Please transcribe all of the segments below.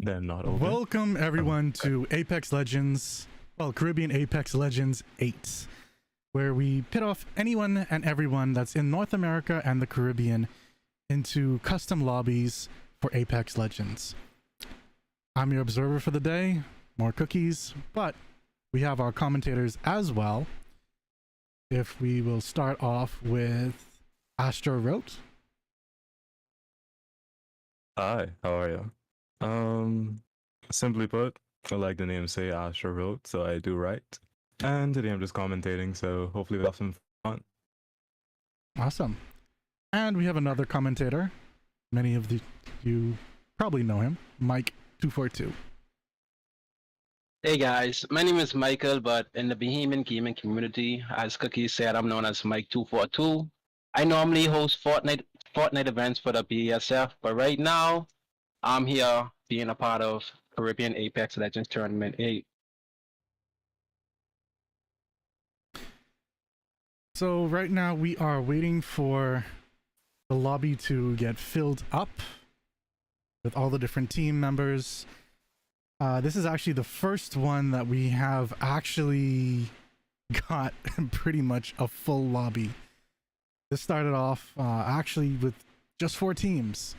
They're not open. Welcome everyone to Apex Legends, Caribbean Apex Legends 8, where we pit off anyone and everyone that's in North America and the Caribbean into custom lobbies for Apex Legends. I'm your observer for the day, more cookies, but we have our commentators as well. If we will start off with Astro Wrote. Hi, how are you? Simply put, like the name say, Astro wrote, so I do write. And today I'm just commentating, so hopefully we'll have some fun. Awesome. And we have another commentator. Many of you probably know him, Mike242. Hey guys, my name is Michael, but in the Bohemian gaming community, as Cookie said, I'm known as Mike242. I normally host Fortnite events for the BSF, but right now, I'm here being a part of Caribbean Apex Legends Tournament 8. So right now we are waiting for the lobby to get filled up with all the different team members. This is actually the first one that we have actually got pretty much a full lobby. This started off actually with just 4 teams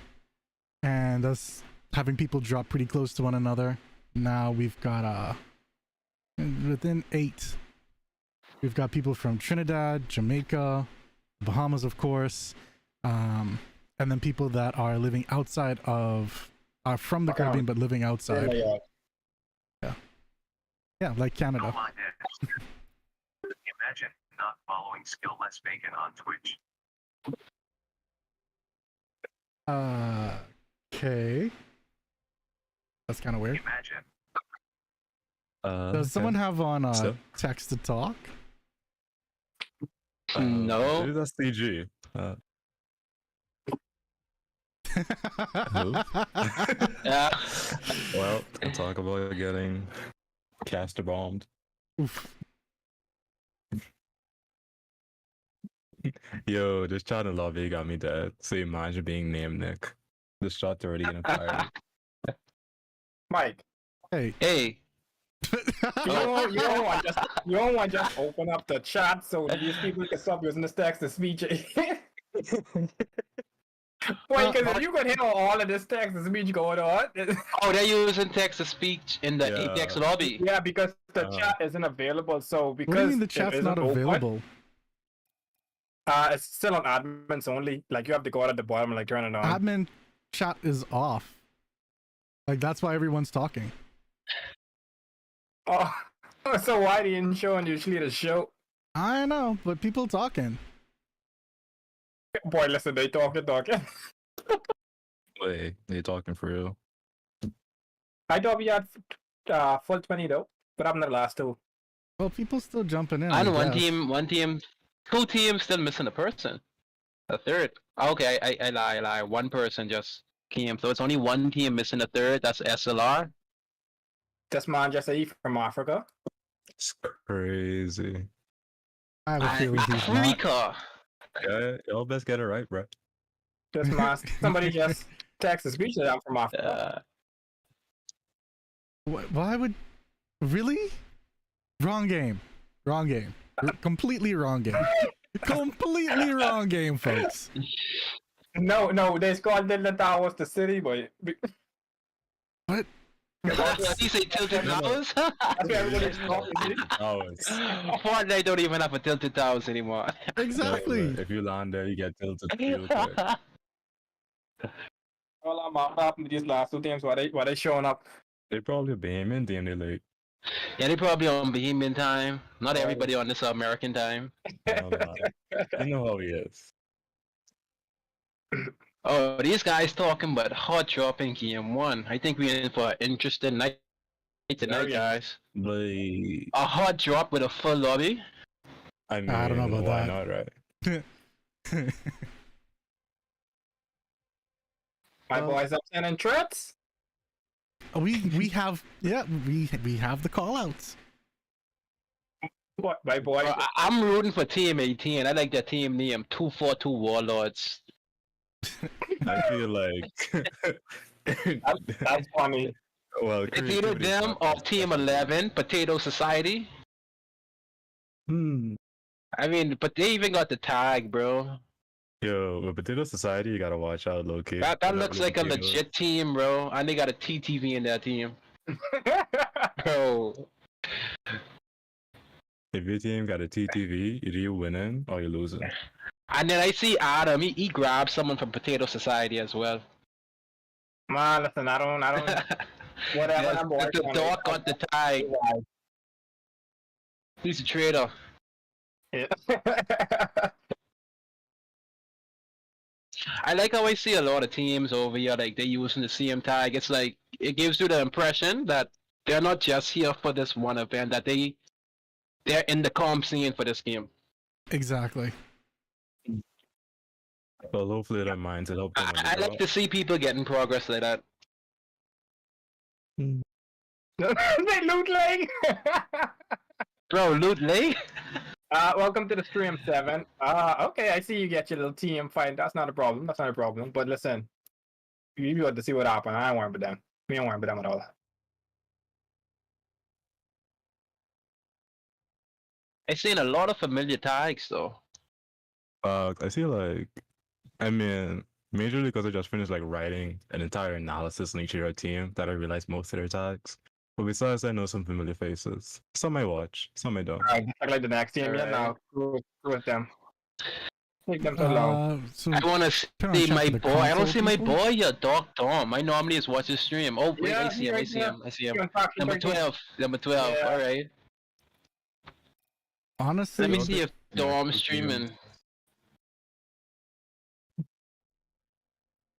and us having people drop pretty close to one another. Now we've got within 8 we've got people from Trinidad, Jamaica, Bahamas, of course, and then people that are living outside of are from the Caribbean but living outside. Yeah, like Canada. Imagine not following Skillless Bacon on Twitch. Okay. That's kind of weird. Imagine. Does someone have on text to talk? No. Maybe that's CG. Who? Yeah. Well, we'll talk about getting caster bombed. Oof. Yo, this chat in lobby got me dead. So imagine being named Nick. This shot's already in a fire. Mike, Hey. Hey. you don't want to just open up the chat so these people can stop using this text to speech. Wait, because if you could handle all of this text to speech going on. Oh, they're using text to speech in the Yeah. Apex lobby. Yeah, because the chat isn't available. So because What do you mean the it chat's isn't not open, available? it's still on admins only. Like you have to go out at the bottom and like turn it on. Admin chat is off. Like that's why everyone's talking. Oh, so why didn't show and usually the show? I know, but people talking. Boy, listen, they talking. Wait, they talking for real? I thought we had full 20 though, but I'm the last 2. Well, people still jumping in. And I guess. one team, 2 teams still missing a person. A third. Okay, I lie. One person just came, so it's only one team missing a third. That's SLR. This man just say from Africa. It's crazy. I have a feeling he's not. Africa. Yeah, y'all best get it right, bro. This man, somebody just text the speech that I'm from Africa. Why would... Really? Wrong game. Completely wrong game. Completely wrong game, folks. No, they called Tilted Towers the city, but What? You say Tilted Towers? that's what everybody's talking. Oh, it's... Fortnite don't even have a Tilted Towers anymore. Exactly. If you land there, you get tilted real quick. Well, I'm happening these last 2 teams. Why they showing up? They probably Bohemian team, they late. Yeah, they probably on Bohemian time. Not everybody on this American time. You know how he is. Oh, these guys talking about hot dropping game 1. I think we're in for an interesting night tonight, guys. But A hot drop with a full lobby. I mean, I don't know about why that. not, right? My boys up sending threats. we have we have the call outs. What, my boy? Bro, I'm rooting for Team 18. I like their team name, 242 Warlords. I feel like That's funny. Well, It's either creativity is them not or that Team special. 11, Potato Society. Hmm. I mean, but they even got the tag, bro. Yo, with Potato Society, you gotta watch out, low key. That They're not looks really like a potatoes. legit team, bro. And they got a TTV in that team, bro. If your team got a TTV, either you winning or you losing. And then I see Adam. He grabbed someone from Potato Society as well. Man, listen, I don't. Whatever Yes, number the one. dog got the tag. He's a traitor. Yeah. I like how I see a lot of teams over here, like they using the same tag. It's like it gives you the impression that they're not just here for this one event, that they're in the comp scene for this game. Exactly. Well, hopefully that minds it help them when they I grow like to see people getting progress like that. up. They loot like. Bro, Loot Lake? Welcome to the stream 7. Okay, I see you get your little team fight. That's not a problem. That's not a problem. But listen, you got to see what happened. I ain't worried with them. Me ain't worried with them at all. I seen a lot of familiar tags though. I see like, I mean, majorly because I just finished like writing an entire analysis on each of your team that I realized most of their tags. But besides, I know some familiar faces. Some I watch, some I don't. Alright, like the next team, yeah. Now, screw with them. Take them so long. So I wanna turn on see chat my for the boy. I don't console see my people. boy yet, Doc Tom. I normally just watch his stream. Oh wait, Yeah, I see him, I see him, I see him. You're on top, Number you're 12. Number 12, Yeah. alright. Honestly, Let me Okay. see if Yeah, Dom's two teams. streaming.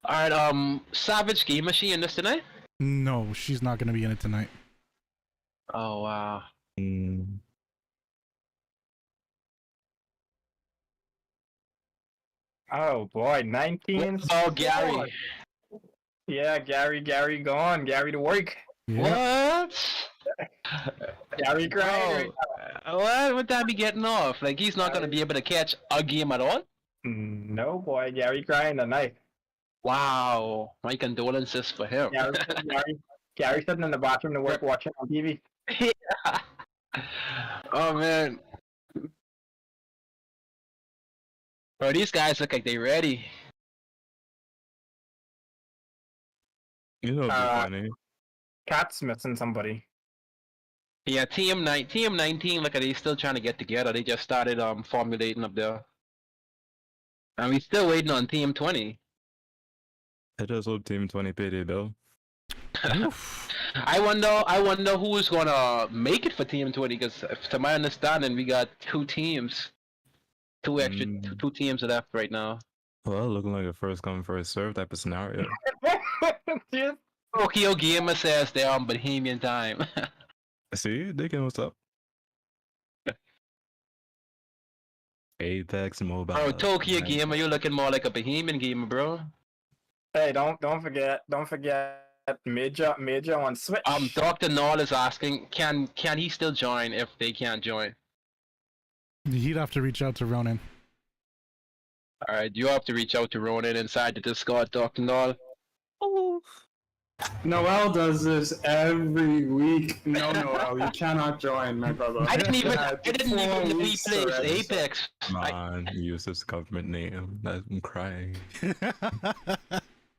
Alright, Savage Game Machine this tonight? no, she's not gonna be in it tonight. Oh wow. Mm, Oh boy, 19. Oh Gary. Yeah, Gary gone. Gary to work. Yeah. What? Gary crying. Bro, what would that be getting off? Like he's not gonna be able to catch a game at all? No boy, Gary crying tonight. Wow. My condolences for him. Gary sitting in the bathroom to work watching on TV. Yeah. Oh man. Bro, these guys look like they ready. you know, it'd be funny. Cat's missing somebody. Yeah, Team 19, look at they still trying to get together. They just started formulating up there. And we still waiting on Team 20. I just hope Team 20 pay their bill. Oof. I wonder who's gonna make it for Team 20, because to my understanding we got two teams. Two extra Mm. two teams left right now. Well, looking like a first come, first serve type of scenario. Just Tokyo Gamer says they're on Bohemian time. See, they can what's up. Apex Mobile. Bro, Tokyo man. Gamer, you're looking more like a Bohemian Gamer, bro. hey, don't forget Major on Switch. Dr. Null is asking, can he still join if they can't join? He'd have to reach out to Ronan. Alright, you have to reach out to Ronan inside the Discord, Dr. Null. Noel does this every week. No, Noel, you cannot join, my brother. I didn't even Yeah, know he 4 weeks plays already. Apex. Man, use his government name. I'm crying.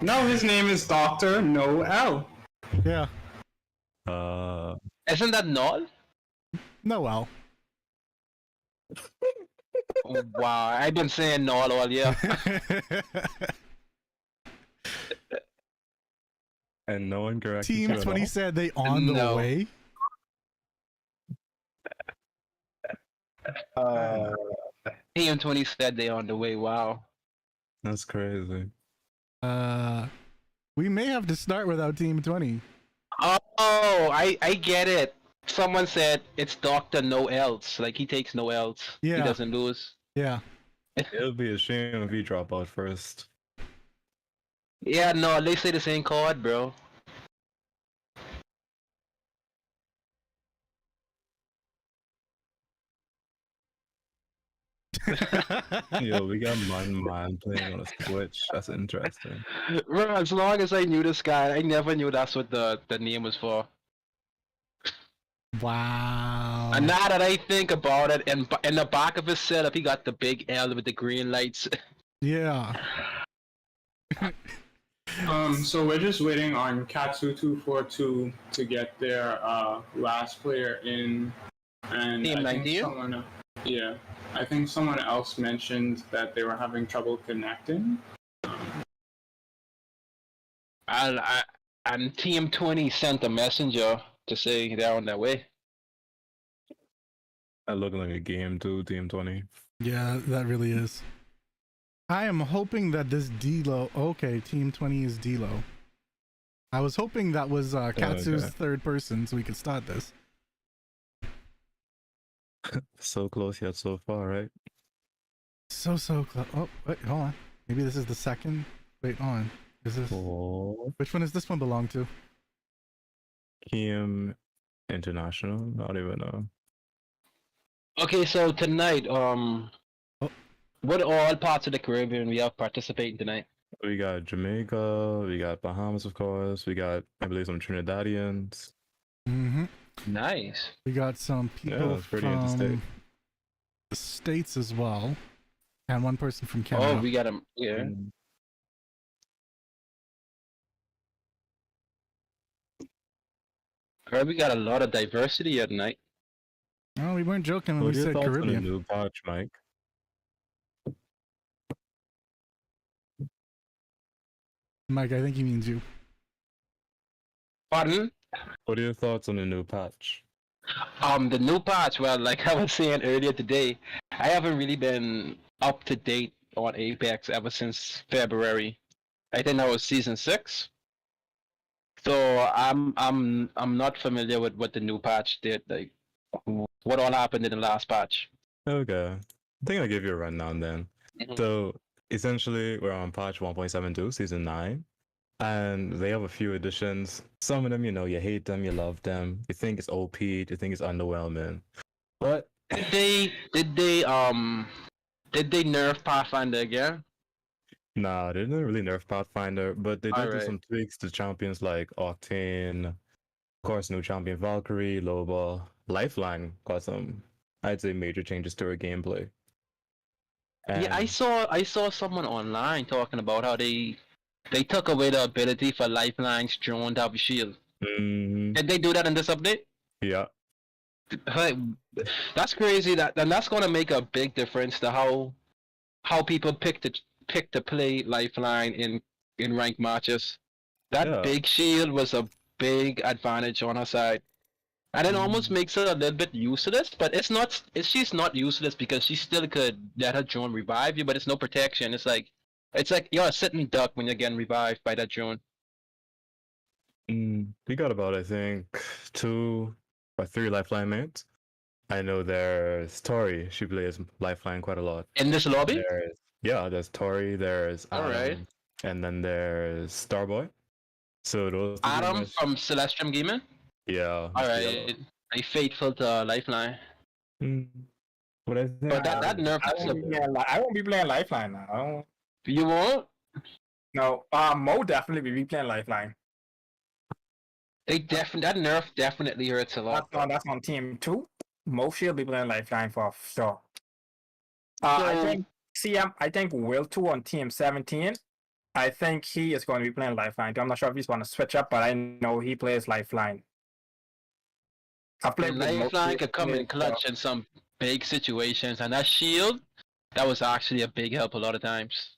No, his name is Dr. Noel. Yeah. Isn't that Null? Noel. Oh, wow, I've been saying Null all year. And no one corrected Team you at 20 all? said they on the No. way. Team 20 said they on the way, wow. That's crazy. We may have to start without Team 20. Oh, I get it. Someone said it's Dr. No Else. Like he takes no else. Yeah. He doesn't lose. Yeah. It'll be a shame if you drop out first. Yeah, no, they say the same card, bro. Yo, we got man playing on a Switch. That's interesting. Bro, as long as I knew this guy, I never knew that's what the name was for. Wow. And now that I think about it, in the back of his setup, he got the big L with the green lights. Yeah. So we're just waiting on Katsu242 to get their last player in, and Team I think 19? someone, yeah, I think someone else mentioned that they were having trouble connecting. And Team 20 sent a messenger to say they're on their way. That looking like a game too, Team 20. Yeah, that really is. I am hoping that this D-Lo... Okay, Team 20 is D-Lo. I was hoping that was Katsu's okay. third person so we could start this. So close yet so far, right? So close. Oh, wait, hold on. Maybe this is the second? Wait, hold on. Is this... Oh, Which one does this one belong to? Team International? I don't even know. Okay, so tonight, what all parts of the Caribbean we have participating tonight? We got Jamaica, we got Bahamas, of course. We got, I believe, some Trinidadians. Mm-hmm. Nice. We got some people it's pretty from interesting. the States as well. And one person from Canada. Oh, we got him. Yeah. Mm. Heard we got a lot of diversity here tonight. Oh, we weren't joking when What we are your said thoughts on the Caribbean. new patch, Mike? Mike, I think he means you. Pardon? What are your thoughts on the new patch? The new patch, well, like I was saying earlier today, I haven't really been up to date on Apex ever since February. I think that was season 6. So I'm not familiar with what the new patch did, like what all happened in the last patch. Okay. I think I'll give you a rundown then. Mhm. So essentially, we're on patch 1.72, season 9, and they have a few additions. Some of them, you hate them, you love them, you think it's OP, you think it's underwhelming. But Did they nerf Pathfinder again? nah, they didn't really nerf Pathfinder, but they did do Alright. some tweaks to champions like Octane, of course, new champion Valkyrie, Loba, Lifeline got some, I'd say, major changes to her gameplay. Yeah, I And- saw someone online talking about how they took away the ability for Lifeline's drone to have a shield. Mhm. Did they do that in this update? Yeah. Like, that's crazy. And that's gonna make a big difference to how people pick to play Lifeline in ranked matches. That Yeah. big shield was a big advantage on her side. And it almost makes her a little bit useless, but she's not useless because she still could let her drone revive you, but it's no protection. It's like you're a sitting duck when you're getting revived by that drone. We got about, I think, 2 or 3 Lifeline mates. I know there's Tori. She plays Lifeline quite a lot. In this lobby? There's Tori, there's Adam, Alright. and then there's Starboy. So those two pretty Adam much- from Celestium Gaming? yeah. Alright. I faithful to Lifeline. What I think, But that nerf I won't be playing Lifeline now. I don't... You won't? No, Mo definitely be replaying Lifeline. That nerf definitely hurts a lot. That's on team 2. Mo she'll be playing Lifeline for sure. I think Will 2 on team 17. I think he is going to be playing Lifeline. I'm not sure if he's going to switch up, but I know he plays Lifeline. I played with Mo Lifeline could come in Shield, clutch in some big situations, and that shield, that was actually a big help a lot of times.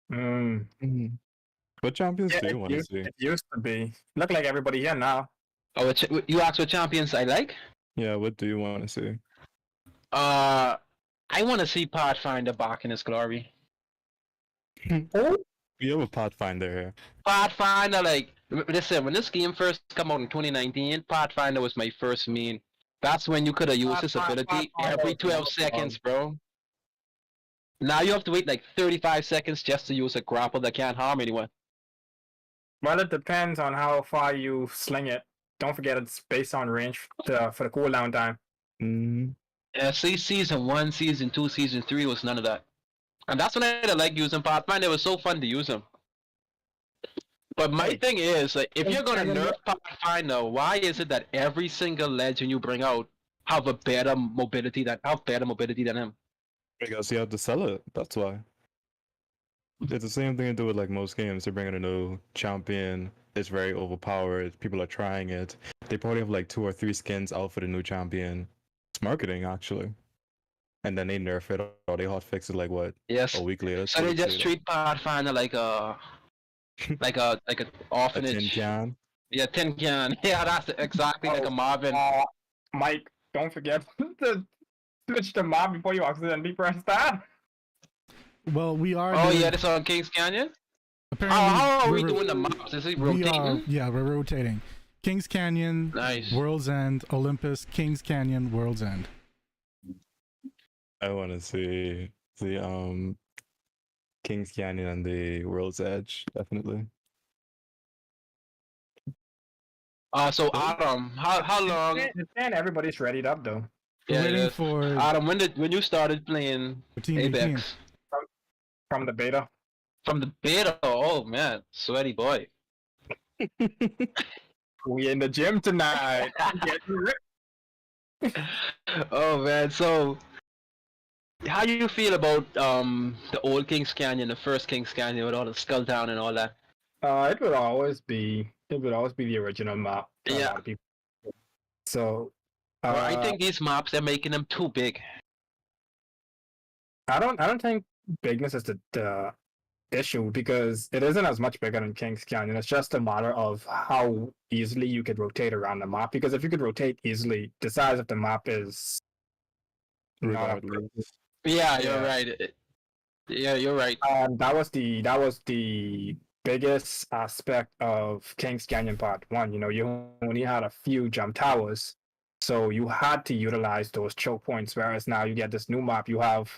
what champions Yeah, do you want to see? it used to be. Look like everybody here now. Oh, you asked what champions I like? Yeah, what do you want to see? I want to see Pathfinder back in his glory. We have a Pathfinder here. Pathfinder, like, listen, when this game first came out in 2019, Pathfinder was my first main. That's when you could have used this ability every 12 seconds, bro. Now you have to wait like 35 seconds just to use a grapple that can't harm anyone. Well, it depends on how far you sling it. Don't forget it's based on range for the cooldown time. Yeah, see, season 1, season 2, season 3 was none of that. And that's when I like using Pathfinder. It was so fun to use them. But my Hey, thing is, like, if you're gonna Canyon, nerf Pathfinder, why is it that every single legend you bring out have better mobility than him? Because you have to sell it. That's why. It's the same thing to do with like most games. They bring in a new champion. It's very overpowered. People are trying it. They probably have like 2 or 3 skins out for the new champion. It's marketing actually. And then they nerf it or they hotfix it like what? Yes. A week later. So 2 they weeks just later. treat Pathfinder like a A tin orphanage. can. Yeah, tin can. Yeah, that's exactly like a Marvin. Mike, don't forget to switch the map before you accidentally press that. Well, we are. Oh doing, yeah, this on Kings Canyon. Apparently, How are we we're- doing the maps? Is it We are. rotating? Yeah, we're rotating. Kings Canyon, Nice. World's End, Olympus, Kings Canyon, World's End. I wanna see the Kings Canyon and the World's Edge, definitely. So Adam, how long? And everybody's readied up though. We're Yeah, waiting yes. for Adam, when you started playing 13, 18. Apex From the beta. from the beta? Oh man, sweaty boy. We in the gym tonight. Getting ripped. Oh man, so how do you feel about the old Kings Canyon, the first Kings Canyon with all the Skull Town and all that? It would always be the original map. For a Yeah. lot of people. So Well, I think these maps they're making them too big. I don't think bigness is the issue because it isn't as much bigger than Kings Canyon. It's just a matter of how easily you could rotate around the map. Because if you could rotate easily, the size of the map is not a Regardless. Yeah, you're Yeah. right. Yeah, you're right. that was the biggest aspect of Kings Canyon Part 1. You know, you only had a few jump towers, so you had to utilize those choke points. Whereas now you get this new map, you have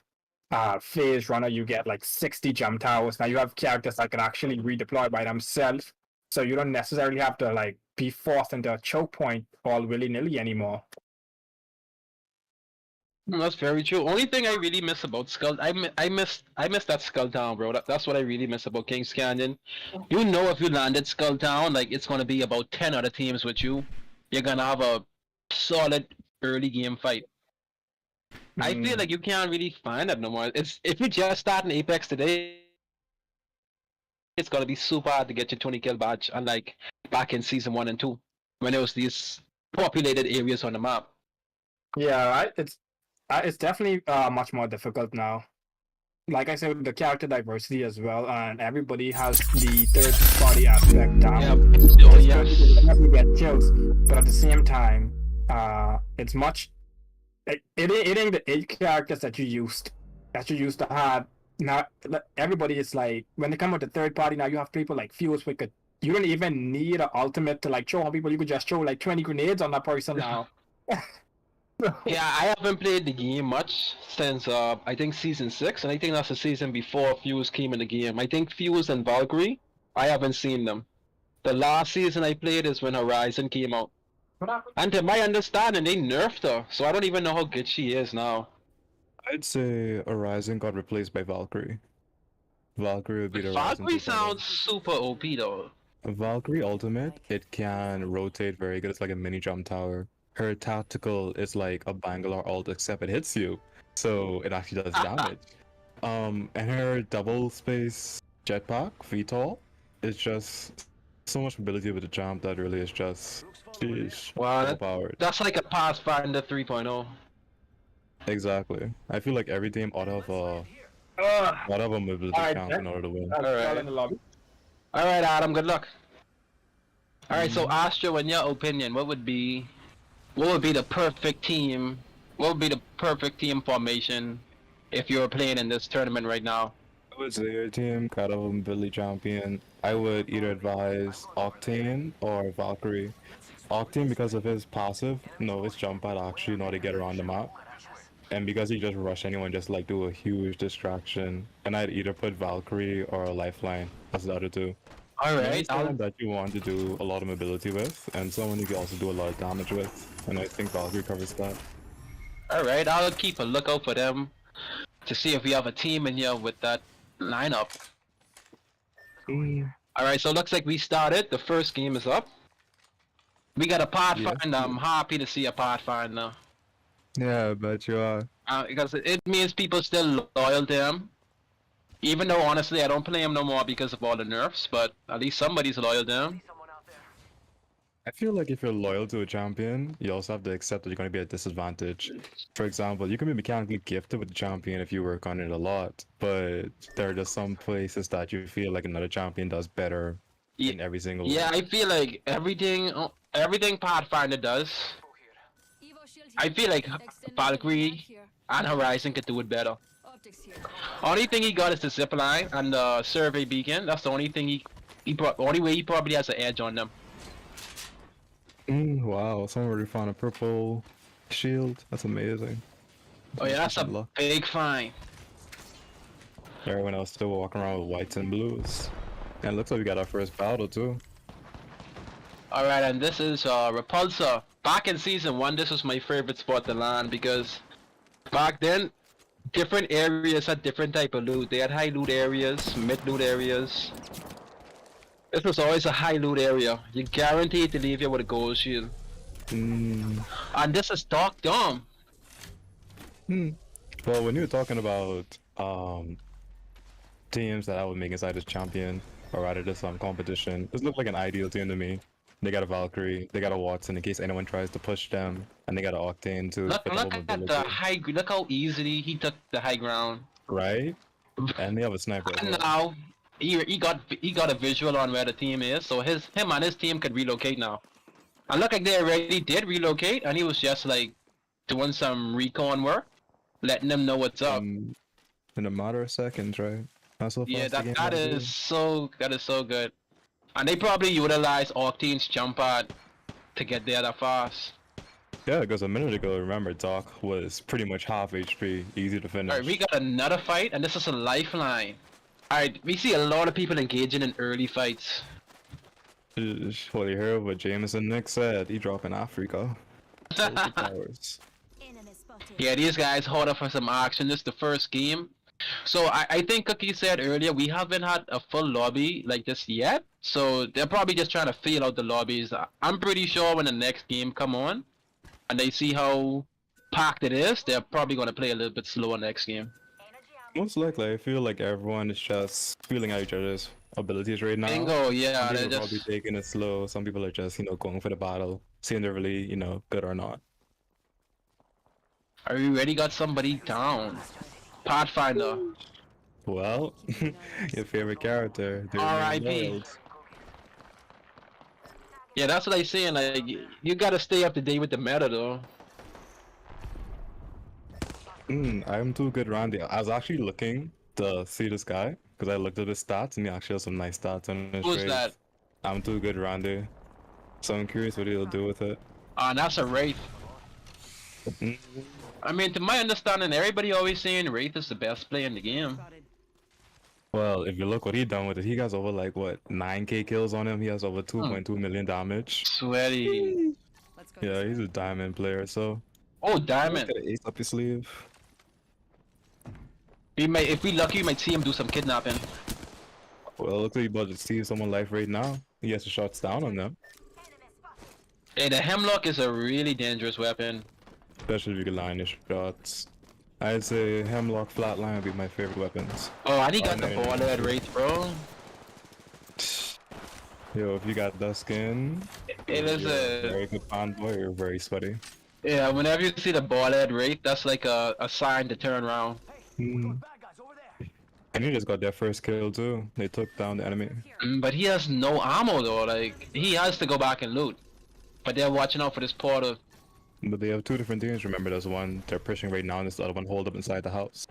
Phase Runner, you get like 60 jump towers. Now you have characters that can actually redeploy by themselves, so you don't necessarily have to like be forced into a choke point all willy-nilly anymore. That's very true. Only thing I really miss about Skull, I miss that Skull Town, bro. That's what I really miss about Kings Canyon. You know, if you landed Skull Town, like it's gonna be about 10 other teams with you. You're gonna have a solid early game fight. I feel like you can't really find that no more. It's if you just start in Apex today, it's gonna be super hard to get your 20 kill badge, unlike back in season 1 and 2 when there was these populated areas on the map. Yeah, it's definitely much more difficult now. Like I said, the character diversity as well, and everybody has the third party aspect down. Yeah. Oh yes. You get kills, but at the same time, it's much. It ain't the 8 characters that you used to have. Now everybody is like when they come with the third party. Now you have people like Fuse Wicked. You don't even need an ultimate to like throw on people. You could just throw like 20 grenades on that person now. Yeah, I haven't played the game much since I think season 6, and I think that's the season before Fuse came in the game. I think Fuse and Valkyrie, I haven't seen them. The last season I played is when Horizon came out. And to my understanding, they nerfed her, so I don't even know how good she is now. I'd say Horizon got replaced by Valkyrie. Valkyrie would be the Horizon Valkyrie 2.0. sounds super OP though. Valkyrie Ultimate, it can rotate very good. It's like a mini jump tower. Her tactical is like a Bangalore ult, except it hits you, so it actually does damage. And her double space jetpack VTOL is just so much mobility with the jump that really is just sheesh, Wow, overpowered. that's like a Pathfinder 3.0. Exactly. I feel like every team ought to have a mobility Alright, champ in order to win. Alright. In the lobby. Alright, Adam, good luck. Alright, so Astra, in your opinion, what would be the perfect team? What would be the perfect team formation if you were playing in this tournament right now? I would say your team got a mobility champion. I would either advise Octane or Valkyrie. Octane, because of his passive, his jump pad actually know how to get around the map. And because he just rush anyone, just like do a huge distraction. And I'd either put Valkyrie or Lifeline as the other two. Alright, Someone that you want to do a lot of mobility with, and someone you can also do a lot of damage with. And I think Valkyrie covers that. Alright, I'll keep a lookout for them to see if we have a team in here with that lineup. Alright, so it looks like we started. The first game is up. We got a Pathfinder. I'm happy to see a Pathfinder. Yeah, I bet you are. Because it means people still loyal to him. Even though, honestly, I don't play him no more because of all the nerfs, but at least somebody's loyal to him. I feel like if you're loyal to a champion, you also have to accept that you're going to be at a disadvantage. For example, you can be mechanically gifted with the champion if you work on it a lot, but there are just some places that you feel like another champion does better in every single Yeah, way. I feel like everything Pathfinder does, I feel like Valkyrie and Horizon could do it better. Only thing he got is the zipline and the survey beacon. That's the only thing only way he probably has an edge on them. Wow, someone already found a purple shield. That's amazing. Oh yeah, that's a Good luck. big find. Everyone else still walking around with whites and blues. And it looks like we got our first battle too. Alright, and this is Repulsor. Back in season 1, this was my favorite spot to land because back then, different areas had different type of loot. They had high loot areas, mid loot areas. This was always a high loot area. You're guaranteed to leave here with a gold shield. And this is Dark Dome. Well, when you were talking about teams that I would make inside this champion, or rather this competition, this looked like an ideal team to me. They got a Valkyrie, they got a Watson in case anyone tries to push them, and they got an Octane to Look fit the at mobility. the high. Look how easily he took the high ground. Right? And they have a sniper as And well. now he got a visual on where the team is, so him and his team could relocate now. And look like they already did relocate, and he was just like doing some recon work, letting them know what's up. In a matter of seconds, right? That's so Yeah, fast the game that can is so good. And they probably utilize Octane's jump pad to get there that fast. Yeah, because a minute ago, remember, Doc was pretty much half HP, easy to finish. Alright, we got another fight, and this is a lifeline. Alright, we see a lot of people engaging in early fights. Well, you heard what Jameson Nick said. He dropped in Africa. Superpowers. Yeah, these guys hold up for some action. This is the first game. So I think Cookie said earlier, we haven't had a full lobby like this yet. So they're probably just trying to feel out the lobbies. I'm pretty sure when the next game come on, and they see how packed it is, they're probably going to play a little bit slower next game. Most likely, I feel like everyone is just feeling out each other's abilities right now. Bingo, yeah, Some they're people are probably just... taking it slow. Some people are just, going for the battle, seeing they're really, good or not. Are we already got somebody down? Pathfinder. Well, your favorite character. R.I.P. Yeah, that's what I'm saying. Like, you gotta stay up to date with the meta, though. I'm too good, Randy. I was actually looking to see this guy because I looked at his stats and he actually has some nice stats on his Who's trades. that? I'm too good, Randy. So I'm curious what he'll do with it. That's a Wraith. I mean, to my understanding, everybody always saying Wraith is the best player in the game. Well, if you look what he done with it, he has over like what 9k kills on him. He has over 2.2 million damage. Sweaty. Yeah, he's a diamond player. So Oh, Diamond. got an ace up his sleeve. We might, if we lucky, we might see him do some kidnapping. Well, looks like he's about to steal someone's life right now. He has the shots down on them, Hey, the Hemlock is a really dangerous weapon. especially if you can line his shots. I'd say Hemlock Flatline would be my favorite weapons. Oh, and he got the no, no, ball no. at Wraith, bro. Yo, if you got that skin, It is you're a... very good fanboy. You're very sweaty. Yeah, whenever you see the ball at Wraith, that's like a sign to turn around. And he just got their first kill too. They took down the enemy. But he has no ammo though, like, he has to go back and loot. But they're watching out for this portal. But they have two different teams. Remember, there's one they're pushing right now, and there's the other one holed up inside the house.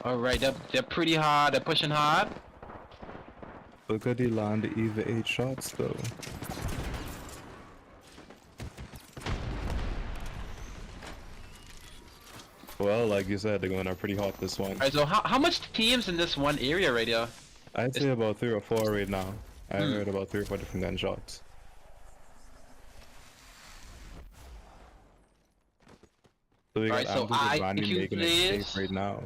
Alright, they're pretty hard, they're pushing hard. But could he land the EVA 8 shots though? Well, like you said, they're going out pretty hot this one. Alright, so how much teams in this one area right here? I'd say about 3 or 4 right now. I heard about 3 or 4 different gunshots. So we got Alright, so Ambush and I Randy think you making it players- safe right now.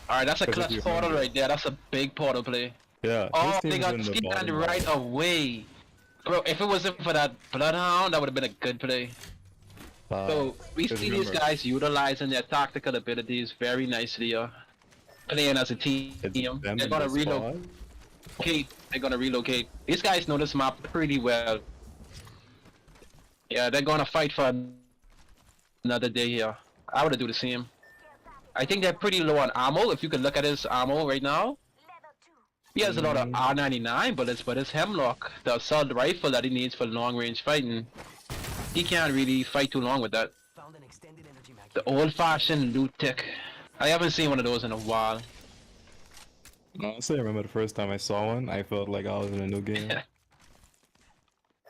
Alright, that's a Because if clutch you portal remember- right there. That's a big portal play. Yeah, his Oh, team they is got in the scanned bottom right half. away. Bro, if it wasn't for that Bloodhound, that would have been a good play. So we because see these remember, guys utilizing their tactical abilities very nicely, playing as a team. it's them They're in gonna the spot. relocate. They're gonna relocate. These guys know this map pretty well. Yeah, they're gonna fight for another day here. I would do the same. I think they're pretty low on ammo. If you could look at his ammo right now, he has a lot of R99 bullets, but his Hemlock, the assault rifle that he needs for long-range fighting, he can't really fight too long with that. The old-fashioned loot tick. I haven't seen one of those in a while. Honestly, I remember the first time I saw one, I felt like I was in a new game.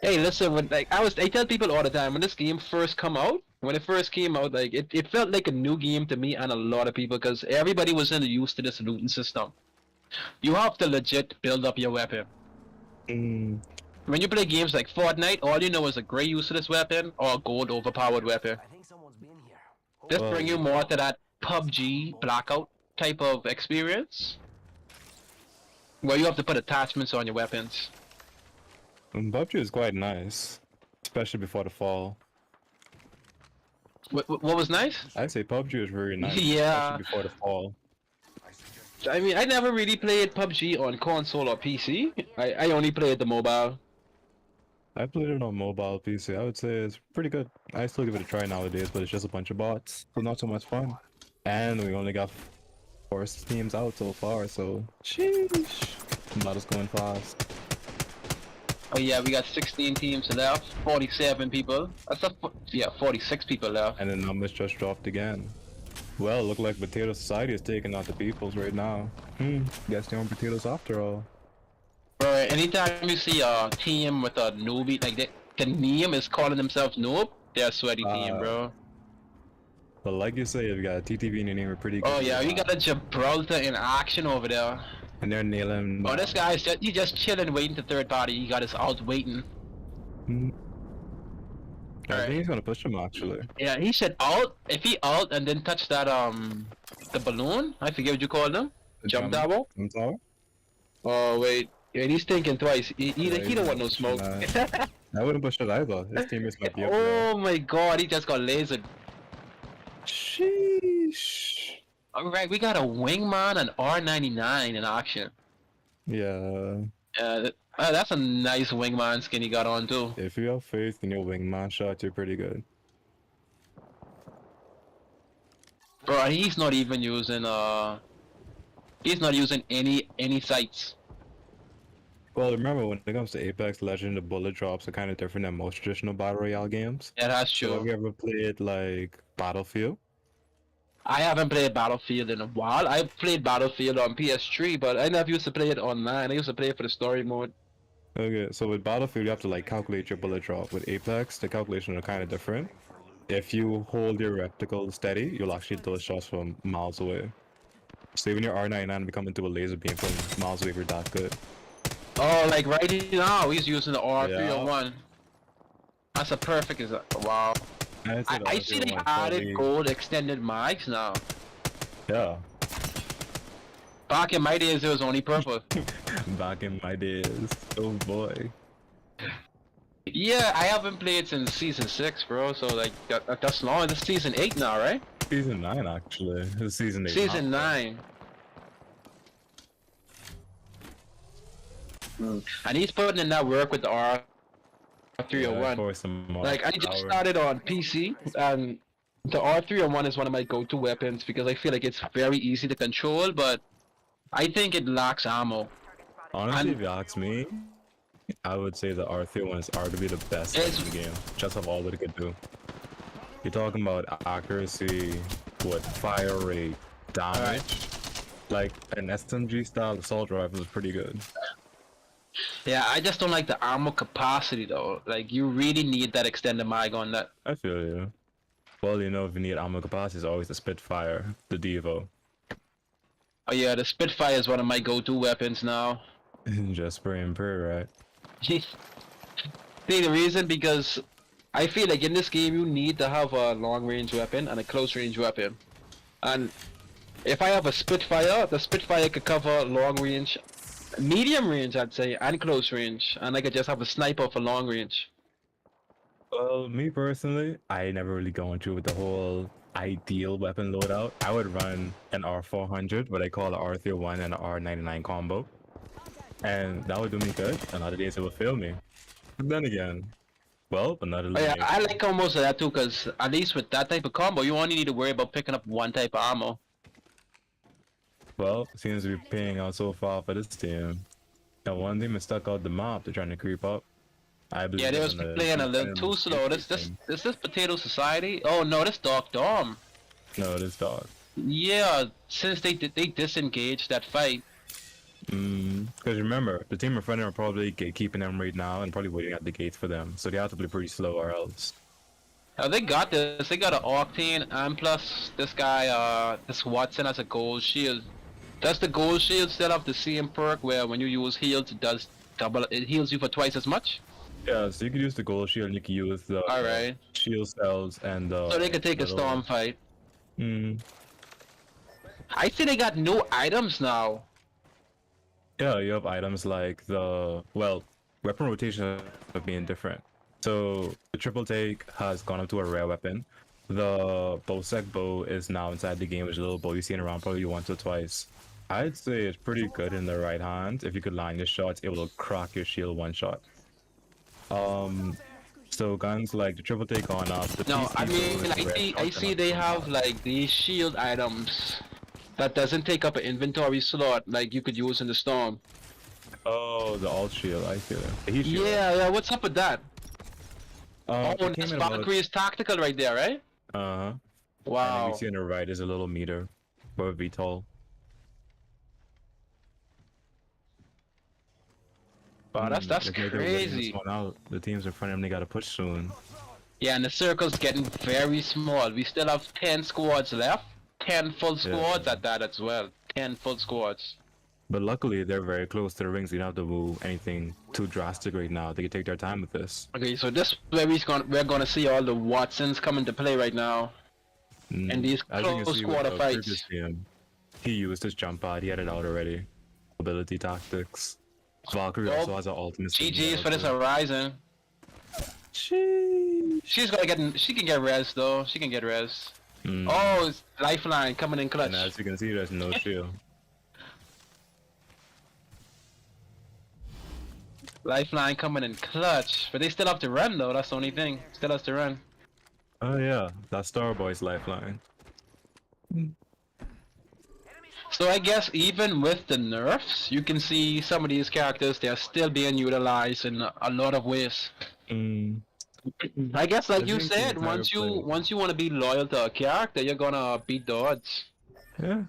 Hey, listen, when I tell people all the time when this game first come out, when it first came out, like it felt like a new game to me and a lot of people because everybody wasn't used to this looting system. You have to legit build up your weapon. Mm, When you play games like Fortnite, all you know is a great use of this weapon or a gold overpowered weapon. This Well- bring you more to that PUBG blackout type of experience, where you have to put attachments on your weapons. PUBG is quite nice, especially before the fall. What was nice? I say PUBG is very nice, Yeah. especially before the fall. I mean, I never really played PUBG on console or PC. I only played the mobile. I played it on mobile PC. I would say it's pretty good. I still give it a try nowadays, but it's just a bunch of bots, so not so much fun. And we only got 4 teams out so far, so sheesh. Not as going fast. Oh yeah, we got 16 teams left, 47 people. That's a 46 people left. And the numbers just dropped again. Well, look like Potato Society is taking out the peoples right now. Guess they own potatoes after all. Bro, anytime you see a team with a newbie, like the name is calling themselves noob, they're a sweaty team, bro. But like you say, if you got a TTV in your name, we're pretty good. Oh yeah, we got a Gibraltar in action over there. And they're nailing. Oh, this guy's just chilling, waiting to third party. He got his out waiting. I think he's gonna push him actually. Yeah, he should out. If he out and then touch that the balloon, I forget what you call them. Jump double. Jump tower? Oh wait, yeah, he's thinking twice. He Yeah, don't want no he's smoke. I wouldn't push it either. His teammates might be up there. Oh my god, he just got lasered. Sheesh. Alright, we got a wingman and R99 in action. Yeah. That's a nice wingman skin he got on too. If you have faith in your wingman shot, you're pretty good. Bro, he's not even using any sights. Well, remember when it comes to Apex Legend, the bullet drops are kind of different than most traditional battle royale games. Yeah, that's So have true. you ever played like Battlefield? I haven't played Battlefield in a while. I played Battlefield on PS3, but I never used to play it online. I used to play it for the story mode. Okay, so with Battlefield, you have to like calculate your bullet drop. With Apex, the calculations are kind of different. If you hold your reticle steady, you'll actually hit those shots from miles away. So even your R99 become into a laser beam from miles away if you're that good. Oh, like right now, he's using the R301. Yeah. That's a perfect wow. I'd say the I see they R301 added probably- gold extended mics now. Yeah. Back in my days, it was only purple. Back in my days. Oh boy. Yeah, I haven't played since season 6, bro. So like that's long. This is season 8 now, right? Season 9 actually. It's season 8. Season 9. And he's putting in that work with the R301. For some more Like I just power. started on PC, and the R301 is one of my go-to weapons because I feel like it's very easy to control, but I think it lacks ammo. Honestly, And- if you ask me, I would say the R301 is arguably the best gun in the game, just of all that it could do. You're talking about accuracy, what fire rate, damage. Like an SMG style assault rifle is pretty good. Yeah, I just don't like the ammo capacity though. Like you really need that extended mag on that. I feel you. Well, you know, if you need ammo capacity, it's always the Spitfire, the Devo. Oh yeah, the Spitfire is one of my go-to weapons now. Just spray and pray, right? See, the reason because I feel like in this game you need to have a long range weapon and a close range weapon. And if I have a Spitfire, the Spitfire could cover long range, medium range I'd say, and close range. And I could just have a sniper for long range. Well, me personally, I never really gone through with the whole ideal weapon loadout. I would run an R400, what I call the R301 and the R99 combo. And that would do me good. And other days it would fail me. But then again, well, another But yeah, elimination. I like combos of that too, because at least with that type of combo, you only need to worry about picking up one type of ammo. Well, seems to be paying out so far for this team. And one team is stuck out the map. They're trying to creep up. I believe Yeah, they they're was gonna playing a keep little them too slow. This increasing. Potato Society? Oh no, this Dark Dom. No, this dog. Yeah, since they disengaged that fight. Because remember, the team in front of them are probably keeping them right now and probably waiting at the gates for them. So they have to play pretty slow or else. Oh, they got this. They got an Octane and plus this guy, this Watson has a gold shield. Does the gold shield still have the same perk where when you use heals, it does double? It heals you for twice as much. Yeah, so you could use the gold shield and you can use the All right. shield cells and So they could take a little- storm fight. Mm, I see they got new items now. yeah, you have items like the weapon rotation of being different. So the triple take has gone up to a rare weapon. The Bosec bow is now inside the game, which is a little bow you've seen around probably once or twice. I'd say it's pretty good in the right hand. If you could line your shots, able to crack your shield one shot. So guns like the triple take on up. The No, PC I bow mean, is a rare I shotgun see on they the have map. like these shield items that doesn't take up an inventory slot like you could use in the storm. Oh, the alt shield, I feel it. The heat shield. Yeah, what's up with that? Oh, It came that's in about, Valkyrie's tactical right there, right? uh-huh. And Wow. you see on the right is a little meter, or VTOL. Wow, that's Looks like they're winning this crazy. one out. The teams in front of them, they gotta push soon. Yeah, and the circle's getting very small. We still have 10 squads left. 10 full squads at that as well. 10 full squads. But luckily, they're very close to the rings. You don't have to move anything too drastic right now. They can take their time with this. Okay, so this where we're gonna see all the Watsons come into play right now. And these As you can close see with quarter the fights. previous game, he used his jump pad. He had it out already. Ability tactics. Valkyrie Oh, also has an ultimate. GG's for this Horizon. Sheesh. She's gonna get. She can get res though. She can get res. Mm. Oh, it's Lifeline coming in clutch. And as you can see, there's no shield. Lifeline coming in clutch, but they still have to run though. That's the only thing. Still has to run. Oh yeah, that's Starboy's lifeline. So I guess even with the nerfs, you can see some of these characters they are still being utilized in a lot of ways. Mm. I guess like I you think the said, entire once you want to be loyal to a character, you're gonna beat the odds. Yeah.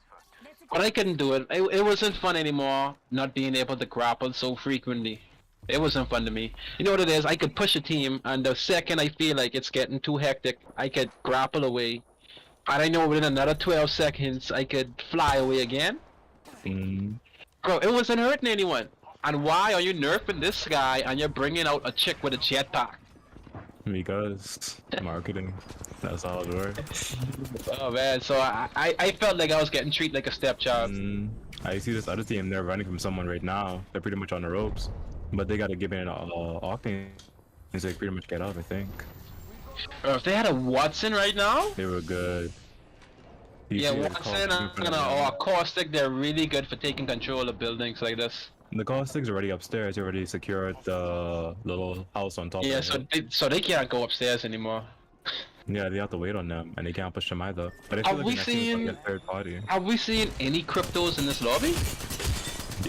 But I couldn't do it. It wasn't fun anymore. Not being able to grapple so frequently. It wasn't fun to me. You know what it is? I could push a team, and the second I feel like it's getting too hectic, I could grapple away. And I know within another 12 seconds, I could fly away again. Mm. Bro, it wasn't hurting anyone. And why are you nerfing this guy and you're bringing out a chick with a jetpack? Because marketing. That's how it works. Oh man, so I felt like I was getting treated like a stepchild. I see this other team, they're running from someone right now. They're pretty much on the ropes. But they gotta give in Octane so they pretty much get up, I think. Bro, if they had a Watson right now, They were good. You yeah, see the Watson Caustic in front and of them? a Caustic, they're really good for taking control of buildings like this. The Caustic's already upstairs. They already secured the little house on top Yeah, of it. so they can't go upstairs anymore. Yeah, they have to wait on them, and they can't push them either. But I feel Have like we the next team is gonna seen- get third party. Have we seen any cryptos in this lobby?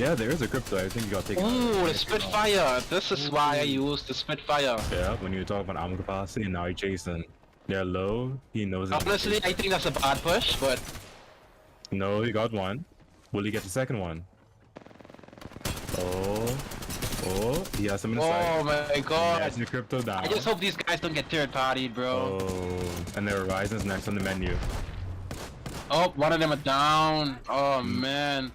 Yeah, there is a crypto. I think you gotta take it out. Ooh, the Spitfire. This is why I use the Spitfire. Yeah, when you talk about ammo capacity, and now you're chasing. They're low. He knows it. Honestly, I think that's a bad push, but No, he got one. Will he get the second one? Oh, he has some in the side. oh my god. That's the crypto down. I just hope these guys don't get third partied, bro. Oh, and their Horizon's next on the menu. Oh, one of them are down. Oh man.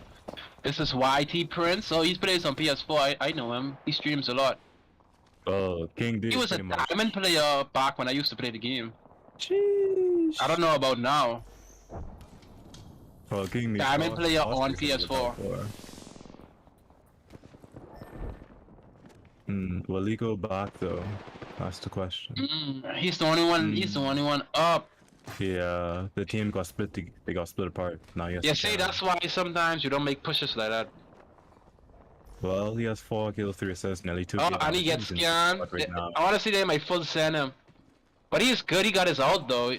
This is YT Prince. Oh, he's plays on PS4. I know him. He streams a lot. Oh, King D. He was a pretty much. diamond player back when I used to play the game. Sheesh. I don't know about now. Well, King D. Diamond player on is in the top PS4. four. Will he go back though? That's the question. He's the only one. He's the only one up. Yeah, the team got split. They got split apart. Now he has Yeah, to see, carry. that's why sometimes you don't make pushes like that. Well, he has 4 kills, 3 assists, nearly 2 Oh, kills. and he gets scanned. Right now. Honestly, they might full send him. But he's good. He got his ult though.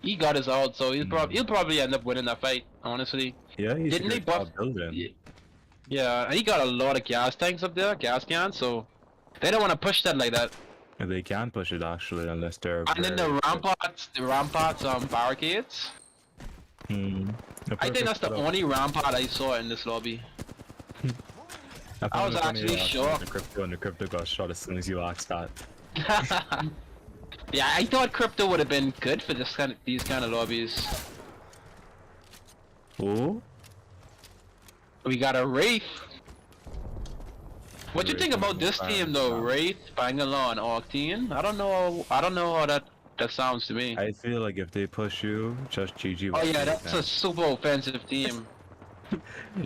He got his ult, so he'll probably end up winning that fight. Honestly. Yeah, he's Didn't a they good buff? job building. Yeah, and he got a lot of gas tanks up there, gas cans. So they don't want to push that like that. And they can push it actually, unless they're. And then the ramparts, barricades. I think that's the only rampart I saw in this lobby. I was actually shocked. The crypto got shot as soon as you asked that. Yeah, I thought crypto would have been good for these kind of lobbies. Oh, We got a Wraith. What you Wraith think about on this fire team though? now. Wraith, Bangalore, Octane? I don't know how that sounds to me. I feel like if they push you, just GG. Oh yeah, that's a super offensive team.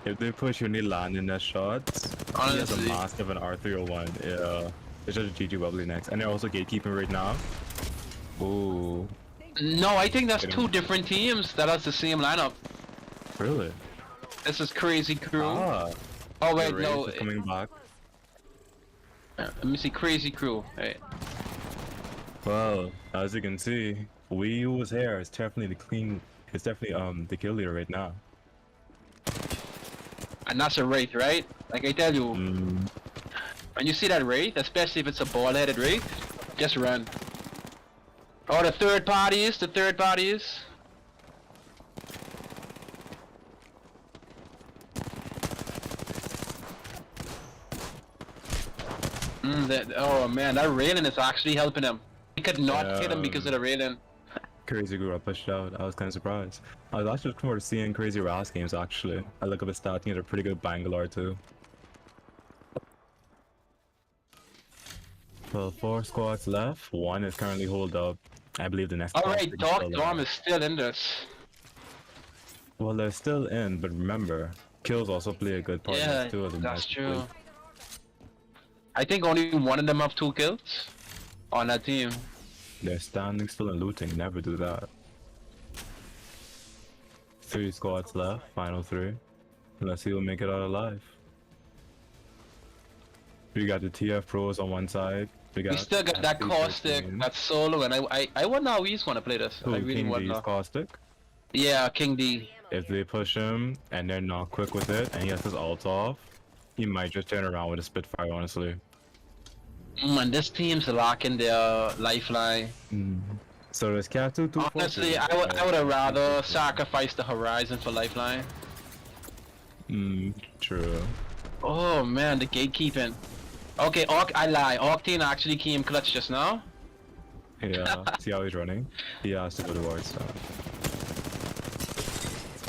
If they push you and they land in that shot, he has a Honestly. massive an R301. Yeah, it's just GG Wobbly next, and they're also gatekeeping right now. Ooh, No, I think that's Get two him. different teams that has the same lineup. really? This is Crazy Crew. Ah, Oh the wait, Wraith no. is coming back. Let me see, Crazy Crew. Hey. Well, as you can see, we who was here is definitely the clean. It's definitely the kill leader right now. And that's a Wraith, right? Like I tell you, Mm, when you see that Wraith, especially if it's a ball-headed Wraith, just run. Oh, the third parties. Oh man, that railing is actually helping him. He could not hit him because of the railing. Crazy grew up pushed out. I was kind of surprised. I was actually looking forward to seeing Crazy Ras games actually. I look up his stats. He had a pretty good Bangalore too. Well, 4 squads left. 1 is currently holed up. I believe the next. Alright, squad is Dark still Storm there. is still in this. Well, they're still in, but remember, kills also play a good part in Yeah, this too. As a that's match true. play. I think only one of them have 2 kills on that team. They're standing still and looting. Never do that. 3 squads left. Final 3. Let's see who'll make it out alive. We got the TF pros on one side. We still got that caustic, that solo, and I wonder how we just want to play this. Who, I really King want D's to. caustic. Yeah, King D. If they push him and they're not quick with it and he has his ult off, he might just turn around with a Spitfire, honestly. And this team's locking their lifeline. So there's Cat 2 Honestly, I would have rather sacrificed the Horizon for lifeline. True. Oh man, the gatekeeping. Okay, I lie. Octane actually came clutch just now. Yeah, see how he's running? He has to go towards that.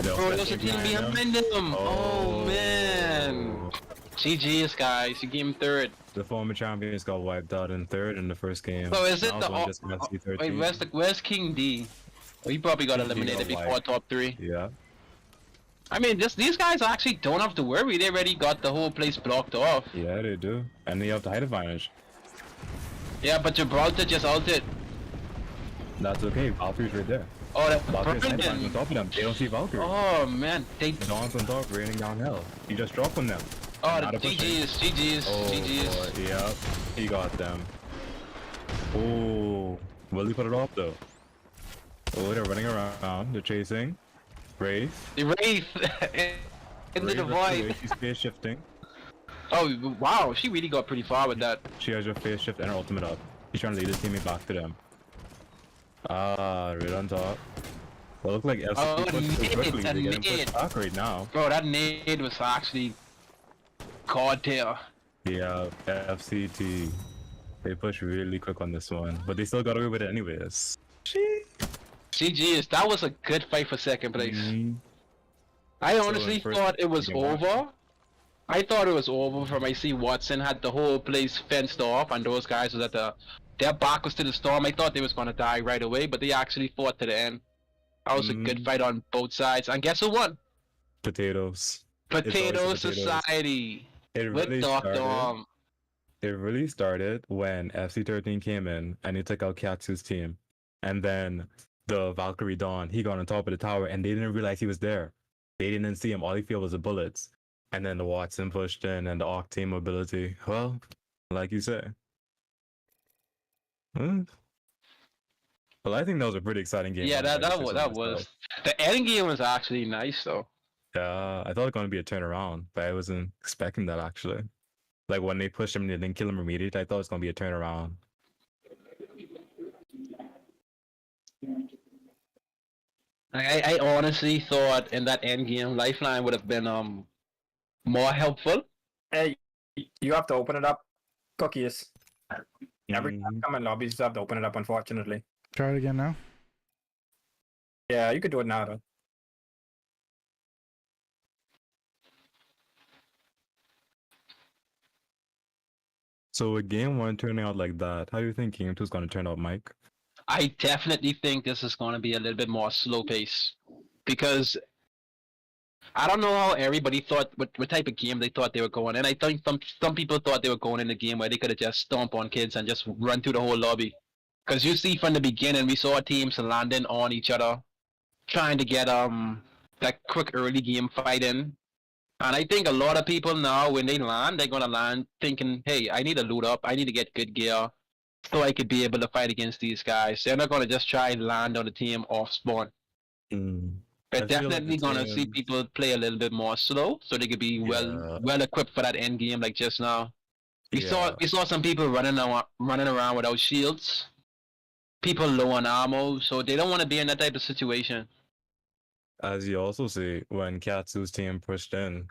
Bro, there's a team behind him. Oh man. GG's guys, you came 3rd. The former champions got wiped out in 3rd in the first game. So is it Now the someone just messed the third wait? team. Where's King D? Oh, he probably got King D eliminated got before wiped. top 3. Yeah. I mean, these guys actually don't have to worry. They already got the whole place blocked off. Yeah, they do. And they have the height advantage. Yeah, but Gibraltar just ulted. That's okay. Valkyrie's right there. Oh, that Valkyrie's height advantage on Brandon. top of them. They don't see Valkyrie. Oh man, they. Dawn's on top, raining downhill. You just drop on them. Oh, Not a push. GG's. Oh, GG's. boy. Yep. He got them. Oh. Will he put it off though? Oh, they're running around. They're chasing. Wraith. The Wraith into the void. She's phase shifting. Oh wow, she really got pretty far with that. She has her phase shift and her ultimate up. She's trying to lead his teammate back to them. Ah, right on top. Well, look like Oh, LCP pushed so quickly. They're getting nade. pushed back right now. Bro, that nade was actually god tier. Yeah, FCT. They push really quick on this one, but they still got away with it anyways. GG's. That was a good fight for 2nd place. Mhm. I So honestly in first thought it was game, over I thought it was over from I see Watson had the whole place fenced off and those guys was at their back was to the storm. I thought they was gonna die right away, but they actually fought to the end. That was a good fight on both sides. And guess who won? Potatoes. Potato Society It with really Dr. started. It really started when FC13 came in and he took out Katsu's team. And then the Valkyrie Dawn, he got on top of the tower and they didn't realize he was there. They didn't see him. All he felt was the bullets. And then the Watson pushed in and the Arc team ability. Well, like you said. Well, I think that was a pretty exciting game. Yeah, that was. The end game was actually nice though. Yeah, I thought it was going to be a turnaround, but I wasn't expecting that actually. Like when they pushed him and they didn't kill him immediately, I thought it was going to be a turnaround. I honestly thought in that end game, Lifeline would have been more helpful. Hey, you have to open it up. Cookies. Every time I come in lobbies, you have to open it up, unfortunately. Try it again now. Yeah, you could do it now, though. So with game one turning out like that, how do you think game two is going to turn out, Mike? I definitely think this is going to be a little bit more slow pace because I don't know how everybody thought what type of game they thought they were going in. I think some people thought they were going in a game where they could have just stomp on kids and just run through the whole lobby. Because you see from the beginning, we saw teams landing on each other, trying to get that quick early game fight in. And I think a lot of people now, when they land, they're gonna land thinking, "Hey, I need to loot up. I need to get good gear, so I could be able to fight against these guys." They're not gonna just try and land on the team off spawn. They're definitely gonna see people play a little bit more slow, so they could be well equipped for that end game. Like just now, we saw some people running around without shields, people low on ammo, so they don't want to be in that type of situation. As you also see, when Katsu's team pushed in,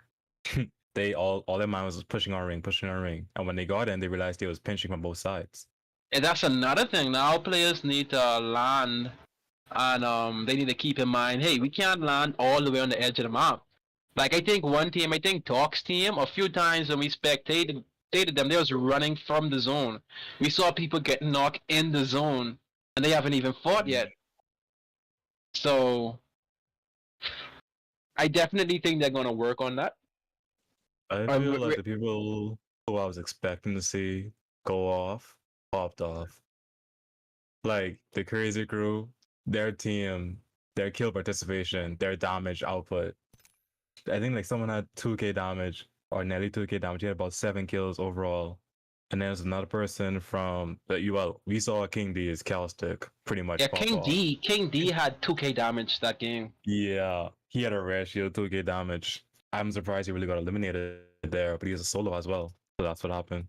they all their mind was pushing on ring, and when they got in, they realized they was pinching from both sides. And that's another thing. Now players need to land, and they need to keep in mind, hey, we can't land all the way on the edge of the map. Like I think Doc's team, a few times when we spectated them, they was running from the zone. We saw people get knocked in the zone, and they haven't even fought yet. So I definitely think they're gonna work on that. I feel like the people who I was expecting to see go off popped off. Like the Crazy Crew, their team, their kill participation, their damage output. I think like someone had 2k damage or nearly 2k damage. He had about 7 kills overall. And there's another person from we saw King D's Calstick pretty much. Yeah, King D had 2k damage that game. Yeah, he had a rare shield, 2k damage. I'm surprised he really got eliminated there, but he's a solo as well. So that's what happened.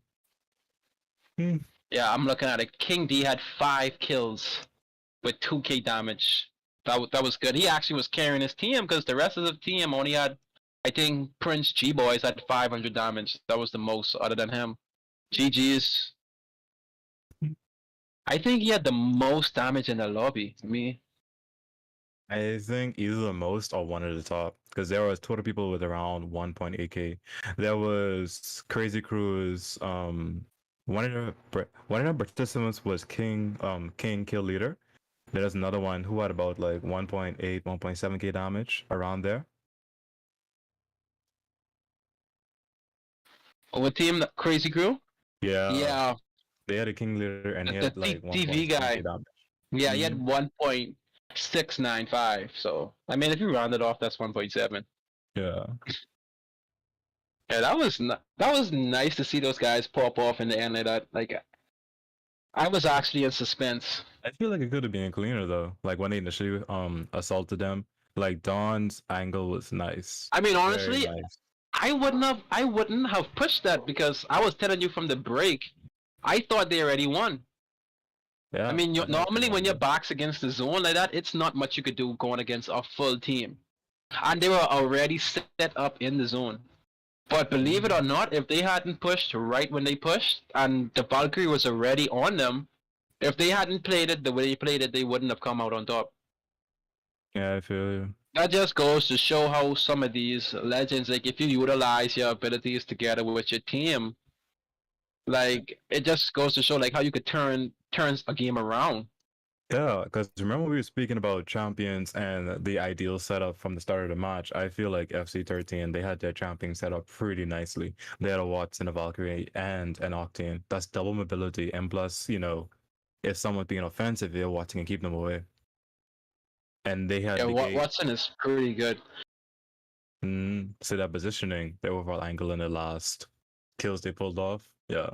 Yeah, I'm looking at it. King D had 5 kills with 2k damage. That was good. He actually was carrying his team because the rest of the team only had, I think, Prince G Boys had 500 damage. That was the most other than him. GG's. I think he had the most damage in the lobby. Me. I think either the most or one at the top, because there was total people with around 1.8k. There was Crazy Crew's one of the participants was King Kill Leader. There's another one who had about like 1.8, 1.7k damage around there. What team? Crazy Crew? Yeah. Yeah. They had a King Leader and he had like TV guy. damage. Yeah, he had 1.695. So I mean, if you round it off, that's 1.7. Yeah. Yeah, that was nice to see those guys pop off in the end like that. Like, I was actually in suspense. I feel like it could have been cleaner though. Like when they initially assaulted them, like Dawn's angle was nice. I mean, honestly, nice. I wouldn't have pushed that because I was telling you from the break, I thought they already won. Yeah. I mean, normally when your back's against the zone like that, it's not much you could do going against a full team, and they were already set up in the zone. But believe it or not, if they hadn't pushed right when they pushed, and the Valkyrie was already on them, if they hadn't played it the way they played it, they wouldn't have come out on top. Yeah, I feel you. That just goes to show how some of these legends, like if you utilize your abilities together with your team, like it just goes to show like how you could turns a game around. Yeah, because remember we were speaking about champions and the ideal setup from the start of the match. I feel like FC13, they had their champion set up pretty nicely. They had a Watson, a Valkyrie, and an Octane. That's double mobility, and plus, if someone's being offensive, they're Watson can keep them away. And they had Yeah, the gate. Watson is pretty good. So that positioning, their overall angle in the last kills they pulled off. Yeah.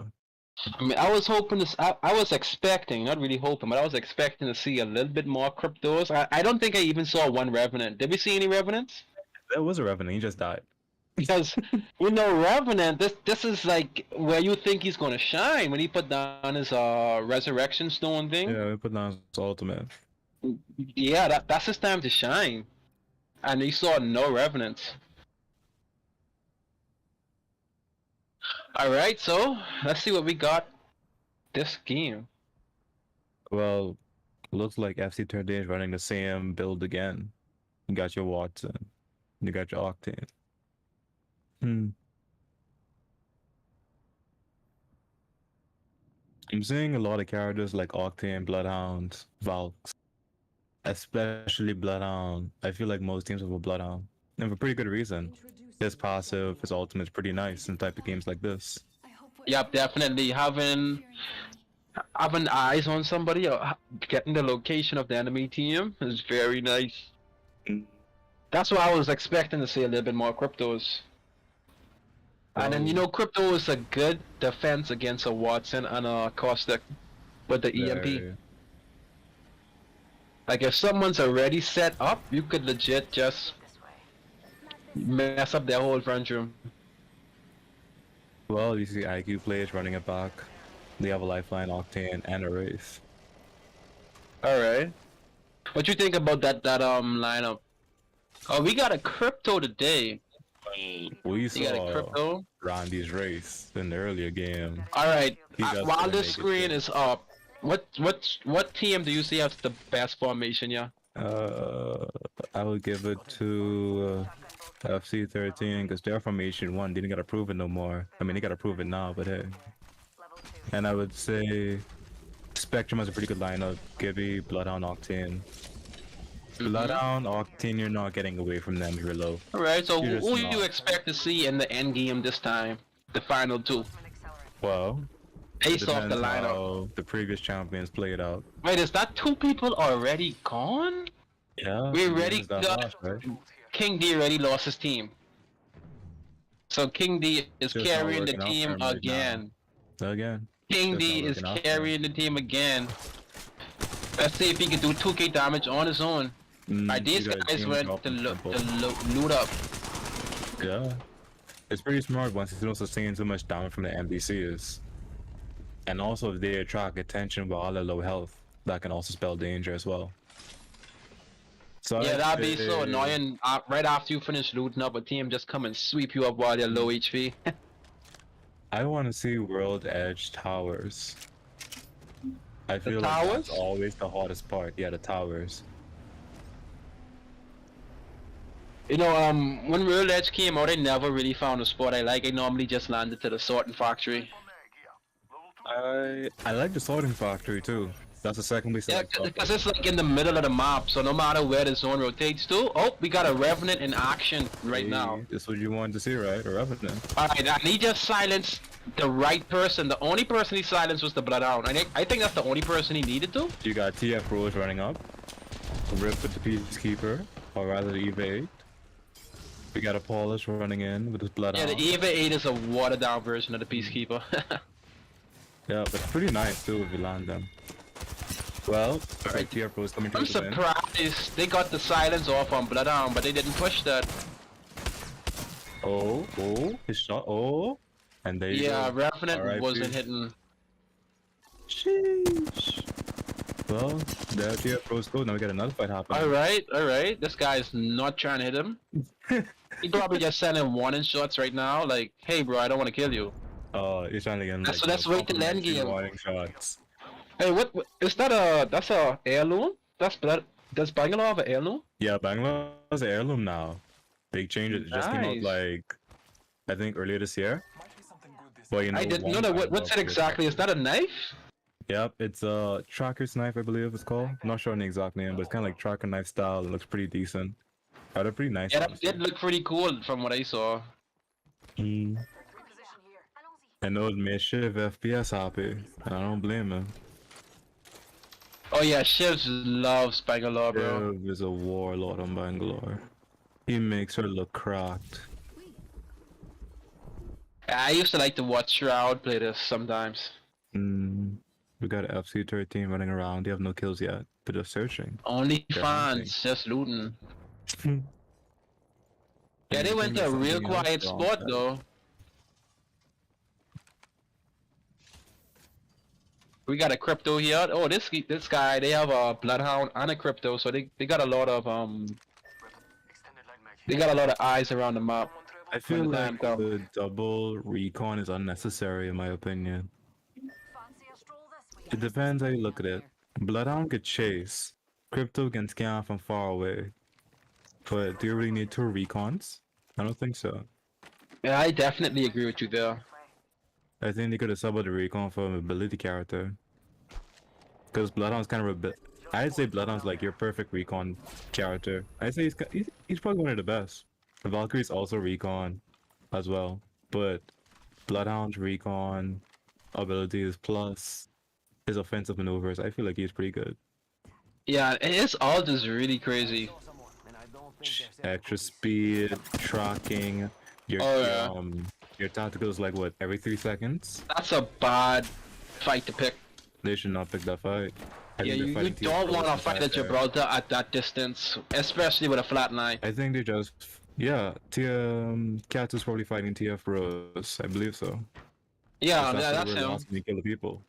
I mean, I was hoping to. I was expecting, not really hoping, but I was expecting to see a little bit more cryptos. I don't think I even saw one Revenant. Did we see any Revenants? There was a Revenant, he just died. Because Revenant, this is like where you think he's gonna shine when he put down his resurrection stone thing. Yeah, we put down his ultimate. Yeah, that's his time to shine. And he saw no Revenants. Alright, so let's see what we got this game. Well, looks like FC13 is running the same build again. You got your Watson. You got your Octane. I'm seeing a lot of characters like Octane, Bloodhound, Valks. Especially Bloodhound. I feel like most teams have a Bloodhound. And for pretty good reason. His passive, his ultimate is pretty nice in type of games like this. Yep, definitely having eyes on somebody or getting the location of the enemy team is very nice. That's why I was expecting to see a little bit more cryptos. And then crypto is a good defense against a Watson and a Caustic with the EMP. Like if someone's already set up, you could legit just mess up their whole front room. Well, you see IQ players running it back. They have a Lifeline, Octane, and a Wraith. Alright. What you think about that lineup? Oh, we got a crypto today. We You got a saw crypto? Randy's Wraith in the earlier game. Alright, He got while to this make it screen good. is up, what team do you see as the best formation, yeah? I would give it to FC13 because their formation one didn't gotta prove it no more. I mean, they gotta prove it now, but hey. And I would say Spectrum has a pretty good lineup. Gibby, Bloodhound, Octane. Bloodhound, Octane, you're not getting away from them here low. Alright, so You're who just do you not. expect to see in the end game this time? The final two. Well, Based off the depends lineup. how the previous champions played out. Wait, is that two people already gone? Yeah, We the game already is that got fast, right? King D already lost his team. So King D is Just not carrying the working out for team him right again. Again. King Just D not is working out for him. carrying the team again. Let's see if he can do 2k damage on his own. Alright, these You got guys team went drop to and loot up. Yeah. It's pretty smart once you don't sustain too much damage from the NPCs. And also if they attract attention while they're low health, that can also spell danger as well. So Yeah, I'd that'd be so say- annoying. Right after you finish looting up, a team just come and sweep you up while you're low HP. I want to see World Edge towers. I feel like towers? that's always the hardest part. Yeah, the towers. You know, when Real Edge came out, I never really found a spot I like. I normally just landed to the sorting factory. I like the sorting factory too. That's the second place I Yeah, like sorting. because it's like in the middle of the map, so no matter where the zone rotates to, oh, we got a Revenant in action right now. This is what you wanted to see, right? A Revenant. Alright, and he just silenced the right person. The only person he silenced was the Bloodhound. I think that's the only person he needed to. You got TF Rose running up. Rip with the Peacekeeper, or rather the EVA 8. We got a Paulus running in with his blood Yeah, out. the EVA 8 is a watered down version of the Peacekeeper. Yeah, but it's pretty nice too if you land them. Well, alright, TF Rose coming to I'm the win. surprised they got the silence off on Bloodhound, but they didn't push that. Oh, his shot, and there you Yeah, go. Revenant RIP. wasn't hitting. Sheesh. Well, there TF Rose go, now we got another fight happening. Alright. This guy's not trying to hit him. He probably just sending warning shots right now, like, hey bro, I don't want to kill you. Oh, you're trying to get So let's wait till end game. warning shots. Hey, what is that that's a heirloom? Does Bangalore have an heirloom? Yeah, Bangalore's an heirloom now. Big changes. It just came out Nice. like I think earlier this year. Well, you know, I didn't know one that. Bangalore What's it player exactly? Is that a knife? Yep, it's a tracker's knife, I believe it's called. I'm not sure on the exact name, but it's kind of like tracker knife style. It looks pretty decent. Oh, they're pretty nice. Yeah, that honestly. did look pretty cool from what I saw. Mm. I know it made Shiv FPS happy. I don't blame him. Oh yeah, Shivs loves Bangalore, bro. Shiv is a warlord on Bangalore. He makes her look cracked. I used to like to watch Shroud play this sometimes. Mm. We got an FC13 running around. They have no kills yet, but they're searching. Only They're fans, just looting. hunting. Yeah, they went to a real Something else quiet wrong spot with though. We got a crypto here. Oh, this guy, they have a bloodhound and a crypto, so they got a lot of they got a lot of eyes around the map. I feel when the time like comes. the double recon is unnecessary in my opinion. It depends how you look at it. Bloodhound could chase. Crypto can scan from far away. But do you really need two recons? I don't think so. Yeah, I definitely agree with you there. I think they could have subbed the recon for an ability character. Because Bloodhound's kind of a bit. I'd say Bloodhound's like your perfect recon character. I'd say he's probably one of the best. The Valkyrie's also recon as well. But Bloodhound's recon abilities plus his offensive maneuvers, I feel like he's pretty good. Yeah, it's all just really crazy. Extra speed, tracking, your Oh, yeah. your tacticals like what, every 3 seconds? That's a bad fight to pick. They should not pick that fight. I Yeah, think they're you fighting don't TF want to Rose fight inside at there. Gibraltar at that distance, especially with a flat line. I think they just Cat is probably fighting TF Rose. I believe so. Yeah, That's yeah, the that's way they're him. asking to kill the people.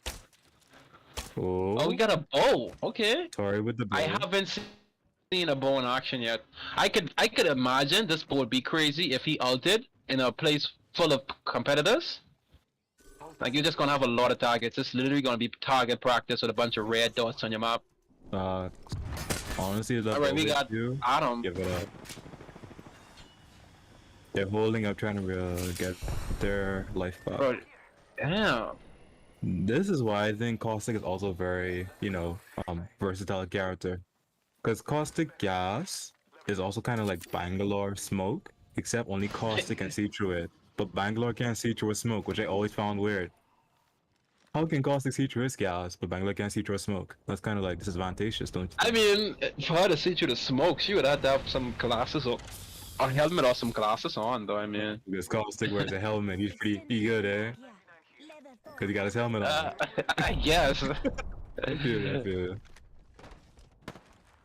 Oh, we got a bow. Okay. Tori with the bow. I haven't seen a bow in action yet. I could imagine this bow would be crazy if he ulted in a place full of competitors. Like you're just gonna have a lot of targets. It's literally gonna be target practice with a bunch of red dots on your map. Honestly, that Alright, we bow got hits you, Adam. give it up. They're holding up, trying to get their life back. Bro, damn. This is why I think Caustic is also very, versatile character. Because Caustic Gas is also kind of like Bangalore Smoke, except only Caustic can see through it. But Bangalore can't see through a smoke, which I always found weird. How can Caustic see through his gas, but Bangalore can't see through a smoke? That's kind of like disadvantageous, don't you I think? mean, for her to see through the smoke, she would have to have some glasses or a helmet or some glasses on, though. I mean, Because Caustic wears a helmet, he's pretty good, eh? Because he got his helmet on. I guess. I feel you, I feel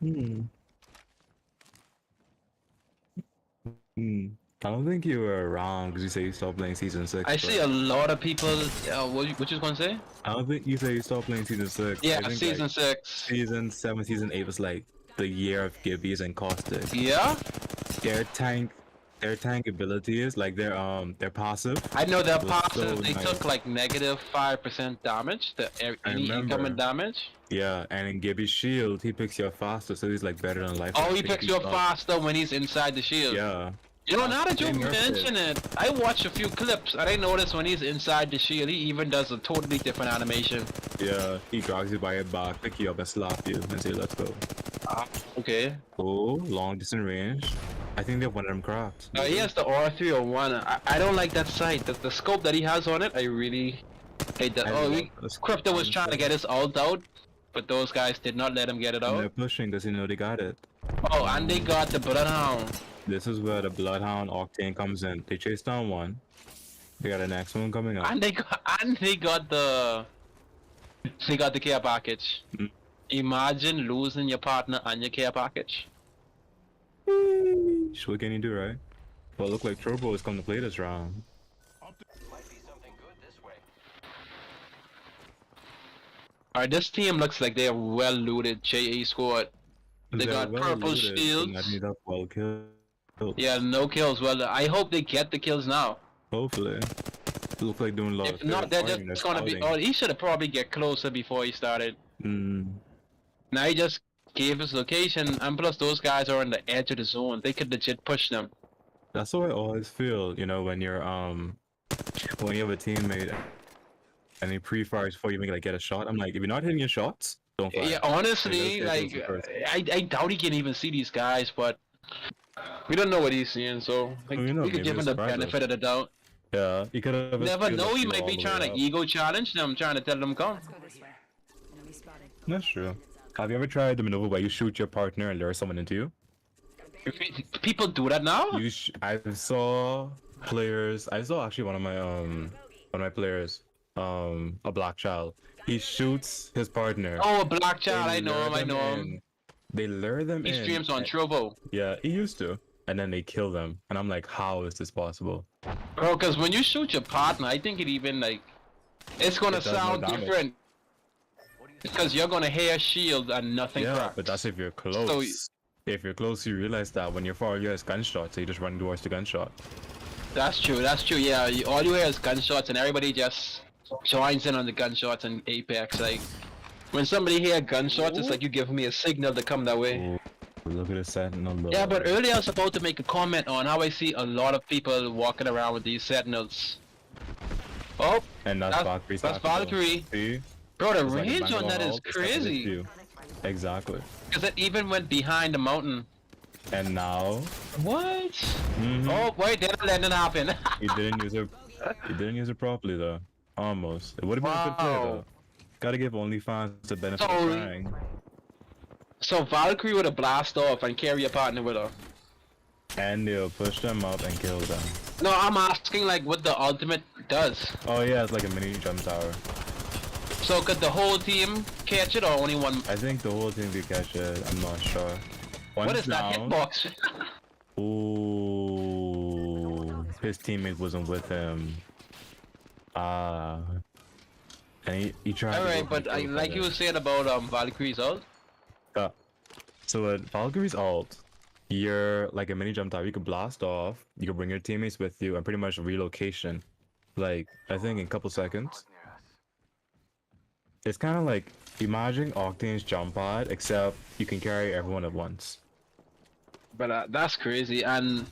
you. I don't think you were wrong because you say you stopped playing season 6. I see a lot of people. What you gonna say? I don't think you say you stopped playing season 6. Yeah, I think, season like, 6. Season 7, season 8 was like the year of Gibbies and Caustic. Yeah, Their tank abilities, like their passive. I know they're was passive. so They nice. took like negative 5% damage to any remember. incoming damage. Yeah, and in Gibby's shield, he picks you up faster, so he's like better than life. Oh, he picks you up faster when he's inside the shield. Yeah. You know, now that you They nerfed mention it, I watched a few clips and I noticed when he's inside the shield, he even does a totally different animation. Yeah, he drags you by your back, pick you up and slap you and say, let's go. Okay. Oh, long distance range. I think they have one of them cracked. He has the R301. I don't like that sight. The scope that he has on it, I really hate that. Crypto was trying to get his ult out, but those guys did not let him get it And they're out. pushing because you know they got it. Oh, and they got the Bloodhound. This is where the Bloodhound Octane comes in. They chase down one. They got the next one coming up. And they got the care package. Mm. Imagine losing your partner and your care package. What can you do, right? Well, look like Turbo has come to play this round. Alright, this team looks like they're well looted. JA squad. They They're got well purple looted, shields. and that well killed. Yeah, no kills. Well, I hope they get the kills now. Hopefully. Look like doing a lot If of not, they're fighting, just gonna be. scouting. Oh, he should have probably get closer before he started. Mm. Now he just gave his location, and plus those guys are on the edge of the zone. They could legit push them. That's what I always feel, you know, when you're when you have a teammate and he pre-fires before you make like get a shot. I'm like, if you're not hitting your shots, don't fire. Yeah, honestly, Like, like I doubt he can even see these guys, but we don't know what he's seeing, so like, Well, you know, we could maybe give him it's the surprise us. benefit of the doubt. Yeah, you could have. Never know, he might be trying to ego challenge them, trying to tell them come. Let's go this way. Enemy spotted. That's true. Have you ever tried the maneuver where you shoot your partner and lure someone into you? People do that now? I saw players. I saw actually one of my players, a black child. He shoots his partner. Oh, a black child, They I know lure him, I them know in. him. They lure them He in. streams on and- Trovo. Yeah, he used to. And then they kill them. And I'm like, how is this possible? Bro, because when you shoot your partner, I think it even like, it's gonna It does more sound damage. different. Because you're gonna hear shield and nothing Yeah, cracks. but that's if you're close. If you're close, you realize that when you're far, you hear gunshot, so you just run towards the gunshot. That's true, yeah. All you hear is gunshots and everybody just joins in on the gunshots and Apex. Like, when somebody hear gunshots, it's like you give me a signal to come that way. Ooh, look at the sentinel. Though. Yeah, but earlier I was about to make a comment on how I see a lot of people walking around with these sentinels. Oh, And that's Valkyrie's that's tactical. Valkyrie. See? Bro, the It's like a range on Bangalore that is ult, it's like a lift crazy. view. Exactly. Because it even went behind the mountain. And now, What? mhm, Oh, wait, that didn't happen. he didn't use it. He didn't use it properly though. Almost. It would have been a good play Wow. though. Gotta give OnlyFans the benefit of Sorry. trying. So Valkyrie would have blast off and carry a partner with her. And they'll push them up and kill them. No, I'm asking like what the ultimate does. Oh yeah, it's like a mini jump tower. So could the whole team catch it or only one? I think the whole team could catch it. I'm not sure. Once What is that down, hitbox? Ooh, his teammate wasn't with him. And he tried. to Alright, go but control like for you it. were saying about Valkyrie's ult. So at Valkyrie's ult, you're like a mini jump tower. You could blast off. You could bring your teammates with you, and pretty much relocation. Like I think in a couple seconds. It's kind of like imagine Octane's jump pad, except you can carry everyone at once. But that's crazy. And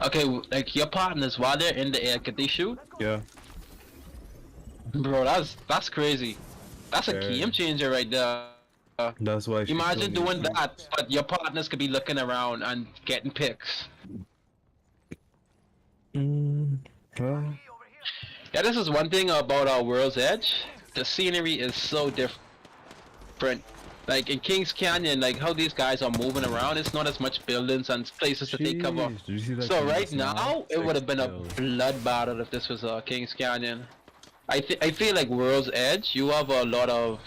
okay, like your partners while they're in the air, could they shoot? Yeah. Bro, that's crazy. That's a Very. game changer right there. That's why. she Imagine still doing needs- that, but your partners could be looking around and getting picks. Well, Yeah, this is one thing about our World's Edge. The scenery is so different. Like in Kings Canyon, like how these guys are moving around, it's not as much buildings and places to take cover. jeez, did you see that So thing right just now? now, it would have been a 6 kills. blood battle if this was Kings Canyon. I feel like World's Edge, you have a lot of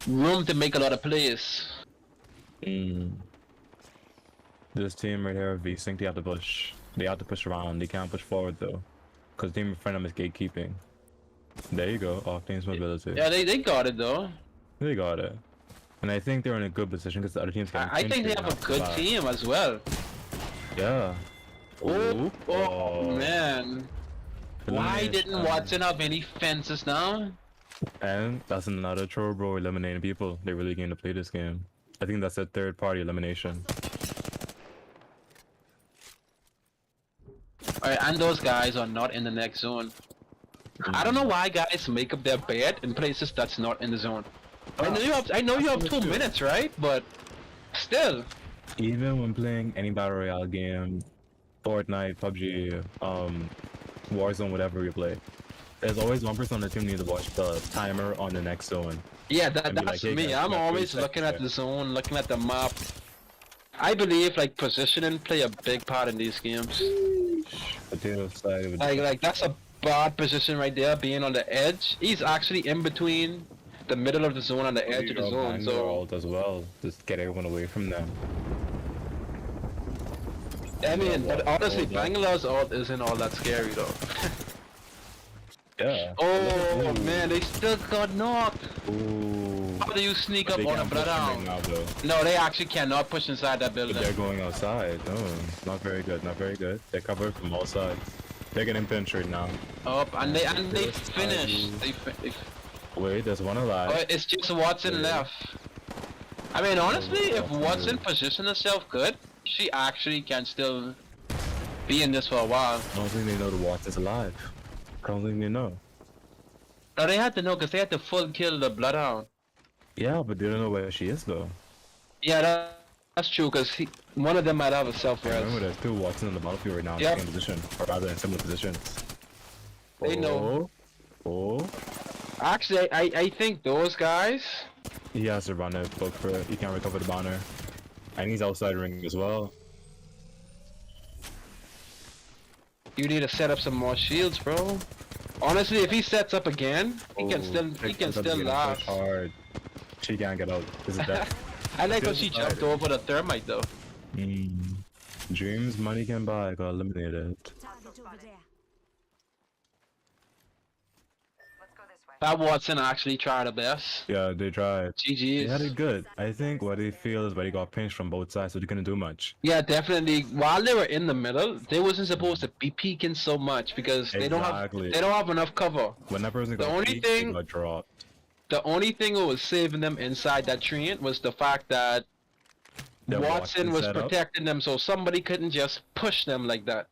room to make a lot of plays. This team right here, V-Sync, they have to push. They have to push around. They can't push forward though, because the team in front of them is gatekeeping. There you go, Octane's mobility. Yeah, they got it though. They got it. And I think they're in a good position because the other team's getting I think they pinched have a right now. good Wow. team as well. Yeah. Oh man. Why Eliminate, didn't Watson have any fences now? And that's another troll bro eliminating people. They really game to play this game. I think that's a third party elimination. Alright, and those guys are not in the next zone. I don't know why guys make up their bed in places that's not in the zone. I know you have 2 minutes, right? But still. Even when playing any battle royale game, Fortnite, PUBG, Warzone, whatever you play, there's always one person on the team needs to watch the timer on the next zone. Yeah, And be that's like, hey, me. guys, I'm we have 3 always seconds looking at here. the zone, looking at the map. I believe like positioning play a big part in these games. Potato side with Like that's a bad position right there, being on the edge. He's actually in between the middle of the zone and the edge of the zone. So ult as well, just get everyone away from them. I mean, but honestly, Ult, yeah. Bangalore's ult isn't all that scary though. Yeah. Oh man, they still got knocked. Ooh. How do you sneak up They on a can't push them right bloodhound? now though. No, they actually cannot push inside that But building. they're going outside. No, not very good. Not very good. They're covered from all sides. They're getting pinched right now. Up and they This finished. ID. They Wait, there's one alive. oh, it's just Watson Yeah. left. I mean, honestly, if Watson position herself good, she actually can still be in this for a while. I don't think they know the Watson's alive. I don't think they know. Now they had to know because they had to full kill the Bloodhound. Yeah, but they don't know where she is though. Yeah, that's true because one of them might have a I remember self-res. there's two Watson on the battlefield right now in Yep. the same position, or rather in similar positions. They know. Oh, Actually, I think those guys. he has to run it, book for it. He can't recover the banner, and he's outside ring as well. You need to set up some more shields, bro. Honestly, if he sets up again, he can still last. Hard. She can't get out. This is death. I like how she Still jumped over the thermite though. Dreams money can buy got eliminated. Target over there. That Watson actually tried her best. Yeah, they tried. They had GG's. it good. I think what they feel is where they got pinched from both sides, so they couldn't do much. Yeah, definitely. While they were in the middle, they wasn't supposed to be peeking so much because they don't have enough cover. When that person The got only peeked, thing- they got dropped. The only thing that was saving them inside that tree was the fact that That Watson was set up. protecting them, so somebody couldn't just push them like that.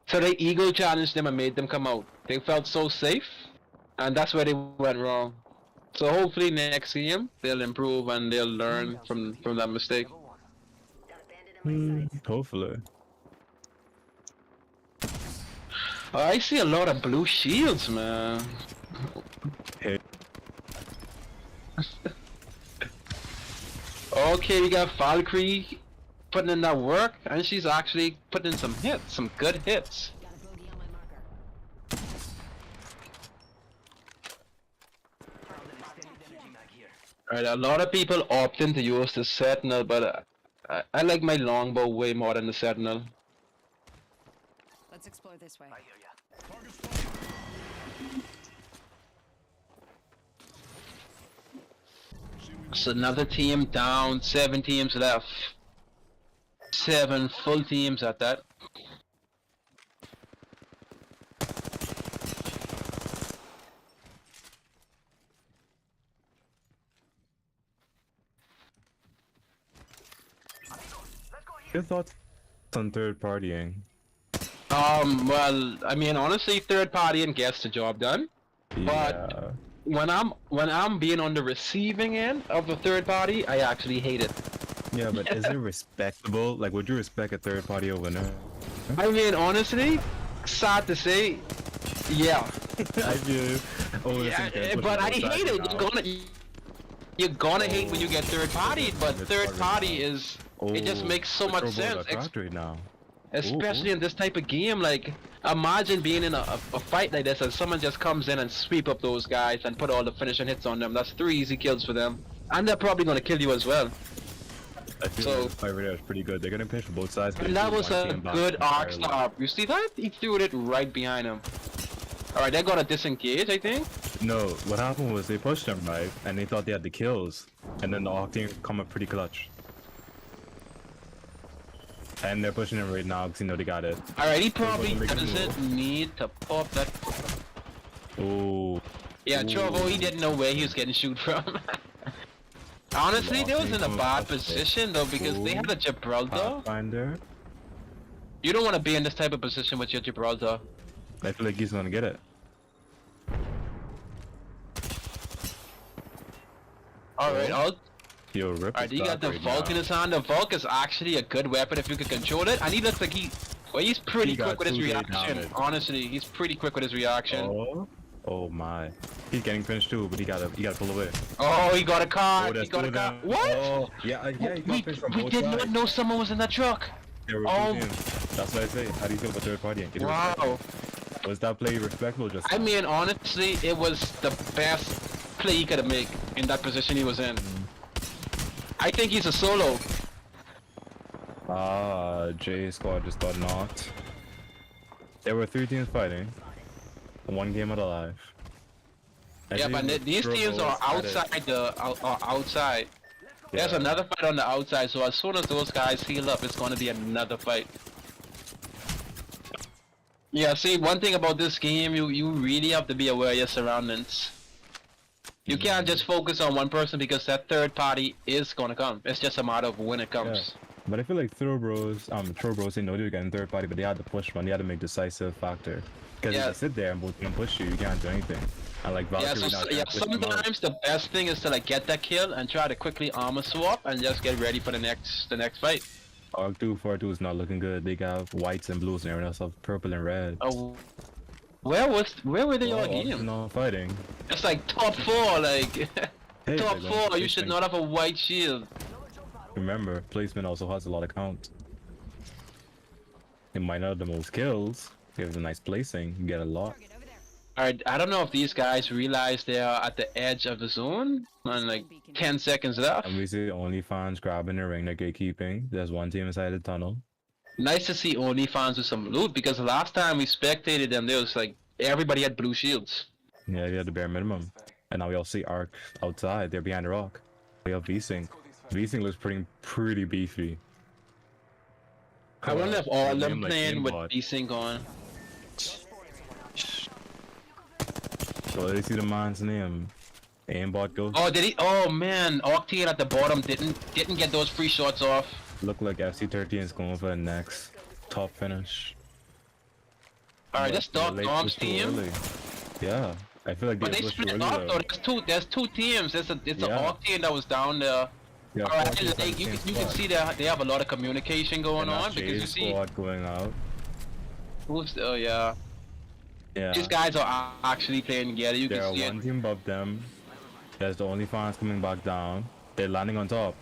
So they ego challenged them and made them come out. They felt so safe, and that's where they went wrong. So hopefully next game they'll improve and they'll learn from that mistake. Hopefully. Oh, I see a lot of blue shields, man. Hey. Okay, we got Valkyrie putting in that work, and she's actually putting in some hits, some good hits. Got a bogey on my marker. Alright, a lot of people opt in to use the Sentinel, but I like my longbow way more than the Sentinel. Let's explore this way. So another team down, 7 teams left. 7 full teams at that. Your thoughts on third partying? Well, I mean, honestly, third party and gets the job done. Yeah. When I'm being on the receiving end of a third party, I actually hate it. Yeah, but is it respectable? Like, would you respect a third party over no? I mean, honestly, sad to say, yeah. I do. Oh, Yeah, but I hate it. You're gonna hate when you get third party, but third party is it just makes so much sense. Right now. Especially in this type of game, like imagine being in a fight like this and someone just comes in and sweep up those guys and put all the finishing hits on them. That's 3 easy kills for them, and they're probably gonna kill you as well. I feel So- like the fight right there is pretty good. They're gonna pinch from both sides. but And they that do was one a team back good arc entirely. stop. You see that? He threw it right behind him. Alright, they're gonna disengage, I think. No, what happened was they pushed them right, and they thought they had the kills, and then the Arc team come up pretty clutch. And they're pushing him right now because you know they got it. Alright, he probably wasn't making a doesn't need to pop that. Oh. Yeah, Trovo, he didn't know where he was getting shoot from. Honestly, they was in a bad position though because they had a Gibraltar. Pathfinder. You don't want to be in this type of position with your Gibraltar. I feel like he's gonna get it. Alright, Yo, rip. alright, his you got back the right Vulcan in now. his hand. The Vulc is actually a good weapon if you can control it, and he looks like he's pretty He got quick with his 2K reaction. damage. Honestly, he's pretty quick with his reaction. Oh. Oh my. He's getting finished too, but he gotta pull away. Oh, he got a Oh, card. there's He got two a of card. them. What? Oh, yeah, he got We finished from both did sides. not know someone was in that truck. There were Oh. two teams. That's what I say. How do you feel about third party? Is it Wow. respectful? Was that play respectful? Just I mean, honestly, it was the best play he could have made in that position he was in. I think he's a solo. J squad just got knocked. There were 3 teams fighting. 1 game out alive. I Yeah, think but these Turbo teams are had it. outside outside. There's Yeah. another fight on the outside, so as soon as those guys heal up, it's gonna be another fight. Yeah, see, one thing about this game, you really have to be aware of your surroundings. You can't just focus on one person because that third party is gonna come. It's just a matter of when it comes. But I feel like Throw Bros, they know they're getting third party, but they had to push one. They had to make decisive factor. Because Yeah. if they sit there and both can push you, you can't do anything. And like Yeah, Valkyrie now can't push them out. sometimes the best thing is to like get that kill and try to quickly armor swap and just get ready for the next fight. Arc 242 is not looking good. They got whites and blues and everyone else have purple and red. Oh, where were they all Well, game? not fighting. It's like top 4, like Hey, top they're going 4. You should placement. not have a white shield. Remember, placement also has a lot of count. It might not have the most kills. If you have a nice placing, you get a lot. Alright, I don't know if these guys realize they are at the edge of the zone and like 10 seconds left. And we see OnlyFans grabbing the ring they're gatekeeping. There's one team inside the tunnel. Nice to see OnlyFans with some loot because the last time we spectated them, there was like everybody had blue shields. Yeah, they had the bare minimum. And now we all see Arc outside. They're behind the rock. We have V-Sync. V-Sync looks pretty beefy. I wonder if all of them Name like playing with aimbot. V-Sync on. So they see the man's name. Aimbot goes. Oh, did he? Oh man, Octane at the bottom didn't get those free shots off. Look like FC13 is going for the next top finish. Alright, But that's the Dark late Dom's was too team. early. Yeah, I feel like But they they pushed too split early up though. though. There's two teams. It's a Yeah. Octane that was down there. Yeah, Alright, 14 like on you the can same see spot. they have a lot of communication going And that on because you Jade see squad going out. who's yeah. Yeah. These guys are actually playing together. You There can are see one it. team above them. There's the OnlyFans coming back down. They're landing on top.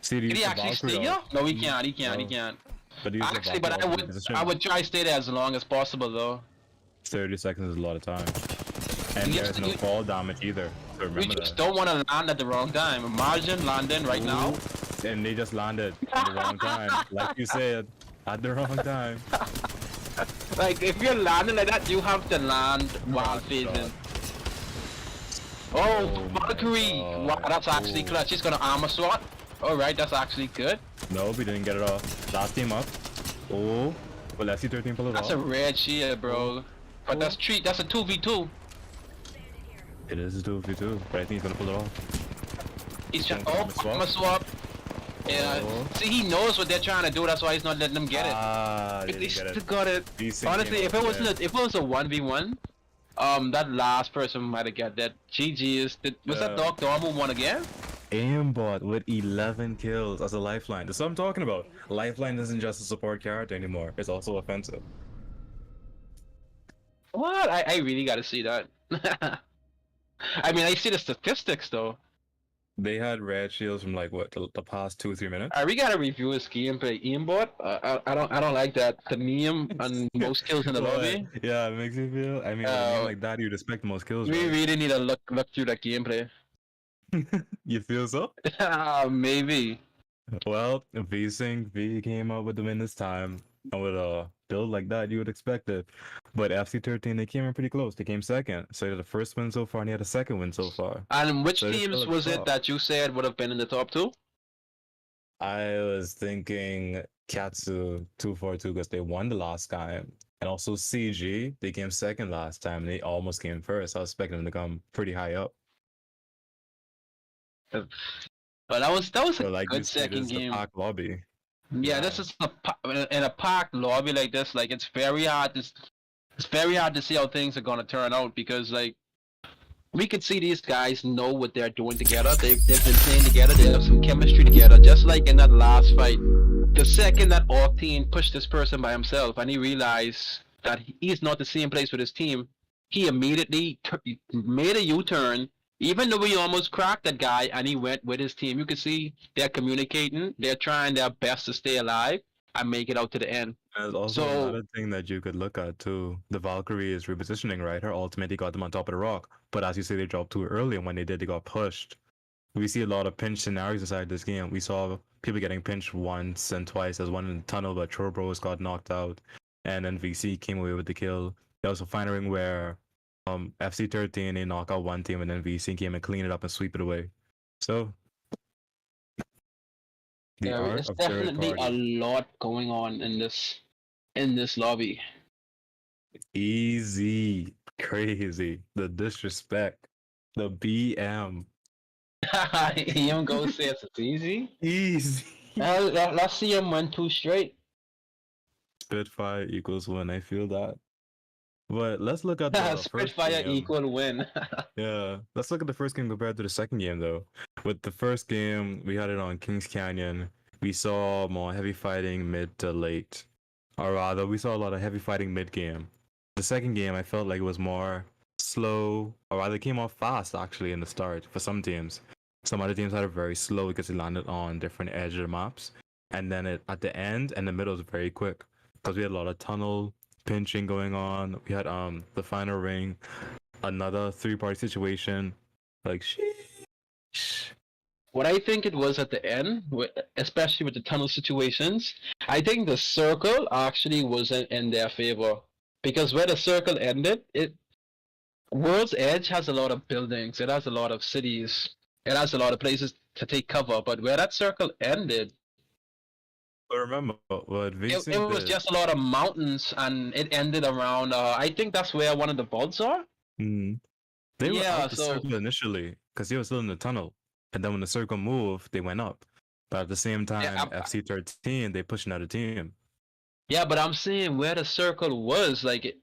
See, Did he actually stay here? No, he can't. He No. can't. But these are Actually, back but off the position. I would try to stay there as long as possible though. 30 seconds is a lot of time. And You there's just- no you- fall damage either. So We remember just that. don't want to land at the wrong time. Imagine landing right now. And they just landed at the wrong time. Like you said, at the wrong time. Like if you're landing like that, you have to land while God. phasing. Oh, Oh my Valkyrie! Wow, God. that's actually Oh. clutch. She's gonna armor swat. Alright, that's actually good. Nope, we didn't get it off. Last team up. Oh, well, let's see 13 pull it That's off. a red shield, bro. But that's that's a 2v2. It is a 2v2, but I think he's gonna pull it off. He's trying. Armor Oh, swap. armor swap. Yeah. Oh. See, he knows what they're trying to do. That's why he's not letting them get it. Ah, they They didn't get still it. got it. V-Sync Honestly, came if it out wasn't there. if it was a 1v1, that last person might have got that. GG's. Was that Yeah. Doc Dorm who won again? Aimbot with 11 kills as a lifeline. That's what I'm talking about. Lifeline isn't just a support character anymore. It's also offensive. What? I really gotta see that. I mean, I see the statistics though. They had red shields from like what the past 2-3 minutes. Alright, we gotta review his gameplay. Aimbot. I don't like that. The meme on most kills in the What? lobby. Yeah, it makes you feel. I mean, with a name like that, you'd expect most kills. We Right? really need to look through that gameplay. You feel so? Maybe. Well, V-Sync V came out with the win this time, and with a build like that, you would expect it. But FC13, they came in pretty close. They came second, so they had the first win so far, and they had a second win so far. And which So they're teams still at was the it top. that you said would have been in the top 2? I was thinking Katsu 242 because they won the last time, and also CG. They came second last time, and they almost came first. I was expecting them to come pretty high up. But that was So a like you good said, second it's the game. pack lobby. Yeah, this is in a packed lobby like this. Like it's very hard. It's very hard to see how things are gonna turn out because like we could see these guys know what they're doing together. They've been playing together. They have some chemistry together. Just like in that last fight, the second that Octane pushed this person by himself and he realized that he's not the same place with his team, he immediately made a U-turn. Even though he almost cracked that guy and he went with his team, you can see they're communicating. They're trying their best to stay alive and make it out to the end. There's also So- another thing that you could look at too. The Valkyrie is repositioning, right? Her ultimately got them on top of the rock. But as you say, they dropped too early, and when they did, they got pushed. We see a lot of pinch scenarios inside this game. We saw people getting pinched once and twice. There's one in the tunnel, but Chorobros got knocked out, and then VC came away with the kill. There was a final ring where FC13 they knock out one team, and then VC came and clean it up and sweep it away. So the There art is of third definitely a party. lot going on in this lobby. Easy, crazy. The disrespect. The BM. Him go says it's easy. Easy. Let's see him win 2 straight. Spitfire equals win. I feel that. But let's look at the first Spitfire game. equal win. Yeah, let's look at the first game compared to the second game, though. With the first game, we had it on Kings Canyon. We saw more heavy fighting mid to late. Or rather, we saw a lot of heavy fighting mid game. The second game, I felt like it was more slow, or rather, it came off fast actually in the start for some teams. Some other teams had it very slow because it landed on different edge of the maps. And then at the end and the middle was very quick because we had a lot of tunnel pinching going on. We had the final ring, another 3-party situation. Like, sheesh. What I think it was at the end, especially with the tunnel situations, I think the circle actually wasn't in their favor. Because where the circle ended, World's Edge has a lot of buildings, it has a lot of cities, it has a lot of places to take cover, but where that circle ended, But remember, what it was just a lot of mountains, and it ended around, I think that's where one of the vaults are? They were Yeah, out the so- circle initially because they were still in the tunnel. And then when the circle moved, they went up. But at the same time, Yeah, FC13, they pushed another team. Yeah, but I'm saying where the circle was, like,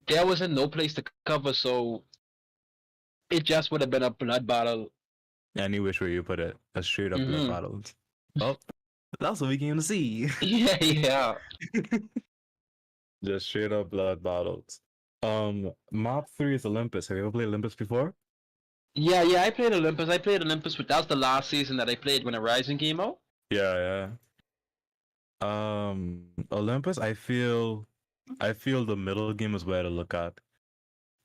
there wasn't no place to cover, so it just would have been a blood battle. Any which way you put it, a straight up blood Mhm. battle. Well, that's what we came to see. Yeah. Just straight up blood battles. Map 3 is Olympus. Have you ever played Olympus before? Yeah, I played Olympus. But that was the last season that I played when Horizon came out. Yeah. Olympus, I feel the middle game is where to look at.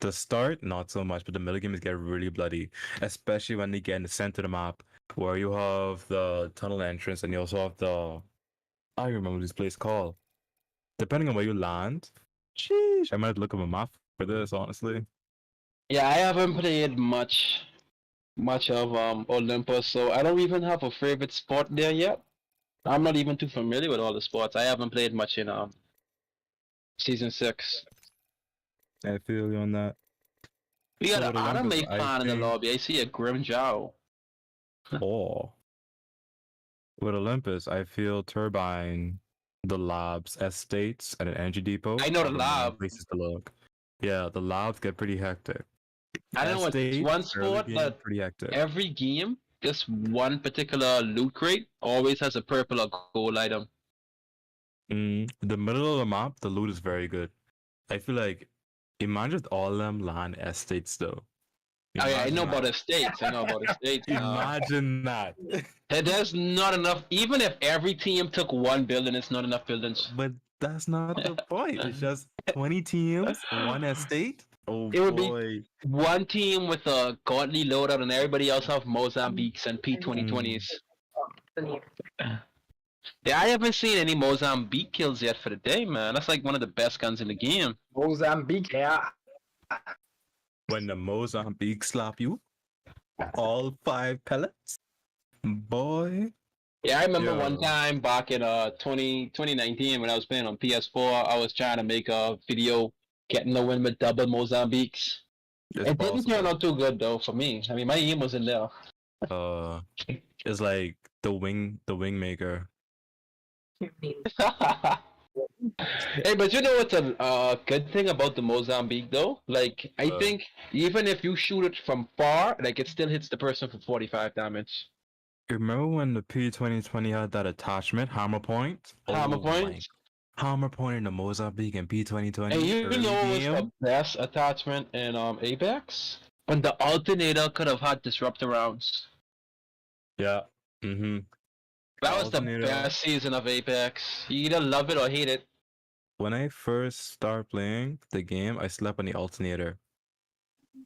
The start, not so much, but the middle game is get really bloody, especially when they get in the center of the map, where you have the tunnel entrance and you also have the, I don't remember this place called. Depending on where you land, sheesh, I might look up a map for this, honestly. Yeah, I haven't played much of Olympus, so I don't even have a favorite sport there yet. I'm not even too familiar with all the sports. I haven't played much in season 6. I feel you on that. We got So an with Olympus, anime I fan in the think- lobby. I see a Grim Jow. Oh. With Olympus, I feel Turbine, the labs, estates, and an energy depot. I know the are main lab. places to look. Yeah, the labs get pretty hectic. I don't know it's Estates, one early sport game, that pretty hectic. every game, this one particular loot crate always has a purple or gold item. The middle of the map, the loot is very good. I feel like, imagine if all them land estates though. Oh yeah, I Imagine know that. about estates. Imagine that. There's not enough. Even if every team took one building, it's not enough buildings. But that's not the point. It's just 20 teams, one estate. Oh It would be- boy. One team with a godly loadout, and everybody else have Mozambiques and P2020s. Yeah, I haven't seen any Mozambique kills yet for the day, man. That's like one of the best guns in the game. Mozambique, yeah. When the Mozambique slap you, all 5 pellets, boy. Yeah, I remember Yeah. one time back in 2019 when I was playing on PS4, I was trying to make a video getting the win with double Mozambiques. It's It didn't turn possible. out too good though for me. I mean, my aim was in there. It's like the wing maker. Hey, but you know what's a good thing about the Mozambique though? Like, I think even if you shoot it from far, like it still hits the person for 45 damage. Remember when the P2020 had that attachment, hammer point? Hammer Oh point? my- Hammer point in the Mozambique and P2020. And you early know what was game? the best attachment in Apex? When the alternator could have had disruptor rounds. Yeah. That was the Alternator. best season of Apex. You either love it or hate it. When I first started playing the game, I slept on the alternator.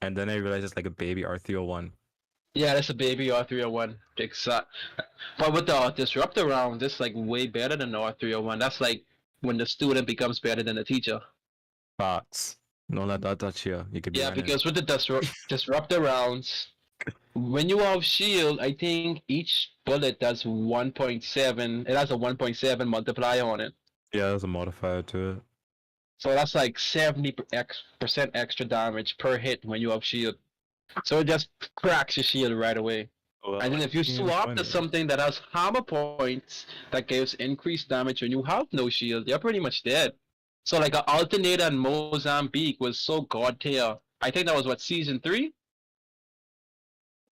And then I realized it's like a baby R301. Yeah, that's a baby R301. Exact. But with the disruptor round, it's like way better than the R301. That's like when the student becomes better than the teacher. Facts. Don't let that touch you. You could be Yeah, running. because with the disruptor rounds, when you have shield, I think each bullet does 1.7. It has a 1.7 multiplier on it. Yeah, there's a modifier to it. So that's like 70% extra damage per hit when you have shield. So it just cracks your shield right away. Well, And then if you game's swap to funny. something that has hammer points that gives increased damage when you have no shield, you're pretty much dead. So like an alternator in Mozambique was so god tier. I think that was what, season 3?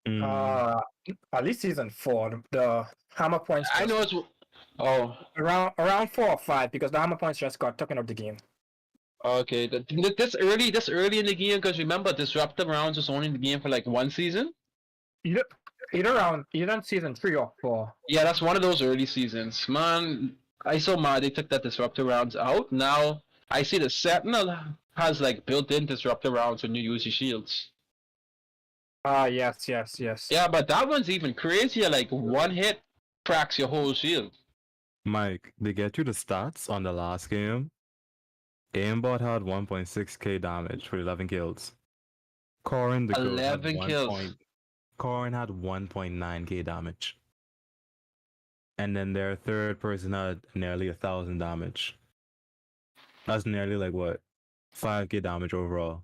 Mm, At least season 4, the hammer points. I know it's oh around 4 or 5 because the hammer points just got taken out of the game. okay. This early in the game, because remember disruptive rounds was only in the game for like 1 season. Either in season 3 or 4. Yeah, that's one of those early seasons. Man, I so mad they took that disruptive rounds out. Now I see the Sentinel has like built-in disruptive rounds when you use your shields. Yes. Yeah, but that one's even crazier. Like one hit cracks your whole shield. Mike, they get you the stats on the last game. Aimbot had 1.6k damage for 11 kills. Corrin the goat had 11 kills. Corrin had 1.9k damage. And then their third person had nearly 1,000 damage. That's nearly like what? 5k damage overall.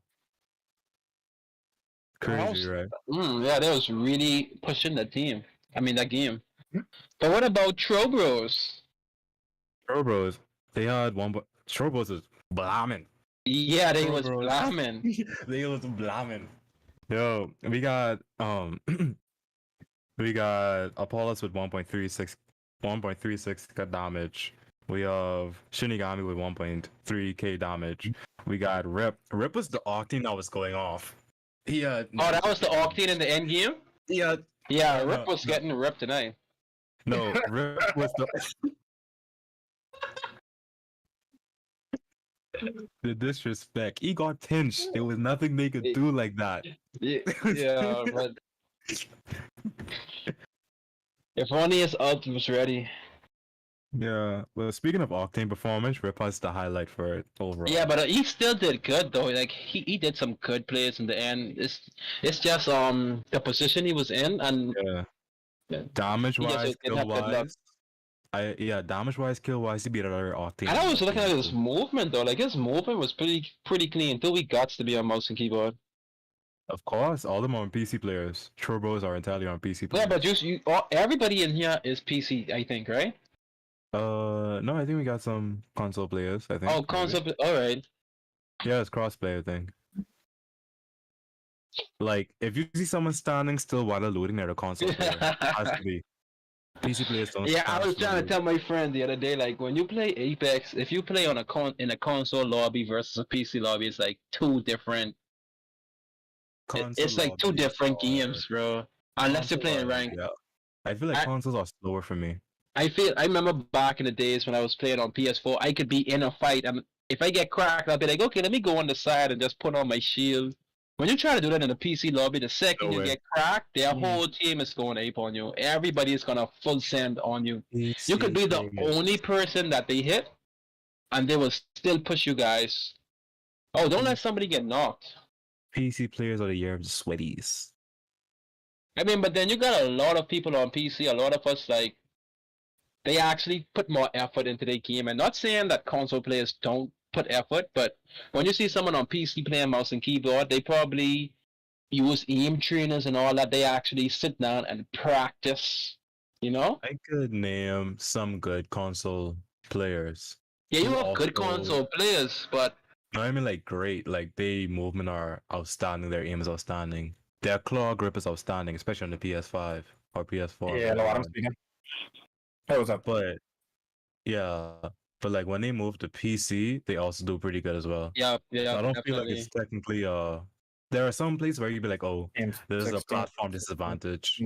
Crazy, right? Yeah, they was really pushing the team. I mean that game. But what about Trobros? Trobros, they had Trobros was blamming. Yeah, they was Trobros. blaming. They was blamming. Yo, we got we got Apollos with 1.36 damage. We have Shinigami with 1.3k damage. We got Rip. Rip was the Octane that was going off. Oh, that was the Octane in the end game? Yeah. Yeah, No, Rip was no. getting ripped tonight. No, Rip was the disrespect. He got pinched. There was nothing they could do like that. Yeah, but if only his ult was ready. Yeah. Well, speaking of Octane performance, Rip has the highlight for it overall. Yeah, but he still did good though. Like he did some good plays in the end. It's just the position he was in and Yeah. Damage he just wise, didn't have kill good luck. wise, damage wise, kill wise, he beat another Octane. And I was looking at his movement though. Like his movement was pretty clean until we got to be on mouse and keyboard. Of course, all of them are on PC players. Turbos are entirely on PC players. Yeah, but everybody in here is PC, I think, right? No, I think we got some console players. I think. Oh, maybe. console. All right. Yeah, it's crossplay. I think. Like, if you see someone standing still while they're looting, they're a console player. Has to be. PC players don't. Yeah, I stand was still trying to loot. tell my friend the other day, like when you play Apex, if you play on in a console lobby versus a PC lobby, it's like two different. Console It's like two lobbies different are- games, bro. Unless you're console playing are- ranked. Yeah. I feel like I- consoles are slower for me. I remember back in the days when I was playing on PS4, I could be in a fight, and if I get cracked, I'll be like, okay, let me go on the side and just put on my shield. When you try to do that in a PC lobby, the second No you way. get cracked, their Mm. whole team is going ape on you. Everybody is gonna full send on you. You could be the only person that they hit, and they will still push you guys. Oh, don't let somebody get knocked. PC players of the year of the sweaties. I mean, but then you got a lot of people on PC, a lot of us, like, they actually put more effort into their game. And not saying that console players don't put effort, but when you see someone on PC playing mouse and keyboard, they probably use aim trainers and all that. They actually sit down and practice, you know? I could name some good console players. Yeah, you Who have good also- console players, but No, I mean like great. Like they movement are outstanding. Their aim is outstanding. Their claw grip is outstanding, especially on the PS5 or PS4. Yeah, no, I'm speaking. Hey, what's up? But yeah, but like when they move to PC, they also do pretty good as well. yeah, I don't feel like definitely. it's technically There are some places where you'd be like, oh, Games there's a 16. platform disadvantage.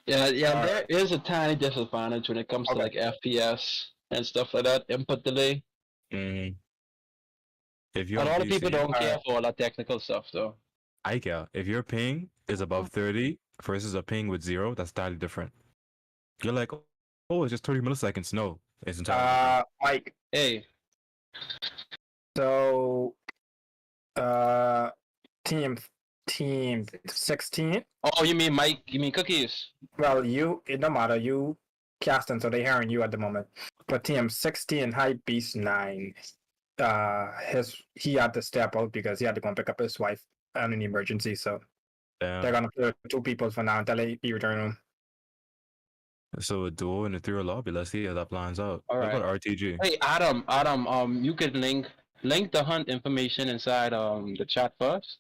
Yeah, Alright. there is a tiny disadvantage when it comes to Okay. like FPS and stuff like that, input delay. Mhm. If you're A on lot of people PC, don't care for all that technical stuff, though. I care. If your ping is above 30 versus a ping with 0, that's entirely different. You're like, oh, it's just 30 milliseconds. No, it's entirely Mike. Hey, So, team 16. oh, you mean Mike? You mean Cookies? Well, it don't matter. You casting, so they hearing you at the moment. But team 16, Hype Beast 9. He had to step out because he had to go and pick up his wife. on an emergency, so they're Damn. gonna play with 2 people for now until he return home. So a duo in the 3 lobby. Let's see how that plans out. All What right. about RTG? Hey, Adam, you could link the hunt information inside the chat first.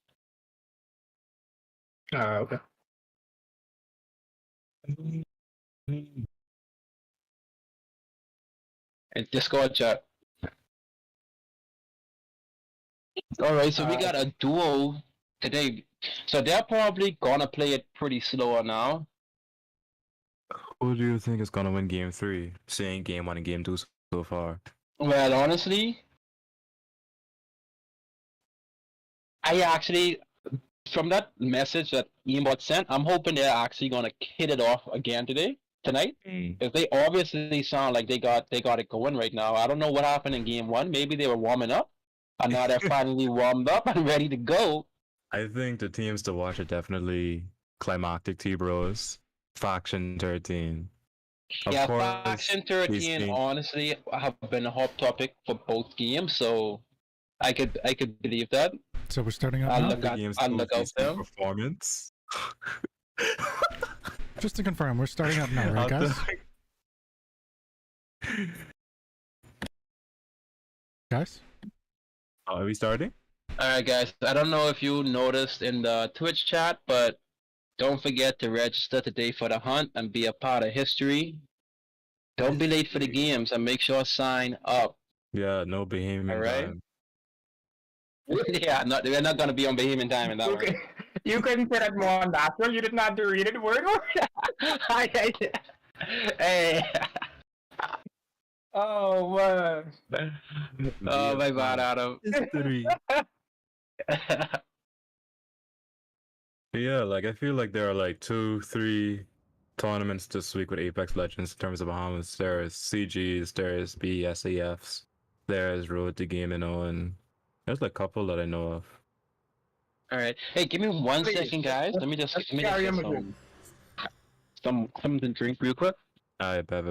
Okay. And Discord chat. All right, so we got a duo today. So they're probably gonna play it pretty slower now. Who do you think is gonna win game 3? Seeing game 1 and game 2 so far. Well, honestly, I actually, from that message that Embot sent, I'm hoping they're actually gonna hit it off again tonight. Because they obviously sound like they got it going right now. I don't know what happened in game 1. Maybe they were warming up, and now they're finally warmed up and ready to go. I think the teams to watch are definitely Climactic T-Bros, Faction 13. Of Yeah, course, Faction these 13 teams- honestly have been a hot topic for both games, so I could believe that. So we're starting up I'll now. look the at games I'll to look out decent for them. performance. Just to confirm, we're starting up now, right, guys? Guys? Are we starting? Alright guys, I don't know if you noticed in the Twitch chat, but don't forget to register today for the hunt and be a part of history. Don't be late for the games and make sure to sign up. Yeah, no Bahamian Alright. time. Yeah, we're not gonna be on Bahamian time in that one. You couldn't say that more natural. You did not have to read it word for word. Hey. Oh man. Oh my bad, Adam. History. Yeah, like I feel like there are like 2-3 tournaments this week with Apex Legends in terms of Bahamas. There's CGs, there's BSAFs, there's Road to Gaming and there's like a couple that I know of. Alright. Hey, give me 1 Please, second, guys. Let me just carry get on with something to drink real quick. I bet.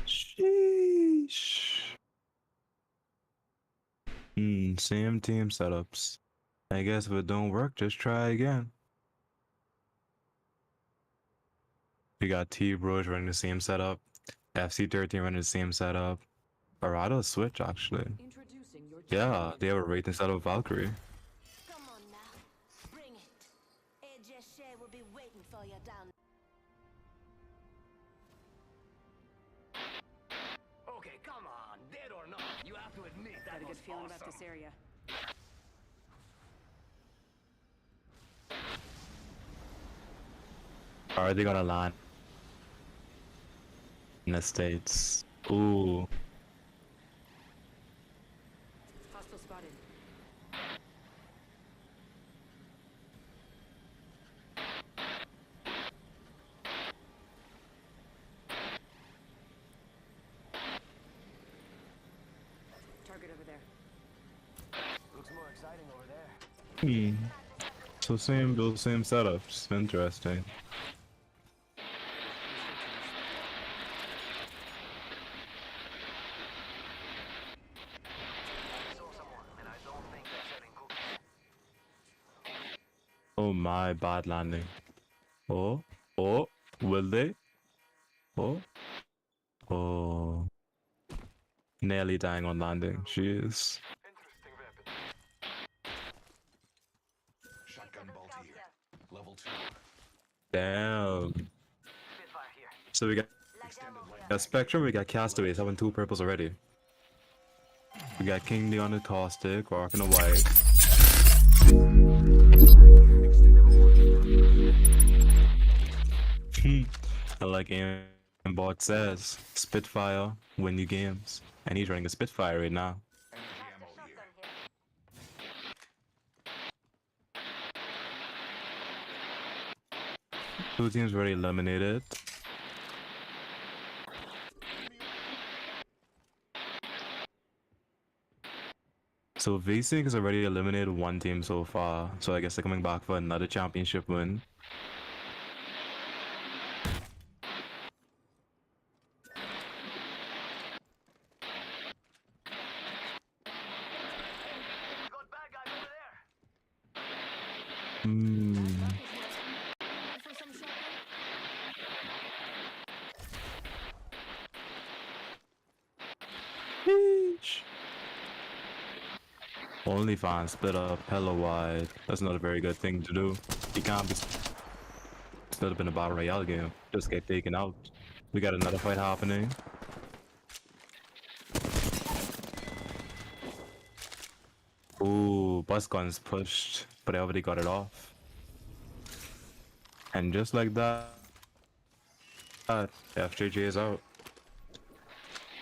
Sheesh. Same team setups. I guess if it don't work, just try again. We got T-Bros running the same setup. FC13 running the same setup. Arado switch actually. Introducing your Yeah, they have a rating setup of Valkyrie. Come on now. Bring it. AJ Shea will be waiting for you down. Okay, come on, dead or not, you have to admit that Got a was good feeling awesome. about this area. Are they gonna land in the States? Ooh. Hostile spotted. Target over there. Looks more exciting over there. So same build, same setups. Interesting. I saw someone, and I don't think they're selling cookies. Oh my, bad landing. Oh, will they? Oh. Nearly dying on landing. Jeez. Interesting weapon. Shotgun bolt here. Level 2. Damn. Spitfire here. So we got Spectrum, we got Castaways having 2 purples already. We got King D on the caustic, Rock and the white. And like Aimbot says, Spitfire win you games. And he's running a Spitfire right now. Energy ammo here. Two teams already eliminated. So VSync has already eliminated 1 team so far. So I guess they're coming back for another championship win. Hmm. For some shopping? OnlyFans split up hella wide. That's not a very good thing to do. You can't be split up in a battle royale game. Just get taken out. We got another fight happening. Ooh, bus guns pushed, but I already got it off. And just like that, FJJ is out.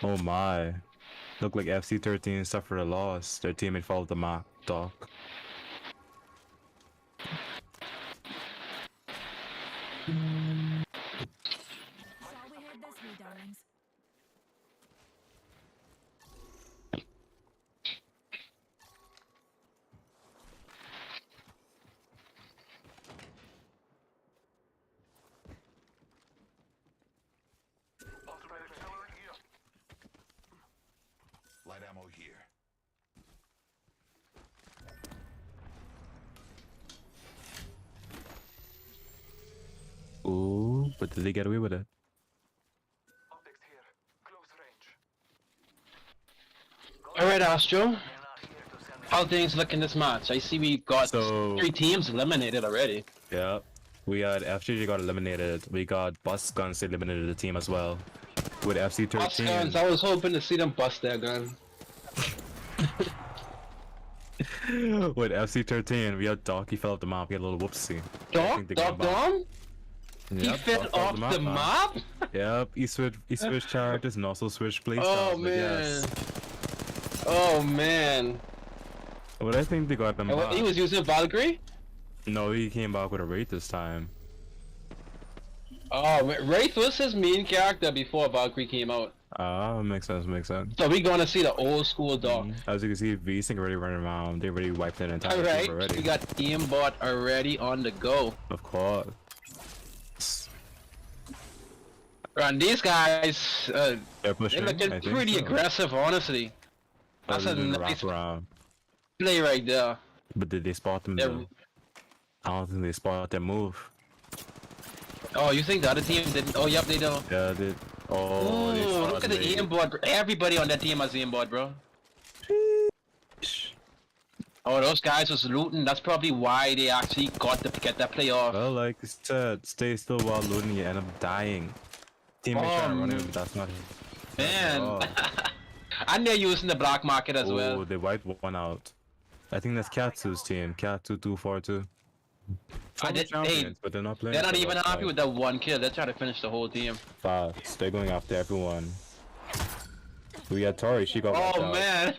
Oh my. Look like FC13 suffered a loss. Their teammate followed the map, Doc. Shall we head this way, darlings? Automatic artillery here. Light ammo here. Ooh, but did they get away with it? Optics here. Close range. All right, Astro. How things look in this match? I see we got So- 3 teams eliminated already. Yeah. We had FJJ got eliminated. We got Bus Guns eliminated the team as well. With Bust FC13. guns. I was hoping to see them bust their gun. With FC13, we had Doc, he fell off the map. He had a little whoopsie. I Doc, think they Doc, got him back. Dom? He Yep, fell Doc off the man. map? Yep, he switched characters and also switched playstyles. Oh but man. yes. Oh man. But I think they got them And back. he was using Valkyrie? No, he came back with a Wraith this time. Oh, Wraith was his main character before Valkyrie came out. Ah, makes sense, makes sense. So we gonna see the old school Doc. As you can see, V-Sync already running around. They already wiped that entire team Alright, already. we got aimbot already on the go. Of course. And these guys, They're they're pushing. looking I think pretty so. aggressive, honestly. That's a Probably doing nice wraparound. play right there. But did they spot them They're- though? I don't think they spot their move. Oh, you think the other team didn't? Oh, yep, they do. Yeah, they. Oh, they Ooh, spotted look at the me. aimbot. Everybody on that team has aimbot, bro. Oh, those guys was looting. That's probably why they actually got to get that play off. Well, like I said, stay still while looting, you end up dying. Teammate trying to run in, but that's not him. Man. And they're using the black market as Oh, well. they wiped one out. I think that's Katsu's team. Katsu 242. Former did- champions, but they're not playing. They're not for even us, happy like, with that one kill. They're trying to finish the whole team. Facts. They're going after everyone. We had Tori. She got wiped Oh out. man.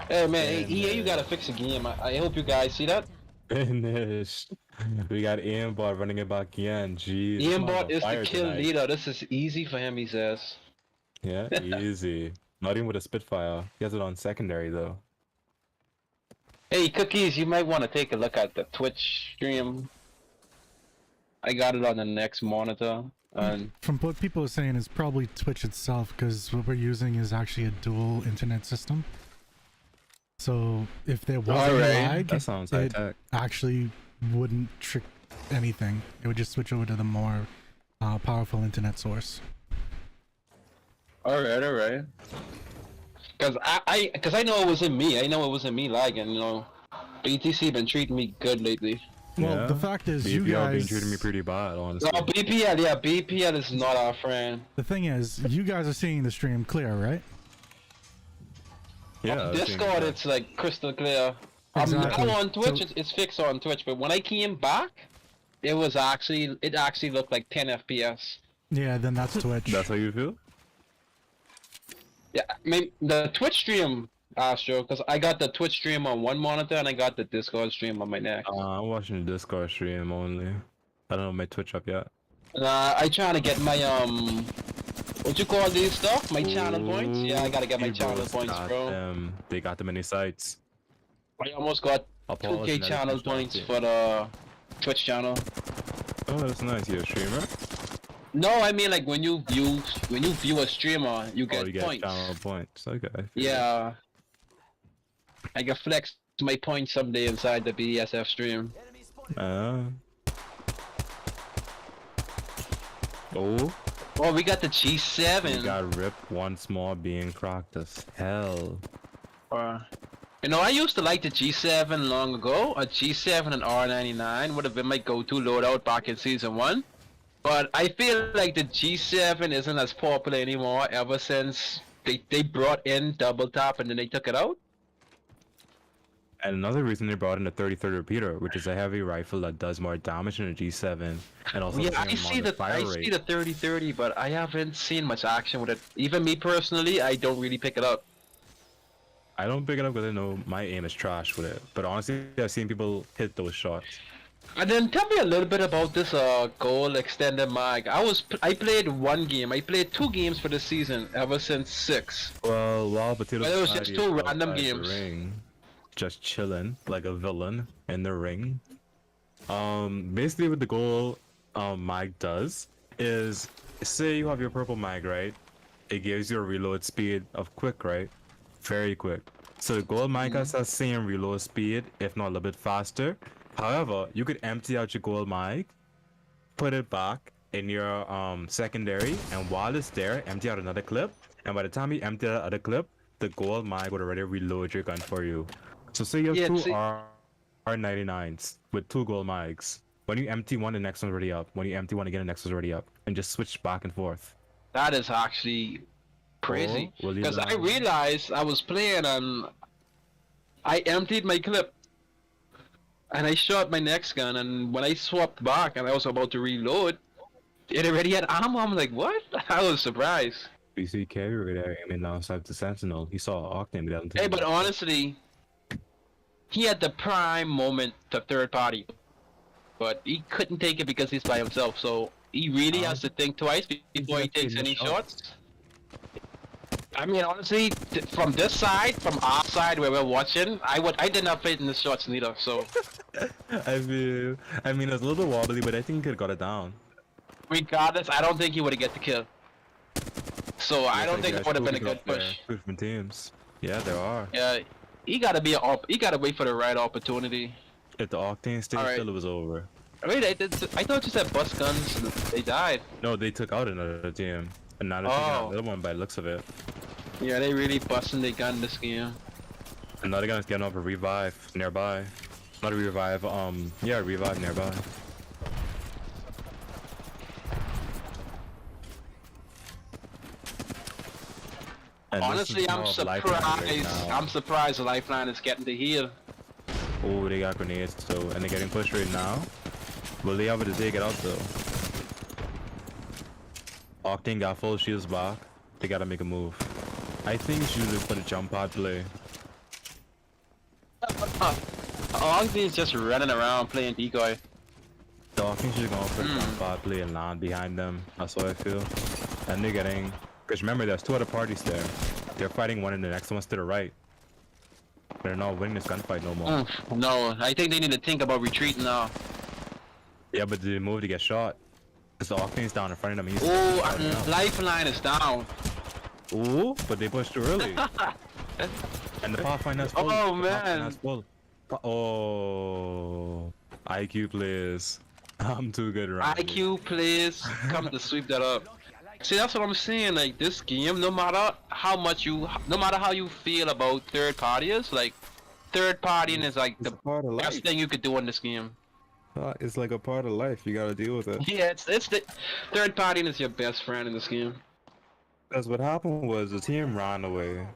Hey man, hey, EA, you gotta fix the game. I hope you guys see that. Finished. We got aimbot running it back again. Jeez. this man's Aimbot on is the fire kill tonight. leader. This is easy for him, he says. Yeah, easy. Not even with a Spitfire. He has it on secondary though. Hey, Cookies, you might want to take a look at the Twitch stream. I got it on the next monitor. And From what people are saying, it's probably Twitch itself, because what we're using is actually a dual internet system. So if there was a Alright. lag, That sounds high it tech. actually wouldn't trick anything. It would just switch over to the more powerful internet source. alright. Cause I know it wasn't me. I know it wasn't me lagging. You know, BTC been treating me good lately. Well, Yeah. the fact is, you BPL been guys. treating me pretty bad, honestly. No, BPL, yeah, BPL is not our friend. The thing is, you guys are seeing the stream clear, right? Yeah. I think Discord, that- it's like crystal clear. Exactly. Now on Twitch, So- it's fixed on Twitch. But when I came back, it actually looked like 10 FPS. Yeah, then that's Twitch. That's how you feel? Yeah, I mean the Twitch stream, Astro, because I got the Twitch stream on one monitor and I got the Discord stream on my next. I'm watching the Discord stream only. I don't know my Twitch up yet. I trying to get my what you call these stuff? My channel points? Yeah, I gotta get my You channel bros points, got bro. them. They got the many sites. I almost got Apollo's 2K never channel touched that points team. for the Twitch channel. Oh, that's nice. You're a streamer? No, I mean like when you view a streamer, you Oh, get you get points. channel points. Okay. I feel it. Yeah. I can flex my point someday inside the BSF stream. Enemy spotted. Oh, Oh, we got the you G7. got ripped once more being cracked as hell. You know, I used to like the G7 long ago. A G7 and R99 would have been my go-to loadout back in Season 1. But I feel like the G7 isn't as popular anymore ever since they brought in double tap and then they took it out. And another reason they brought in the 33rd repeater, which is a heavy rifle that does more damage than a G7, and also Yeah, the I same see amount the of fire rate. 3030, but I haven't seen much action with it. Even me personally, I don't really pick it up. I don't pick it up because I know my aim is trash with it. But honestly, I've seen people hit those shots. And then tell me a little bit about this goal extended mag. I played one game. I played 2 games for the season ever since 6. Well, while Potato But it was Society just 2 is random outside the games. ring, just chilling like a villain in the ring. Basically what the goal mag does is, say you have your purple mag, right? It gives you a reload speed of quick, right? Very quick. So the gold mag has that same reload speed, if not a little bit faster. However, you could empty out your gold mag, put it back in your secondary, and while it's there, empty out another clip. And by the time you empty that other clip, the gold mag would already reload your gun for you. So say you have Yeah, two see- R99s with 2 gold mags. When you empty one, the next one's already up. When you empty one again, the next one's already up. And just switch back and forth. That is actually crazy. Will you Because I learn? realized I was playing and I emptied my clip. And I shot my next gun, and when I swapped back and I was about to reload, it already had ammo. I'm like, what? I was surprised. BC carrier there aiming outside the Sentinel. He saw Octane, but I don't think Hey, but honestly, he had the prime moment to third party. But he couldn't take it because he's by himself, so he really has to think twice before he takes any shots. I mean, honestly, from this side, from our side where we're watching, I did not fit in the shots neither. So I mean, it's a little wobbly, but I think he could have got it down. regardless, I don't think he would have get the kill. So I don't think it would have been a good push. 2 different teams. Yeah, there are. Yeah, he gotta wait for the right opportunity. If the Octane stayed Alright. still, it was over. Wait, I thought you said bus guns. They died. No, they took out another team. And now they're taking out Oh. another one by the looks of it. Yeah, they really busting their gun this game. Another gun's getting off a revive nearby. Not a revive, yeah, a revive nearby. And this Honestly, is I'm more of Lifeline right surprised. now. I'm surprised the Lifeline is getting to heal. Oh, they got grenades too, and they're getting pushed right now. Will they able to take it out though? Octane got full shields back. They gotta make a move. I think it's usually for the jump pad play. Ogsy's just running around playing decoy. The Octane's just going for the jump pad play and land behind them. That's what I feel. And they're getting... Because remember, there's 2 other parties there. They're fighting one and the next one's to the right. They're not winning this gunfight no more. No, I think they need to think about retreating now. Yeah, but they move to get shot. Because the Octane's down in front of them. He's Oh, fighting out. Lifeline is down. Ooh, but they pushed too early. And the Pathfinder's full. Oh, The man. Pathfinder's full. Oh, IQ players. I'm too good around here. IQ plays come to sweep that up. See, that's what I'm saying. Like this game, no matter how you feel about third parties, like third partying is like It's the a part of best life. thing you could do in this game. It's like a part of life. You gotta deal with it. Yeah, it's the third partying is your best friend in this game. Because what happened was the team ran away.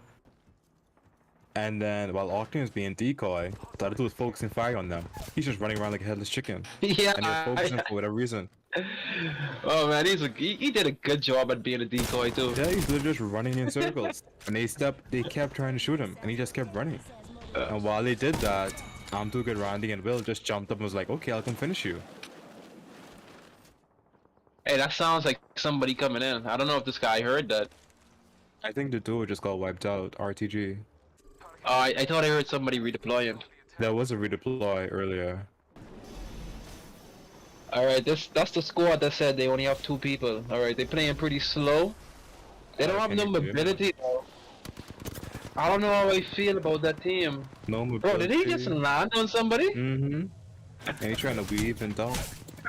And then while Octane was being decoy, the other 2 was focusing fire on them. He's just running around like a headless chicken. Yeah. And they're focusing for whatever reason. Oh man, he did a good job at being a decoy too. Yeah, he's literally just running in circles. And they kept trying to shoot him, and he just kept running. And while they did that, I'm too good Randy and Will just jumped up and was like, okay, I'll come finish you. Hey, that sounds like somebody coming in. I don't know if this guy heard that. I think the duo just got wiped out, RTG. Oh, I thought I heard somebody redeploying. There was a redeploy earlier. Alright, that's the squad that said they only have 2 people. Alright, they're playing pretty slow. They don't have can no you hear me? mobility though. I don't know how I feel about that team. No Bro, did he just mobility. land on somebody? Mm-hmm. And he trying to weave and dunk.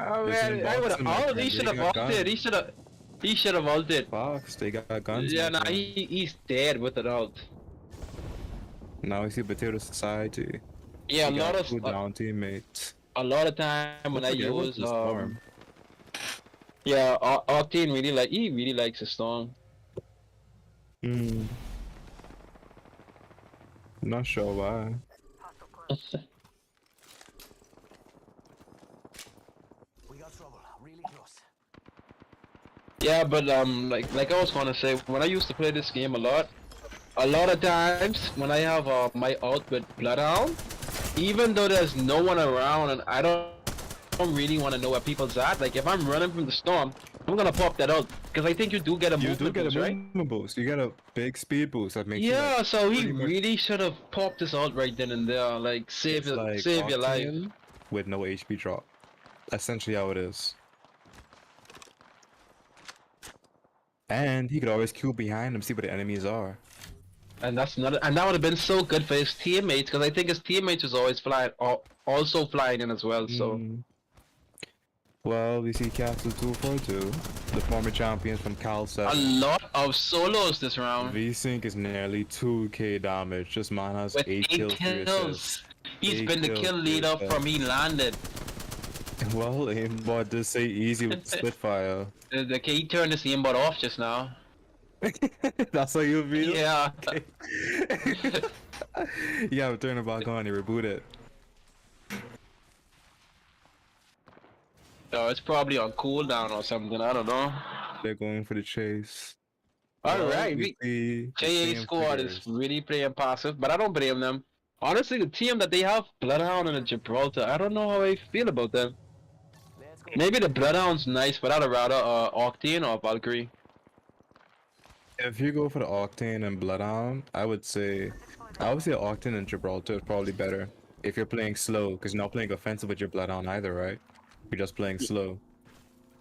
Oh This man, I would have. inbox him Oh, like he that. should They have got ulted. guns. He should have ulted. Fox, they got guns. Yeah, my nah, friend. he's dead with it ult. Now we see Potato Society. Yeah, He got two down teammates. a lot of time when I Forget what use the storm. yeah, Octane really likes the storm. Hmm. Not sure why. We got trouble. Really close. Yeah, but like I was gonna say, when I used to play this game a lot of times when I have my ult with Bloodhound, even though there's no one around and I don't really want to know where people's at, like if I'm running from the storm, I'm gonna pop that out because I think you do get a You movement do get boost, a right? movement boost. You get a big speed boost that makes you Yeah, like, so he pretty much- really should have popped his ult right then and there, like it's like save your life. Octane with no HP drop. Essentially how it is. And he could always queue behind him, see where the enemies are. And that would have been so good for his teammates because I think his teammates was always flying, also flying in as well. So Mm. Well, we see Castle 242, the former champions from Cal a 7. lot of solos this round. V-Sync is nearly 2k damage. This man has With 8 kills, 3 assists. He's 8 been the kills, kill 3 leader assists. from he landed. Well, aimbot does say easy with Spitfire. He turned his aimbot off just now. That's how you feel? Yeah. Yeah, but turn it back on, you reboot it. So it's probably on cooldown or something. I don't know. They're going for the chase. All Well, right, we see the JA same squad figures. is really playing passive, but I don't blame them. Honestly, the team that they have, Bloodhound and Gibraltar, I don't know how I feel about them. Let's go. Maybe the Bloodhound's nice, but I'd rather Octane or Valkyrie. If you go for the Octane and Bloodhound, I would say Octane and Gibraltar is probably better. If you're playing slow, because you're not playing offensive with your Bloodhound either, right? You're just playing slow.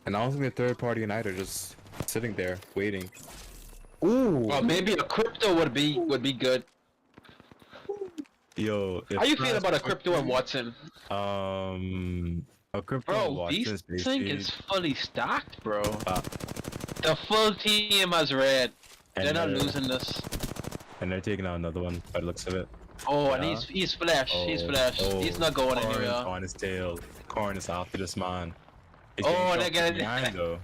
And I don't think the third party in either, just sitting there, waiting. Ooh! Or maybe a crypto would be good. Yo, How you feel about a crypto and Watson? A crypto Bro, Watson's these thing basically- is fully stacked, bro. Ah. The full team has red. And They're not they're- losing this. And they're taking out another one by the looks of it. Oh, and Yeah. he's flash. He's flash. He's not going Corn anywhere. on his tail. Corn is after this man. He's Oh, getting they're shot from getting- behind though.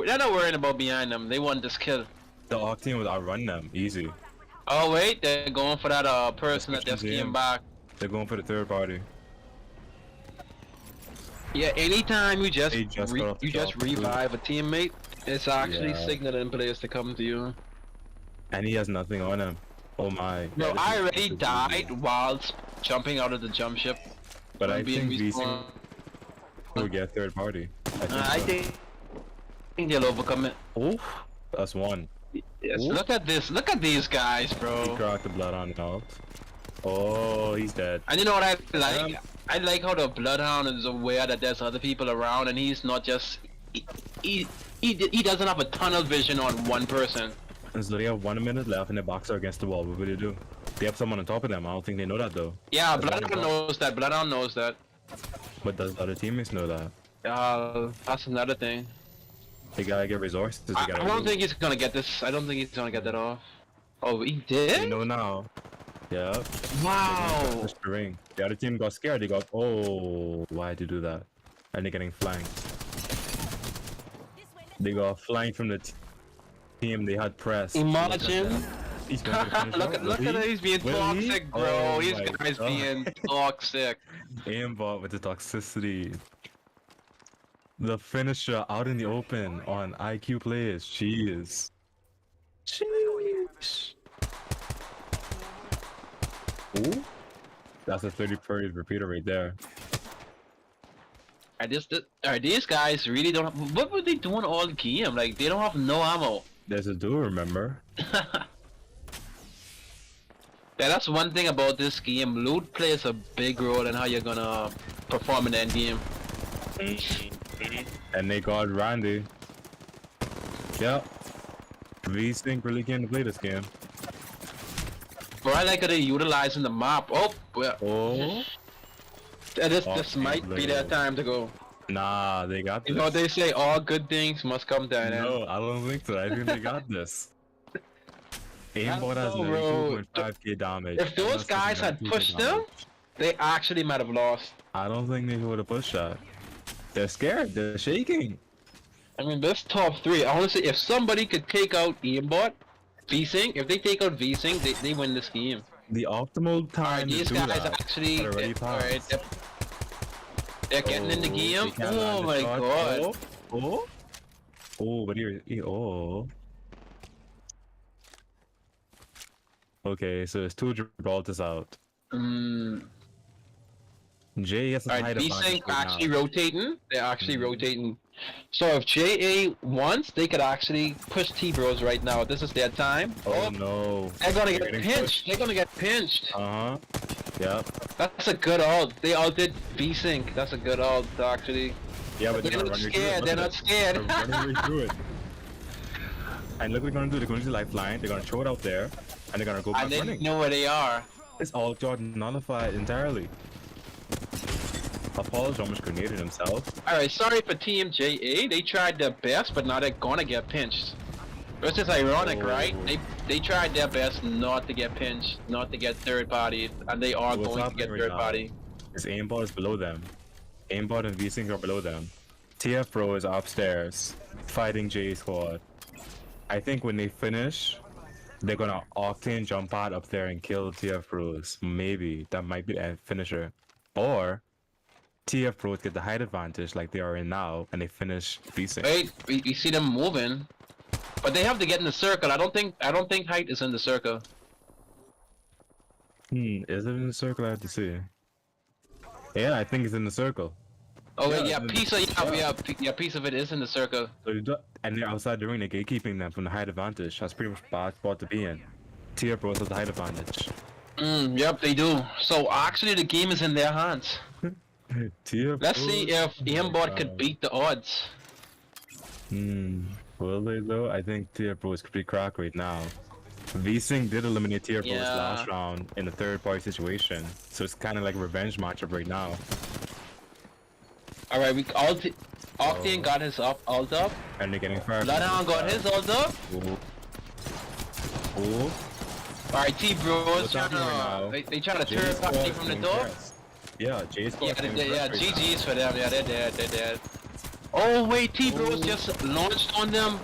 They're not worrying about behind them. They want this kill. The Octane would outrun them easy. Oh wait, they're going for that person that just switching came team. back. They're going for the third party. Yeah, anytime you just They just got off the job. revive a teammate, it's actually Yeah. signaling players to come to you. And he has nothing on him. Oh my. Bro, Yeah, this I is already easy. died whilst jumping out of the jump ship. But I being think VC respawned. will get third party. I so. think they'll overcome it. Oof. That's one. Yes. Ooh. Look at this. Look at these guys, He bro. cracked the blood on out. Oh, he's dead. And you know what I like? Yeah. I like how the Bloodhound is aware that there's other people around, and he's not just he doesn't have a tunnel vision on one person. And so they have 1 minute left and the box are against the wall. What will they do? They have someone on top of them. I don't think they know that though. Yeah, That's Bloodhound one knows that. Bloodhound knows that. But does the other teammates know that? That's another thing. They gotta get resources. They I gotta don't move. think he's gonna get this. I don't think he's gonna get that off. Oh, he They did? know now. Yeah. Wow. Push the ring. The other team got scared. They got, oh, why'd you do that? And they're getting flanked. They got flanked from the team they had pressed. Imagine. He's going to finish look out. at Will that. he? He's being Will he? toxic, bro. Oh These my guys God. being toxic. Aimbot with the toxicity. The finisher out in the open on IQ players. Jeez. Jeez. Ooh. That's a 30 period repeater right there. Are these guys really don't have, what were they doing all game? Like, they don't have no ammo. There's a duel, remember? Yeah, that's one thing about this game. Loot plays a big role in how you're gonna perform in the end game. And they got Randy. Yep. V-Sync really came to play this game. But I like how they utilizing the map. Oh, well, Oh, this might be their time to go. nah, they got You know this. they say all good things must come to an end. No, I don't think so. I think they got this. Aimbot has know, bro. 92.5k damage. If those MS has guys had 92K pushed them, damage. they actually might have lost. I don't think they would have pushed that. They're scared. They're shaking. I mean, this top three. Honestly, if somebody could take out Aimbot, VSync, if they take out VSync, they win this game. The optimal time Alright, to these do guys that actually. had already Alright, passed. they're getting in the They game. can't land Oh the my shot. god. Oh, but oh. Okay, so it's two Gibraltars out. Jay has a Alright, height advantage VSync right actually now. rotating. They're actually Mhm. rotating. So if JA wants, they could actually push T-Bros right now. This is their time. Oh no. They're gonna They're get getting pinched. They're gonna get pinched. Uh-huh. Yep. That's a good ult. They ulted VSync. That's a good ult, actually. Yeah, but They're not not running scared. They're not scared. They're running right through it. And look what they're gonna do. They're going to the lifeline. They're gonna throw it out there, and they're gonna go back I didn't running. know where they are. It's all got nullified entirely. Apollo's almost grenaded himself. Alright, sorry for Team JA. They tried their best, but now they're gonna get pinched. It's just ironic, right? Oh. They tried their best not to get pinched, not to get third party, and they are What's going to happening get right third now? party. His aimbot is below them. Aimbot and VSync are below them. TF Pro is upstairs, fighting J Squad. I think when they finish, they're gonna Octane jump out up there and kill TF Pros. Maybe that might be the finisher. Or TF Pros get the height advantage like they are in now, and they finish VSync. Wait, we see them moving, but they have to get in the circle. I don't think height is in the circle. Is it in the circle? I have to see. Yeah, I think it's in the circle. Oh wait, Yeah, yeah, piece of piece of it is in the circle. So and they're outside the ring, they're gatekeeping them from the height advantage. That's pretty much a bad spot to be in. TF Pros has the height advantage. Yep, they do. So actually, the game is in their hands. TF Let's see if Aimbot could beat the odds. Will they though? I think TF Pros could be cracked right now. VSync did eliminate TF Pros Yeah. last round in a third party situation, so it's kind of like a revenge matchup right now. Alright, Octane got his ult up. And they're getting fired. Bloodhound got his ult up. Ooh. Alright, T-Bros What's trying happening right now? to, they trying to J turn Squad party is from the doing door. press. Yeah, J Squad. Yeah, is doing yeah, press right now. GG's for them. Yeah, they're dead. Oh wait, T-Bros Oh. just launched on them.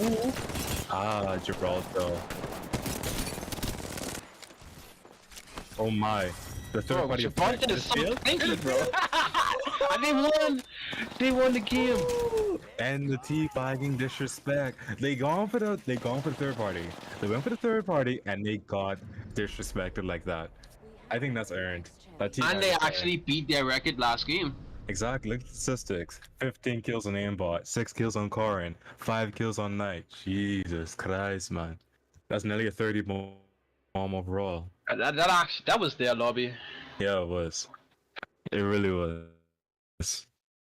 Ooh. Ah, Gibraltar. Oh my. The third Bro, party Gibraltar is so field? tanky, bro. And they won the game. And the teabagging disrespect. They gone for the third party. They went for the third party and they got disrespected like that. I think that's earned. That And they teabag is actually beat their record last game. earned. Exactly. Look at the statistics. 15 kills on aimbot, 6 kills on Corin, 5 kills on Knight. Jesus Christ, man. That's nearly a 30 bomb overall. That was their lobby. Yeah, it was. It really was.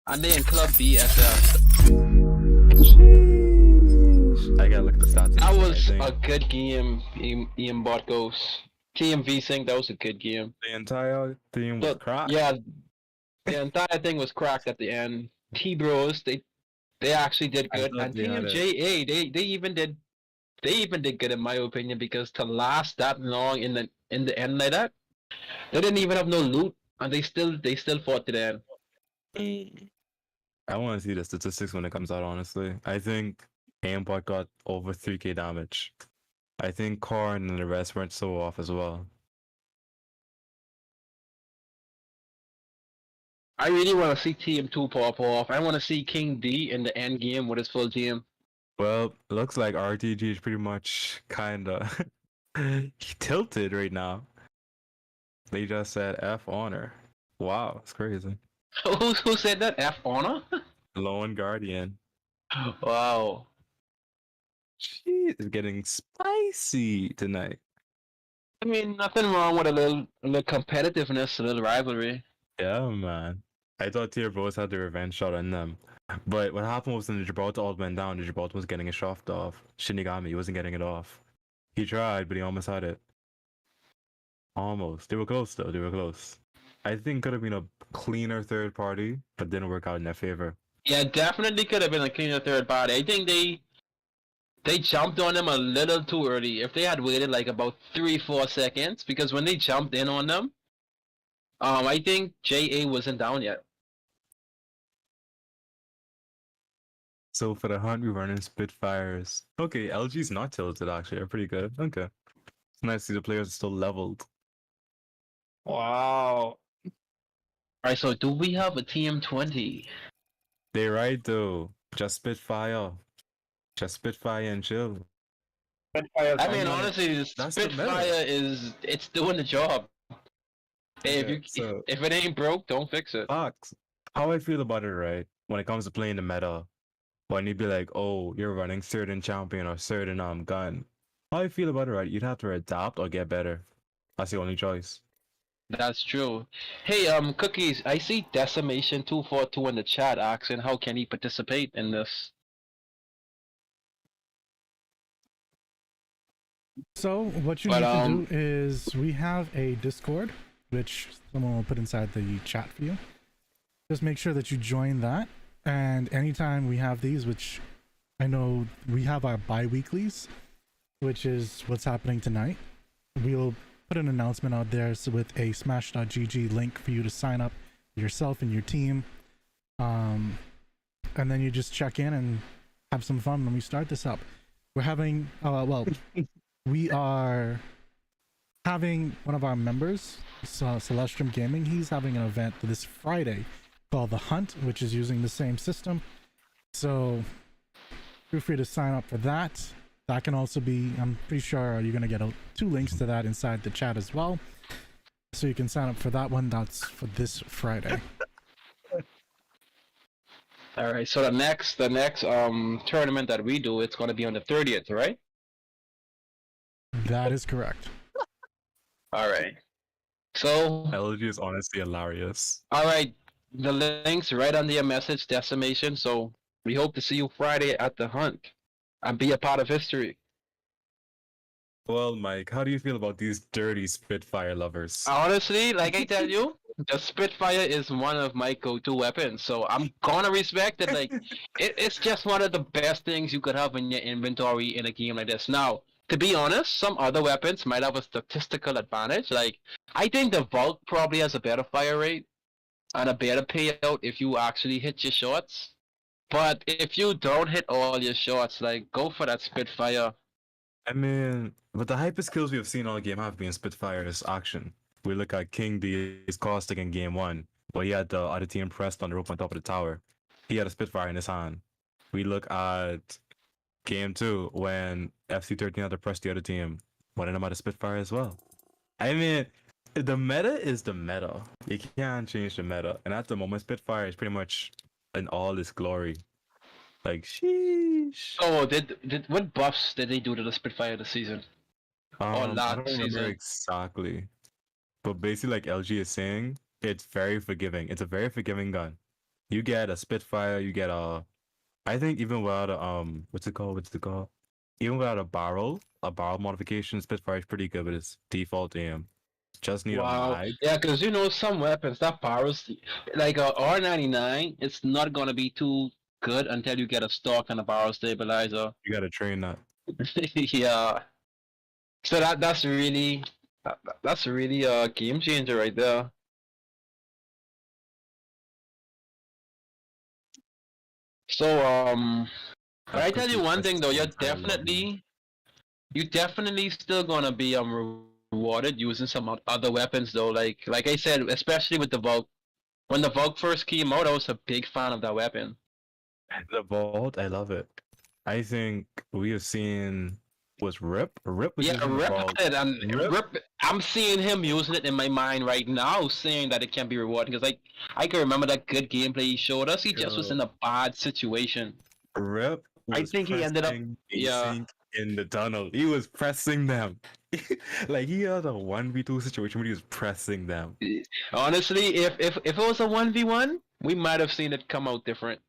And they in Club BSF. I gotta look at the stats. That again, was I a think. good game. Ian Bot goes. Team VSync, that was a good game. The entire team was But crap. yeah, the entire thing was cracked at the end. T-Bros, they actually did I good, thought and they Team had JA, they even did good in my opinion, because to last that long in the end like that, they didn't even have no loot, and they still fought to the end. I want to see the statistics when it comes out, honestly. I think Aimbot got over 3k damage. I think Korn and the rest weren't so off as well. I really want to see Team 2 pop off. I want to see King D in the end game with his full team. Well, looks like RTG is pretty much kinda tilted right now. They just said F honor. Wow, it's crazy. Who said that? F Honor? Lone Guardian. Wow. She is getting spicy tonight. I mean, nothing wrong with a little competitiveness, a little rivalry. Yeah, man. I thought Tier Bros had the revenge shot on them. But what happened was when the Gibraltar all went down, the Gibraltar was getting it shoved off. Shinigami wasn't getting it off. He tried, but he almost had it. Almost. They were close though. They were close. I think could have been a cleaner third party, but didn't work out in their favor. Yeah, definitely could have been a cleaner third party. I think they jumped on them a little too early. If they had waited like about 3-4 seconds, because when they jumped in on them, I think JA wasn't down yet. So for the hunt, we're running Spitfires. Okay, LG's not tilted actually. They're pretty good. Okay. It's nice to see the players are still leveled. Wow. Alright, so do we have a TM20? They right though. Just Spitfire. Just Spitfire and chill. Spitfire I mean, Tony. honestly, the That's the meta. Spitfire it's doing the job. Hey, Okay, so if it ain't broke, don't fix it. Fox, how I feel about it, right? When it comes to playing the meta, when you'd be like, oh, you're running certain champion or certain gun. How I feel about it, right? You'd have to adapt or get better. That's the only choice. That's true. Hey, Cookies, I see Decimation 242 in the chat asking how can he participate in this. So what you But, need to do is we have a Discord, which someone will put inside the chat for you. Just make sure that you join that, and anytime we have these, which I know we have our bi-weeklies, which is what's happening tonight, we'll put an announcement out there with a smash.gg link for you to sign up yourself and your team, and then you just check in and have some fun when we start this up. We're having we are having one of our members, Celestium Gaming. He's having an event this Friday called The Hunt, which is using the same system. So feel free to sign up for that. That can also be, I'm pretty sure you're going to get 2 links to that inside the chat as well. So you can sign up for that one. That's for this Friday. All right, so the next tournament that we do, it's going to be on the 30th, right? That is correct. All right. So, LG is honestly hilarious. all right, the link's right under your message, Decimation. So we hope to see you Friday at the Hunt and be a part of history. Well, Mike, how do you feel about these dirty Spitfire lovers? Honestly, like I tell you, the Spitfire is one of my go-to weapons, so I'm gonna respect it. Like, it's just one of the best things you could have in your inventory in a game like this. Now, to be honest, some other weapons might have a statistical advantage. Like, I think the Valk probably has a better fire rate and a better payout if you actually hit your shots. But if you don't hit all your shots, like, go for that Spitfire. I mean, but the hyper skills we have seen all game have been Spitfire's action. We look at King D's caustic in game 1, but he had the other team pressed on the rope on top of the tower. He had a Spitfire in his hand. We look at game 2 when FC13 had to press the other team. One of them had a Spitfire as well. I mean, the meta is the meta. You can't change the meta. And at the moment, Spitfire is pretty much in all its glory. Like, sheesh. Oh, what buffs did they do to the Spitfire this season? Or I last don't remember season? exactly. But basically, like LG is saying, it's very forgiving. It's a very forgiving gun. You get a Spitfire, you get a, I think even without a what's it called? Even without a barrel modification, Spitfire is pretty good with its default aim. Just need a Wow. mag. Yeah, because you know some weapons that barrels like a R99, it's not gonna be too good until you get a stock and a barrel stabilizer. You gotta train that. Yeah. So that's really a game changer right there. So but I tell you one thing though, you definitely still gonna be rewarded using some other weapons though. Like I said, especially with the Valk. When the Valk first came out, I was a big fan of that weapon. The vault, I love it. I think we have seen was Rip. Rip was Yeah, using the Rip vault. had it, and Rip. I'm seeing him using it in my mind right now, saying that it can be rewarding. Because I can remember that good gameplay he showed us. He just was in a bad situation. Rip. I think he ended up. pressing Yeah. Async in the tunnel. He was pressing them. Like he had a 1v2 situation where he was pressing them. Honestly, if it was a 1v1, we might have seen it come out different.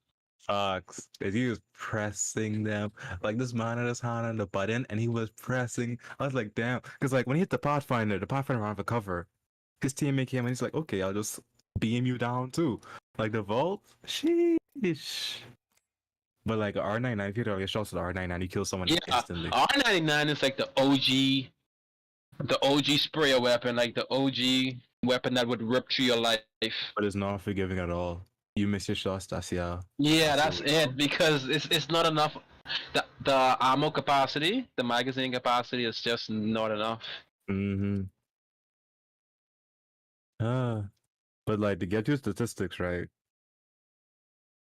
He was pressing them. Like this man had his hand on the button and he was pressing. I was like, damn. Because like when he hit the Pathfinder ran for cover. His teammate came and he's like, okay, I'll just beam you down too. Like the vault, sheesh. But like R99, if you don't get shots with R99, you kill someone Yeah, instantly. R99 is like the OG sprayer weapon, like the OG weapon that would rip through your life. But it's not forgiving at all. You miss your shots, that's yeah. Yeah, that's it, because it's not enough. The ammo capacity, the magazine capacity is just not enough. Mm-hmm. But like to get your statistics right,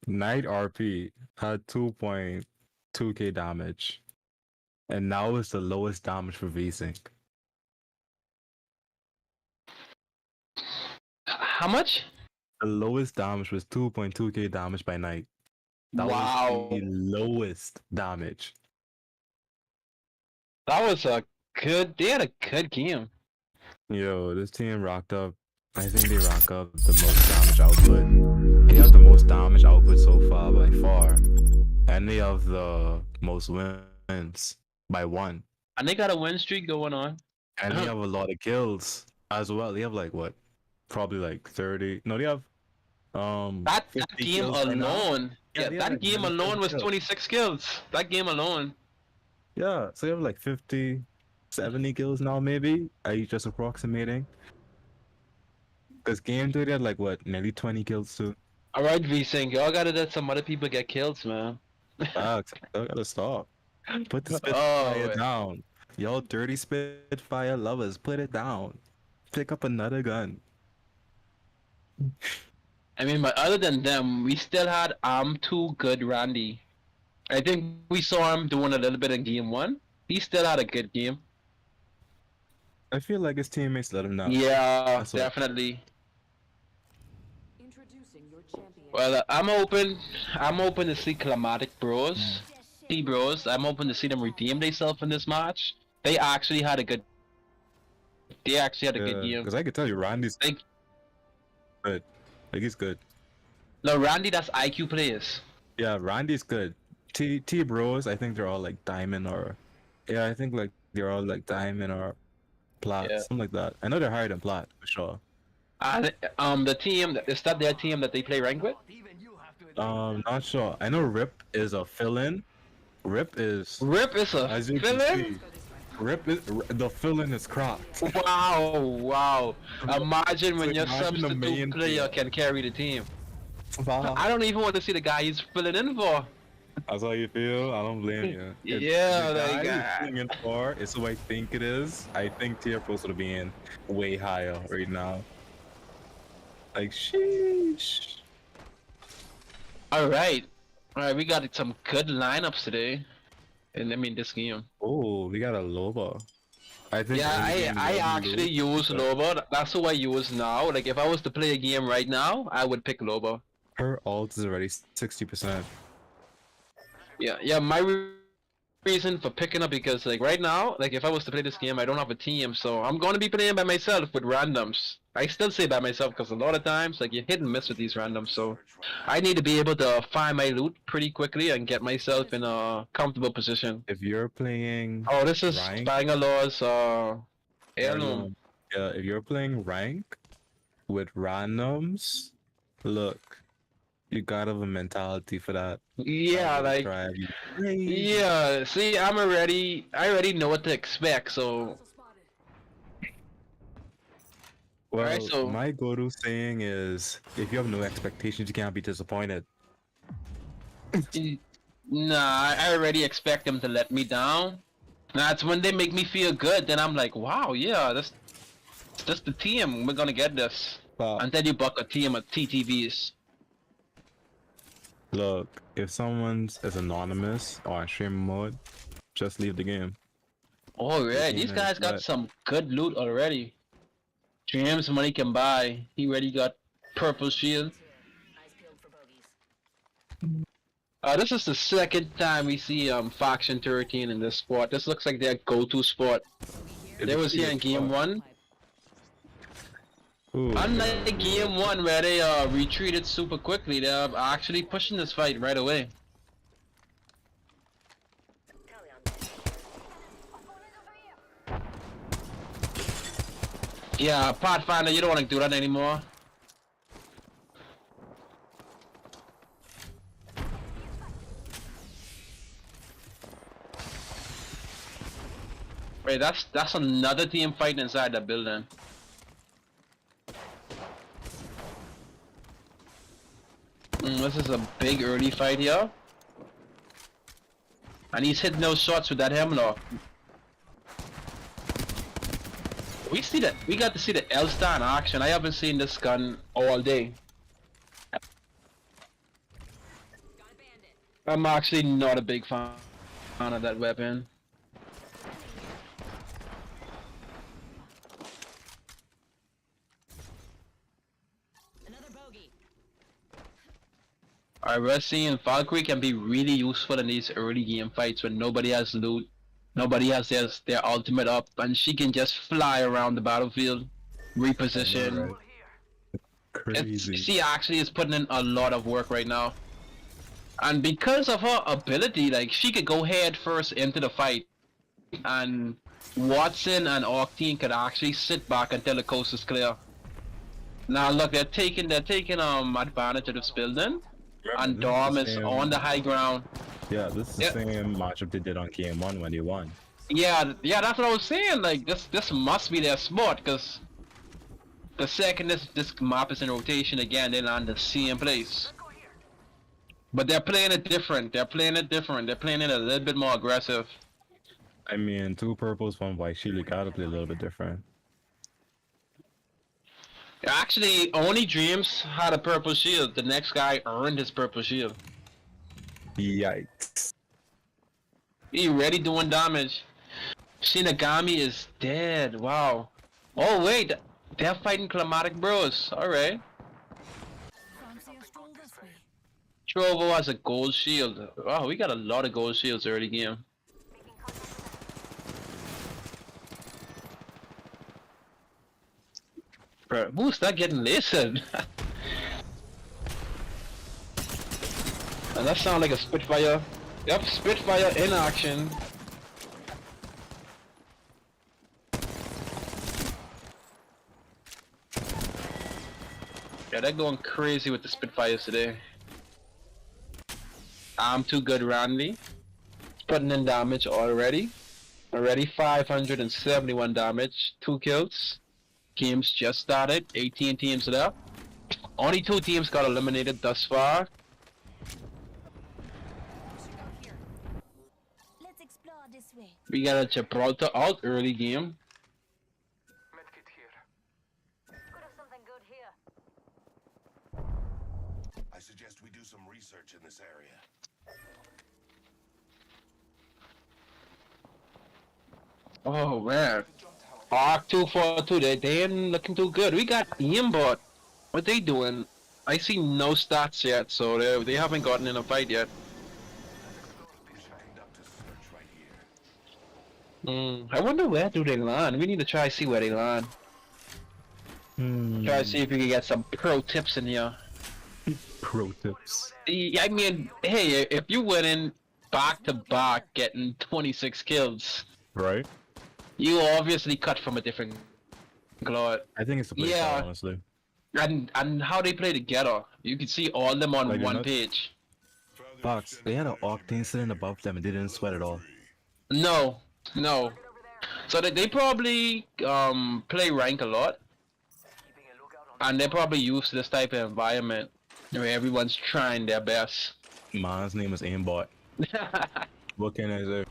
Knight RP had 2.2k damage. And now it's the lowest damage for VSync. How much? The lowest damage was 2.2k damage by Knight. That Wow. was the lowest damage. That was a good. They had a good game. Yo, this team rocked up. I think they rock up the most damage output. They have the most damage output so far by far. And they have the most wins by 1. And they got a win streak going on. And they have a lot of kills as well. They have like what? Probably like 30. No, they have That 50 game kills by now. alone. Yeah, Yeah, they have, that like, game 97 alone was kills. 26 kills. That game alone. Yeah, so you have like 50, 70 kills now maybe. Are you just approximating? Because game 2 they had like what, nearly 20 kills too. Alright, V-Sync, y'all gotta let some other people get kills, man. Facts. I gotta stop. Put the Oh, Spitfire man. down. Y'all dirty Spitfire lovers, put it down. Pick up another gun. I mean, but other than them, we still had Too Good Randy. I think we saw him doing a little bit in game 1. He still had a good game. I feel like his teammates let him know. Yeah, That's what- definitely. Introducing your champion. Well, I'm open to see Climatic Bros. T-Bros, I'm open to see them redeem themselves in this match. They actually had a good game. Because I could tell you, Randy's Like, good. Like he's good. no, Randy, that's IQ players. Yeah, Randy's good. T Bros, I think they're all like diamond or, yeah, I think like they're all like diamond or plat, Yeah. something like that. I know they're higher than plat for sure. The team, is that their team that they play rank with? Even you have to admit Not sure. I know Rip is a fill-in. Rip is, Rip is a as you can fill-in? see, Rip is the fill-in is cropped. Wow. Imagine when Like, your imagine the substitute main player player. can carry the team. Wow. I don't even want to see the guy he's filling in for. That's how you feel. I don't blame you. If Yeah, the like, guy you're filling in for is who I think it is. I think tier pros would be in way higher right now. Like sheesh. Alright, we got some good lineups today. And I mean, this game. Oh, we got a Loba. I think. Yeah, early game I Loba actually use Loba. That's who I use now. Like, if I was to play a game right now, I would pick Loba. Her ult is already 60%. Yeah, my reason for picking up, because like right now, like if I was to play this game, I don't have a team, so I'm going to be playing by myself with randoms. I still say by myself because a lot of times, like, you hit and miss with these randoms, so I need to be able to find my loot pretty quickly and get myself in a comfortable position. If you're playing Oh, this is rank, Bangalores heirloom. heirloom. Yeah, if you're playing rank with randoms, look, you gotta have a mentality for that. Yeah, That will like, drive you crazy. yeah, see, I already know what to expect, so Well, Alright, so- my go-to saying is, if you have no expectations, you can't be disappointed. nah, I already expect them to let me down. That's when they make me feel good, then I'm like, wow, yeah, that's the team, we're gonna get this. But And then you buck a team of TTVs. look, if someone's is anonymous or in stream mode, just leave the game. Oh yeah, Yeah, these guys got but- some good loot already. Dreams money can buy. He already got purple shield. Eyes peeled for bogeys. This is the second time we see Faction 13 in this spot. This looks like their go-to spot. They was here in game 1. Ooh, Unlike game 1 where they retreated super quickly, they're actually pushing this fight right away. Yeah, Pathfinder, you don't want to do that anymore. Wait, that's another team fighting inside the building. This is a big early fight here. And he's hitting those shots with that hemlock. We got to see the L-Star in action. I haven't seen this gun all day. I'm actually not a big fan of that weapon. Alright, we're seeing Valkyrie can be really useful in these early game fights when nobody has loot, nobody has their ultimate up, and she can just fly around the battlefield, reposition. Right. Crazy. She actually is putting in a lot of work right now. And because of her ability, like, she could go head first into the fight, and Watson and Octane could actually sit back until the coast is clear. Now look, they're taking advantage of this building. And Dom is on the high ground. Yeah, this is the same matchup they did on game 1 when they won. Yeah, that's what I was saying. Like, this must be their spot, because the second this map is in rotation again, they land the same place. But they're playing it different. They're playing it a little bit more aggressive. I mean, 2 purples, 1 white shield. You gotta play a little bit different. Actually, only Dreams had a purple shield. The next guy earned his purple shield. Yikes. He already doing damage. Shinigami is dead. Wow. Oh wait, they're fighting Climatic Bros. Alright. Trovo has a gold shield. Wow, we got a lot of gold shields early game. Bro, who's that getting lasered? And that sounds like a Spitfire. Yep, Spitfire in action. Yeah, they're going crazy with the Spitfires today. I'm too good, Randy. Putting in damage already. Already 571 damage, 2 kills. Games just started, 18 teams left. Only 2 teams got eliminated thus far. Let's explore this way. We got a Gibraltar out early game. Medkit here. Could have something good here. I suggest we do some research in this area. Oh man. Arc 242, they ain't looking too good. We got aimbot. What they doing? I see no stats yet, so they haven't gotten in a fight yet. We should conduct a search right here. I wonder where do they land. We need to try see where they land. Try to see if we can get some pro tips in here. Pro tips. I mean, hey, if you went in back to back getting 26 kills, Right? you obviously cut from a different cloth. I think it's a play Yeah. style, honestly. And how they play together, you can see all them on Like, you're one not- page. Fox, they had an Octane sitting above them and they didn't sweat at all. No. So they probably play rank a lot, Keeping a lookout on and they're probably used to this type of environment where everyone's trying their best. Man's name is Aimbot. What can I say?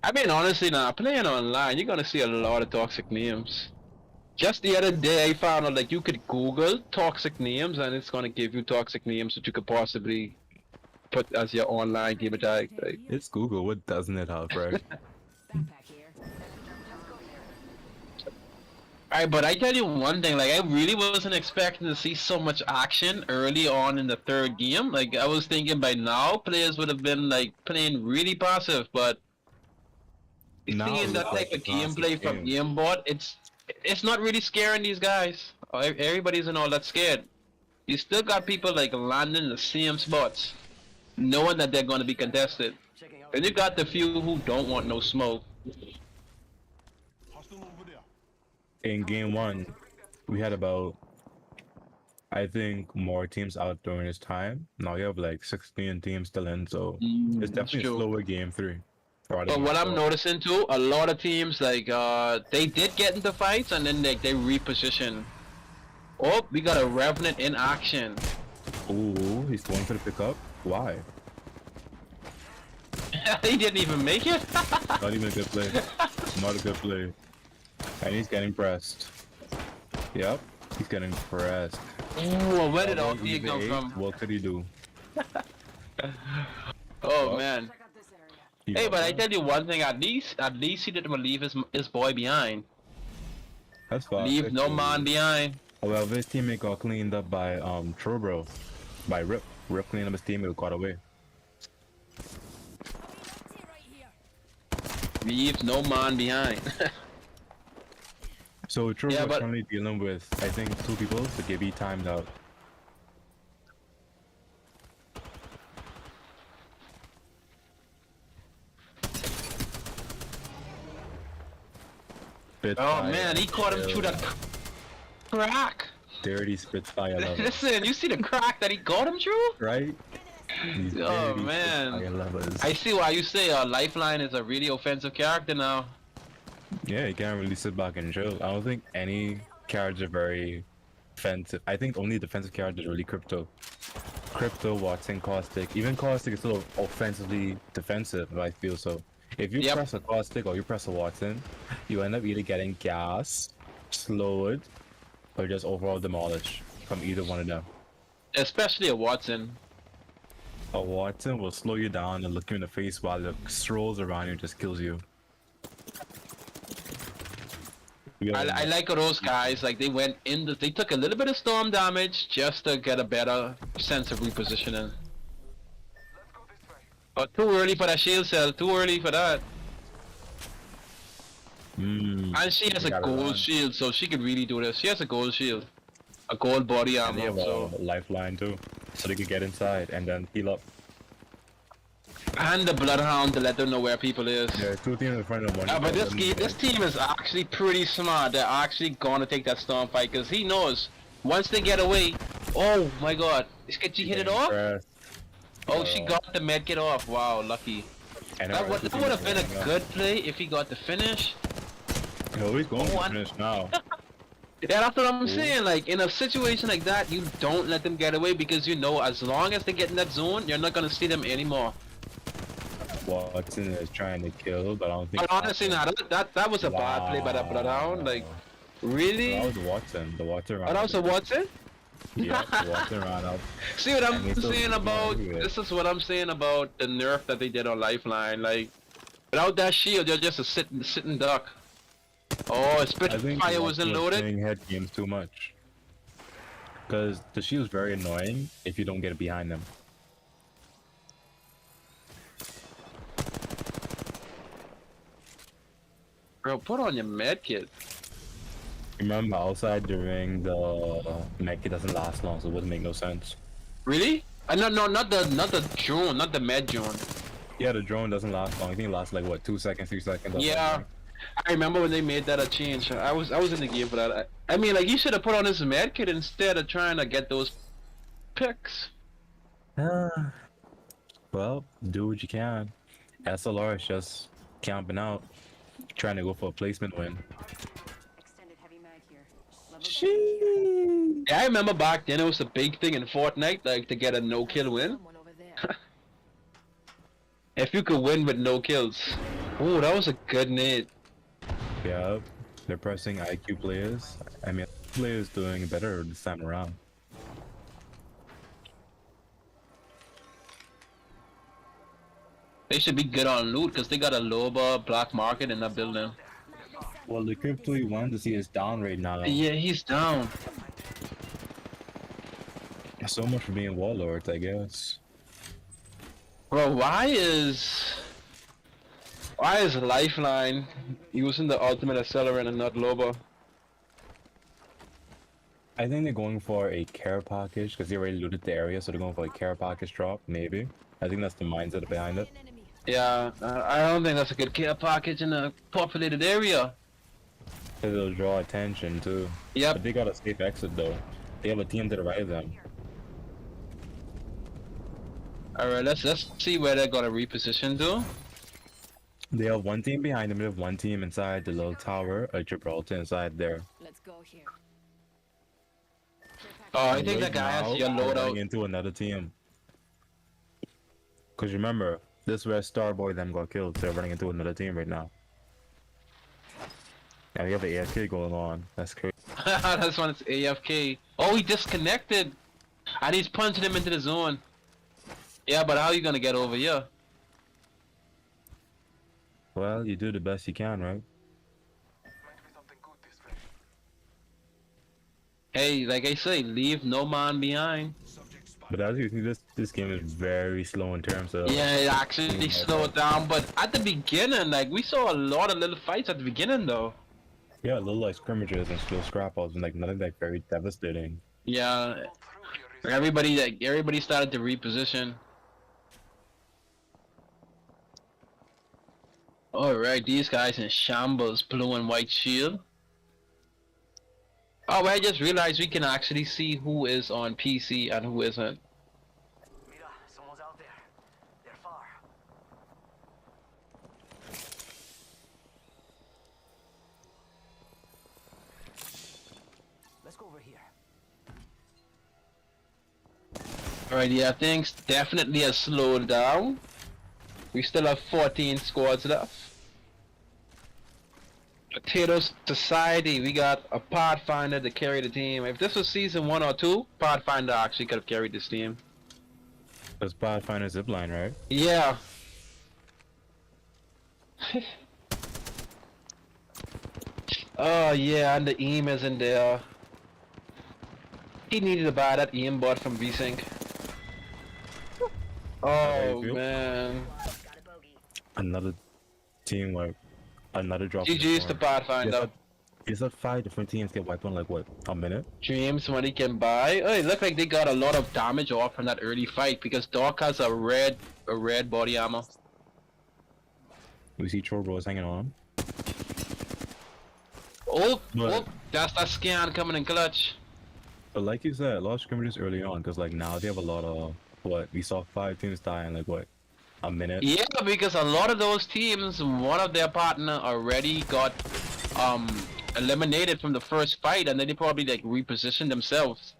I mean, honestly, now playing online, you're gonna see a lot of toxic names. Just the other day, I found out that you could Google toxic names, and it's gonna give you toxic names that you could possibly put as your online gamer tag. Like, It's Google. What doesn't it have, right? Backpack here. alright, but I tell you one thing, like, I really wasn't expecting to see so much action early on in the third game. Like, I was thinking by now players would have been like playing really passive, but Now seeing it that looks type like of a classic gameplay from game. Gamebot, it's not really scaring these guys. Everybody's all that scared. You still got people like landing in the same spots, knowing that they're going to be contested. Checking out. Then you got the few who don't want no smoke. In game one, we had about, I think, more teams out during this time. Now you have like 16 teams still in, so it's That's definitely a true. slower game three. But what I'm noticing too, a lot of teams like they did get into fights and then they reposition. Oh, we got a Revenant in action. Ooh, he's going for the pickup. Why? He didn't even make it. Not even a good play. Not a good play. And he's getting pressed. Yep, he's getting pressed. Ooh, where did all Although the he's come eight, from? What could he do? Oh man. Check out this area. He Hey, got but I that? tell you one thing. At least he didn't leave his boy behind. That's fine. Leave no man behind. However, his teammate got cleaned up by Trobro, by Rip. Rip cleaned up his teammate, got away. Leave no man behind. So Trobro Yeah, is but- currently dealing with, I think, 2 people. So Gibby timed out. Oh man, he caught him through that crack. Dirty Spitfire level, Listen, you see the crack that he got him through? right? These Oh, dirty man. Spitfire levels. I see why you say Lifeline is a really offensive character now. Yeah, you can't really sit back and chill. I don't think any characters are very offensive. I think only defensive characters are really Crypto. Crypto, Watson, Caustic. Even Caustic is still offensively defensive, I feel so. If you Yep. press a Caustic or you press a Watson, you end up either getting gas, slowed, or just overall demolished from either one of them. Especially a Watson. A Watson will slow you down and look you in the face while it strolls around you and just kills you. I like those guys, like they went in, they took a little bit of storm damage just to get a better sense of repositioning. Oh, too early for that shield cell, too early for that. And she has You a gotta gold run. shield, so she could really do this. She has a gold shield. A gold body And they armor, have so. a lifeline too, so they could get inside and then heal up. And the Bloodhound to let them know where people is. There are 2 teams in front of one. But this team is actually pretty smart. They're actually gonna take that storm fight because he knows once they get away. Oh my God! Did she hit it off? Oh, she got the medkit off. Wow, lucky. That would have been a good play if he got the finish. No, he's going Oh, to and- finish now. Yeah, that's what I'm saying. Like in a situation like that, you don't let them get away because you know as long as they get in that zone, you're not gonna see them anymore. Watson is trying to kill, but I don't think. But honestly, nah, that was a bad play by that Bloodhound. Like, really? That was Watson. The Watson Oh, ran. that was a Watson? Yeah, the Watson ran up. See what And I'm they still saying keep about going with it. this is what I'm saying about the nerf that they did on Lifeline. Like without that shield, you're just a sitting duck. Oh, I think Spitfire wasn't Watson was loaded. playing head games too much. Because the shield's very annoying if you don't get it behind them. Bro, put on your medkit. Remember, outside during the mech, it doesn't last long, so it wouldn't make no sense. Really? No, not the drone, not the med drone. Yeah, the drone doesn't last long. I think it lasts like what, 2 seconds, 3 seconds. that's Yeah, like- I remember when they made that a change. I was in the game for that. I mean, like he should have put on his medkit instead of trying to get those picks. Well, do what you can. SLR is just camping out, trying to go for a placement win. Extended heavy mag here. Yeah, I remember back then it was a big thing in Fortnite, like to get a no-kill win. Someone over there. If you could win with no kills. Oh, that was a good nade. Yeah, they're pressing IQ players. I mean, players doing better this time around. They should be good on loot because they got a lower black market in that building. Well, the crypto you wanted to see is down right now. Yeah, he's down. So much for being warlords, I guess. Bro, why is Lifeline using the ultimate accelerant and not Loba? I think they're going for a care package because they already looted the area, so they're going for a care package drop, maybe. I think that's the mindset behind it. Yeah, I don't think that's a good care package in a populated area. Because it'll draw attention too. Yep. But they got a safe exit though. They have a team to the right of them. Alright, let's see where they're gonna reposition to. They have one team behind them, they have one team inside the little tower of Gibraltar inside there. Let's go here. Oh, I And think right that guy has now, your they're running loadout. into another team. Cause remember, this is where Starboy them got killed, so they're running into another team right now. Now we have an AFK going on. That's crazy. This one's AFK. Oh, he disconnected. And he's punching him into the zone. Yeah, but how are you gonna get over here? Well, you do the best you can, right? Might be something good this way. Hey, like I say, leave no man behind. Subject spotted. But as you see, this game is very slow in terms of. Yeah, it actually slowed down, but at the beginning, like, we saw a lot of little fights at the beginning, though. Yeah, little like scrimmages and slow scrap outs and like nothing like very devastating. Yeah, Pull through here is everybody started to reposition. Alright, these guys in shambles, blue and white shield. Oh, I just realized we can actually see who is on PC and who isn't. Mira, someone's out there. They're far. Let's go over here. Alright, yeah, things definitely have slowed down. We still have 14 squads left. Potato Society, we got a Pathfinder to carry the team. If this was season 1 or 2, Pathfinder actually could have carried this team. That's Pathfinder zipline, right? Yeah. Oh yeah, and the EM is in there. He needed to buy that EM bot from VSync. Oh feel? man. Got a bogey. Another team like another drop. GG's to Pathfinder. You said 5 different teams get wiped in like what, a minute? Dreams money can buy. Oh, it looked like they got a lot of damage off from that early fight because Doc has a red body armor. We see Chorbo hanging on. Oh, But- oh, that's that scan coming in clutch. But like you said, a lot of scrimmages early on, because like now they have a lot of what we saw 5 teams die in like what, a minute. Yeah, because a lot of those teams, one of their partner already got eliminated from the first fight, and then they probably like repositioned themselves.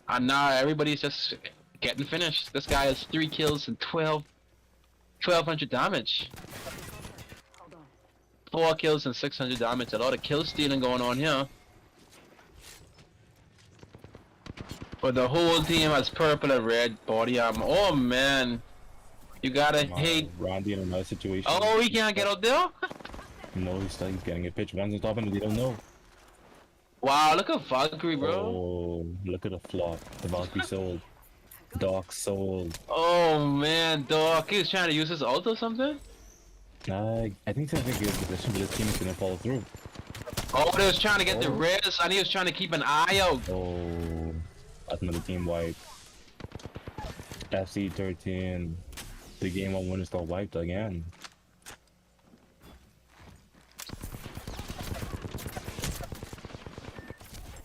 And now everybody's just getting finished. This guy has 3 kills and 1200 damage. Hold on. 4 kills and 600 damage. A lot of kill stealing going on here. But the whole team has purple and red body armor. Oh man, you gotta hate. Randy in another situation. Oh, he can't get out there. No, he's getting a pitch. One's on top of him, they don't know. Wow, look at Valkyrie, bro. Oh, look at the flop. The Valkyrie sold. Doc sold. Oh man, Doc, he was trying to use his ult or something. I think he's in a good position, but his team is gonna follow through. Oh, they was trying to get the Oh. res, and he was trying to keep an eye out. Oh, that's another team wipe. FC13. The game on winners got wiped again.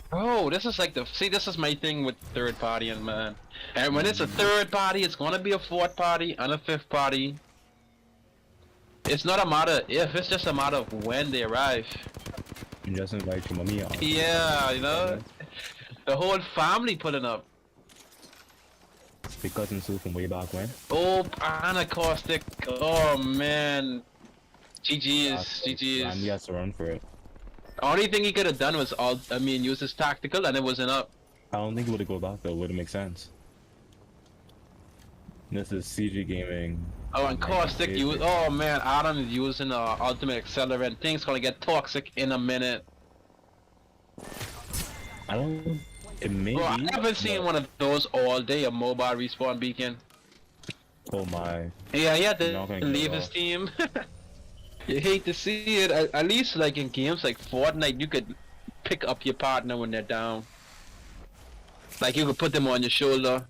Bro, this is like this is my thing with third party and man. And when it's a third party, it's gonna be a fourth party and a fifth party. It's not a matter if, it's just a matter of when they arrive. You just invite your mommy on. Yeah, you know, the whole family pulling up. Big cousin Sue from way back when. Oh, Anacaustic. Oh man. GG's, Randy GG's. has to run for it. Only thing he could have done was use his tactical and it wasn't up. I don't think it would go back though. Wouldn't make sense. This is CG gaming. Oh, and Caustic use. Oh man, Adam is using ultimate accelerant. Things gonna get toxic in a minute. I don't. It may Bro, I be, haven't seen but- one of those all day. A mobile respawn beacon. Oh my. Yeah, he had to Not gonna get leave it his off. team. You hate to see it. At least like in games like Fortnite, you could pick up your partner when they're down. Like you could put them on your shoulder.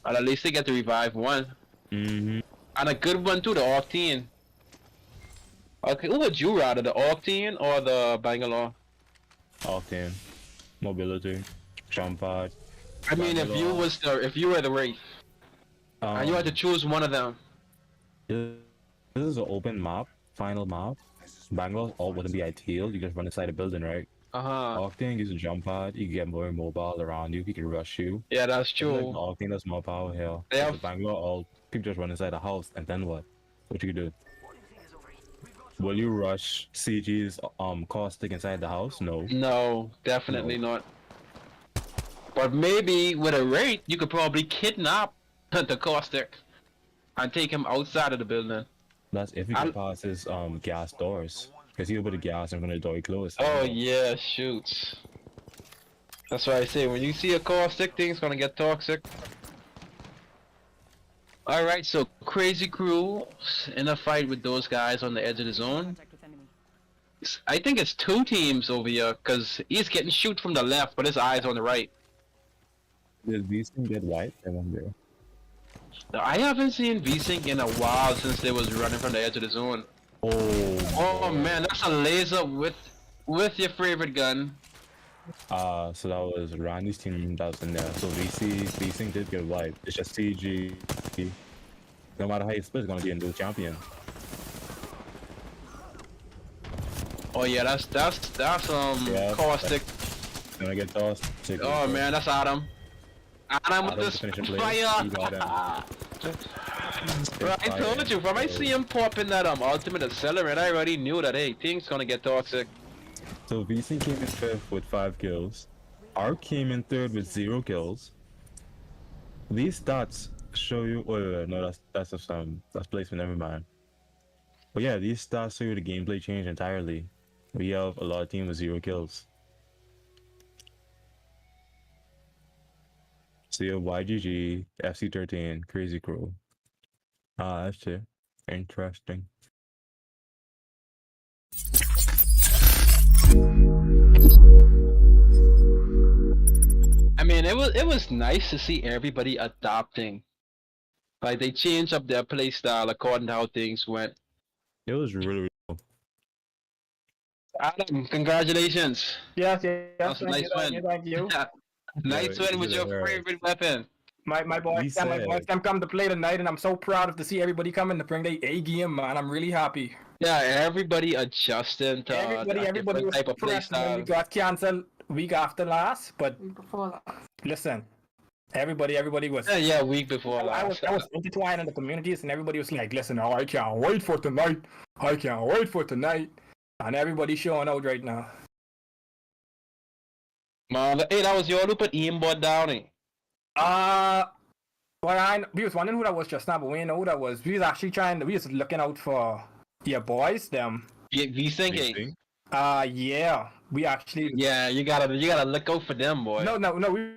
But at least they get to revive one. Mm-hmm. And a good one too, the Octane. Okay, who would you rather, the Octane or the Bangalore? Octane, mobility, jump pad. I mean, if you were the Wraith, and you had to choose one of them. This is an open map, final map. Bangalore all wouldn't be ideal. You just run inside a building, right? Octane gives a jump pad. You can get more mobile around you. He can rush you. Yeah, that's Like true. Octane, that's more power here. They have- The Bangalore all people just run inside the house, and then what? What you do? Will you rush CG's caustic inside the house? No. No, definitely not. But maybe with a Wraith, you could probably kidnap the Caustic and take him outside of the building. That's if you I'll- get past his gas doors. Because he'll put the gas in front of the door closed. Oh yeah, shoots. That's why I say when you see a Caustic, thing's gonna get toxic. Alright, so Crazy Crew in a fight with those guys on the edge of the zone. I think it's 2 teams over here, because he's getting shoot from the left, but his eye's on the right. Did these things get wiped? I wonder. I haven't seen V-Sync in a while since they was running from the edge of the zone. Oh man, that's a laser with your favorite gun. So that was Randy's team that was in there. So VC did get wiped. It's just CG. No matter how you split, it's gonna be a new champion. Oh yeah, that's Yeah, Caustic. Gonna get tossed. Oh man, that's Adam. Adam with Adam's this finishing play. fire. He got him. Bro, I told you, from I see him pop in that ultimate accelerant, I already knew that hey, things gonna get toxic. So VC came in 5th with 5 kills. Ark came in 3rd with 0 kills. These stats show you. Oh no, that's just that's placement. Never mind. But yeah, these stats show you the gameplay change entirely. We have a lot of teams with 0 kills. So you have YGG, FC13, Crazy Crew. That's it. Interesting. I mean, it was nice to see everybody adopting. Like they changed up their play style according to how things went. It was really cool. Adam, congratulations. Yes, That's a nice win. thank you. Nice Yeah, win with you your did alright. favorite weapon. My boys, We my boys said- come to play tonight, and I'm so proud to see everybody coming to bring their A game, man. I'm really happy. Yeah, everybody adjusting to Everybody a different was type of play pressed when style. we got canceled week after last. But listen, everybody was. Yeah, week before I was last. intertwined in the communities, and everybody was like, "Listen, oh, I can't wait for tonight. I can't wait for tonight." And everybody's showing out right now. Man, hey, that was your who put aimbot down, eh? We was wondering who that was just now, but we didn't know who that was. We was actually we was looking out for your boys, them. Yeah, V-Sync, eh? VC? Yeah, we actually. Yeah, you gotta look out for them, boy. No, we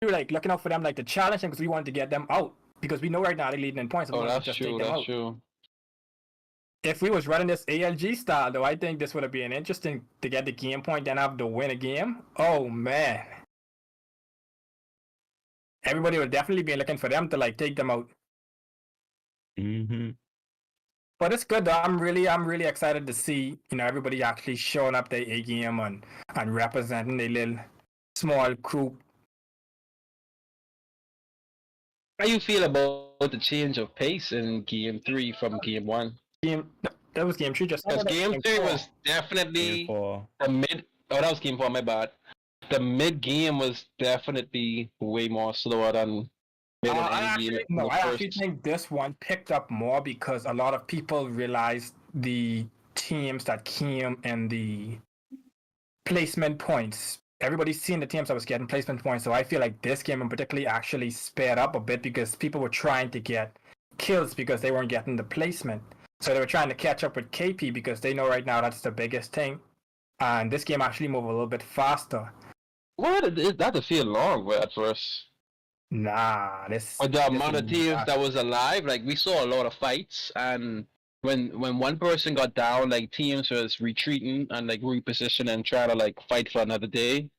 were like looking out for them, like to challenge them, because we wanted to get them out, because we know right now they're leading in points. So we Oh, wanted to that's just true, take them that's out. true. If we was running this ALG style, though, I think this would have been interesting to get the game point, then have to win a game. Oh man, everybody would definitely be looking for them to like take them out. Mm-hmm. But it's good though. I'm really excited to see, everybody actually showing up their A game and representing their little small group. How you feel about the change of pace in Game 3 from Game 1? That was game 3 just. Because Game 3 4. was definitely For the mid. Oh, that was Game 4, my bad. The mid game was definitely way more slower than mid and I end game. actually think this one picked up more because a lot of people realized the teams that came in the placement points. Everybody's seen the teams that was getting placement points, so I feel like this game in particular actually sped up a bit because people were trying to get kills because they weren't getting the placement. So they were trying to catch up with KP because they know right now that's the biggest thing. And this game actually moved a little bit faster. What? That to feel long at first. Nah, But the amount of teams nah. that was alive, like we saw a lot of fights, and when one person got down, like teams was retreating and like reposition and try to like fight for another day.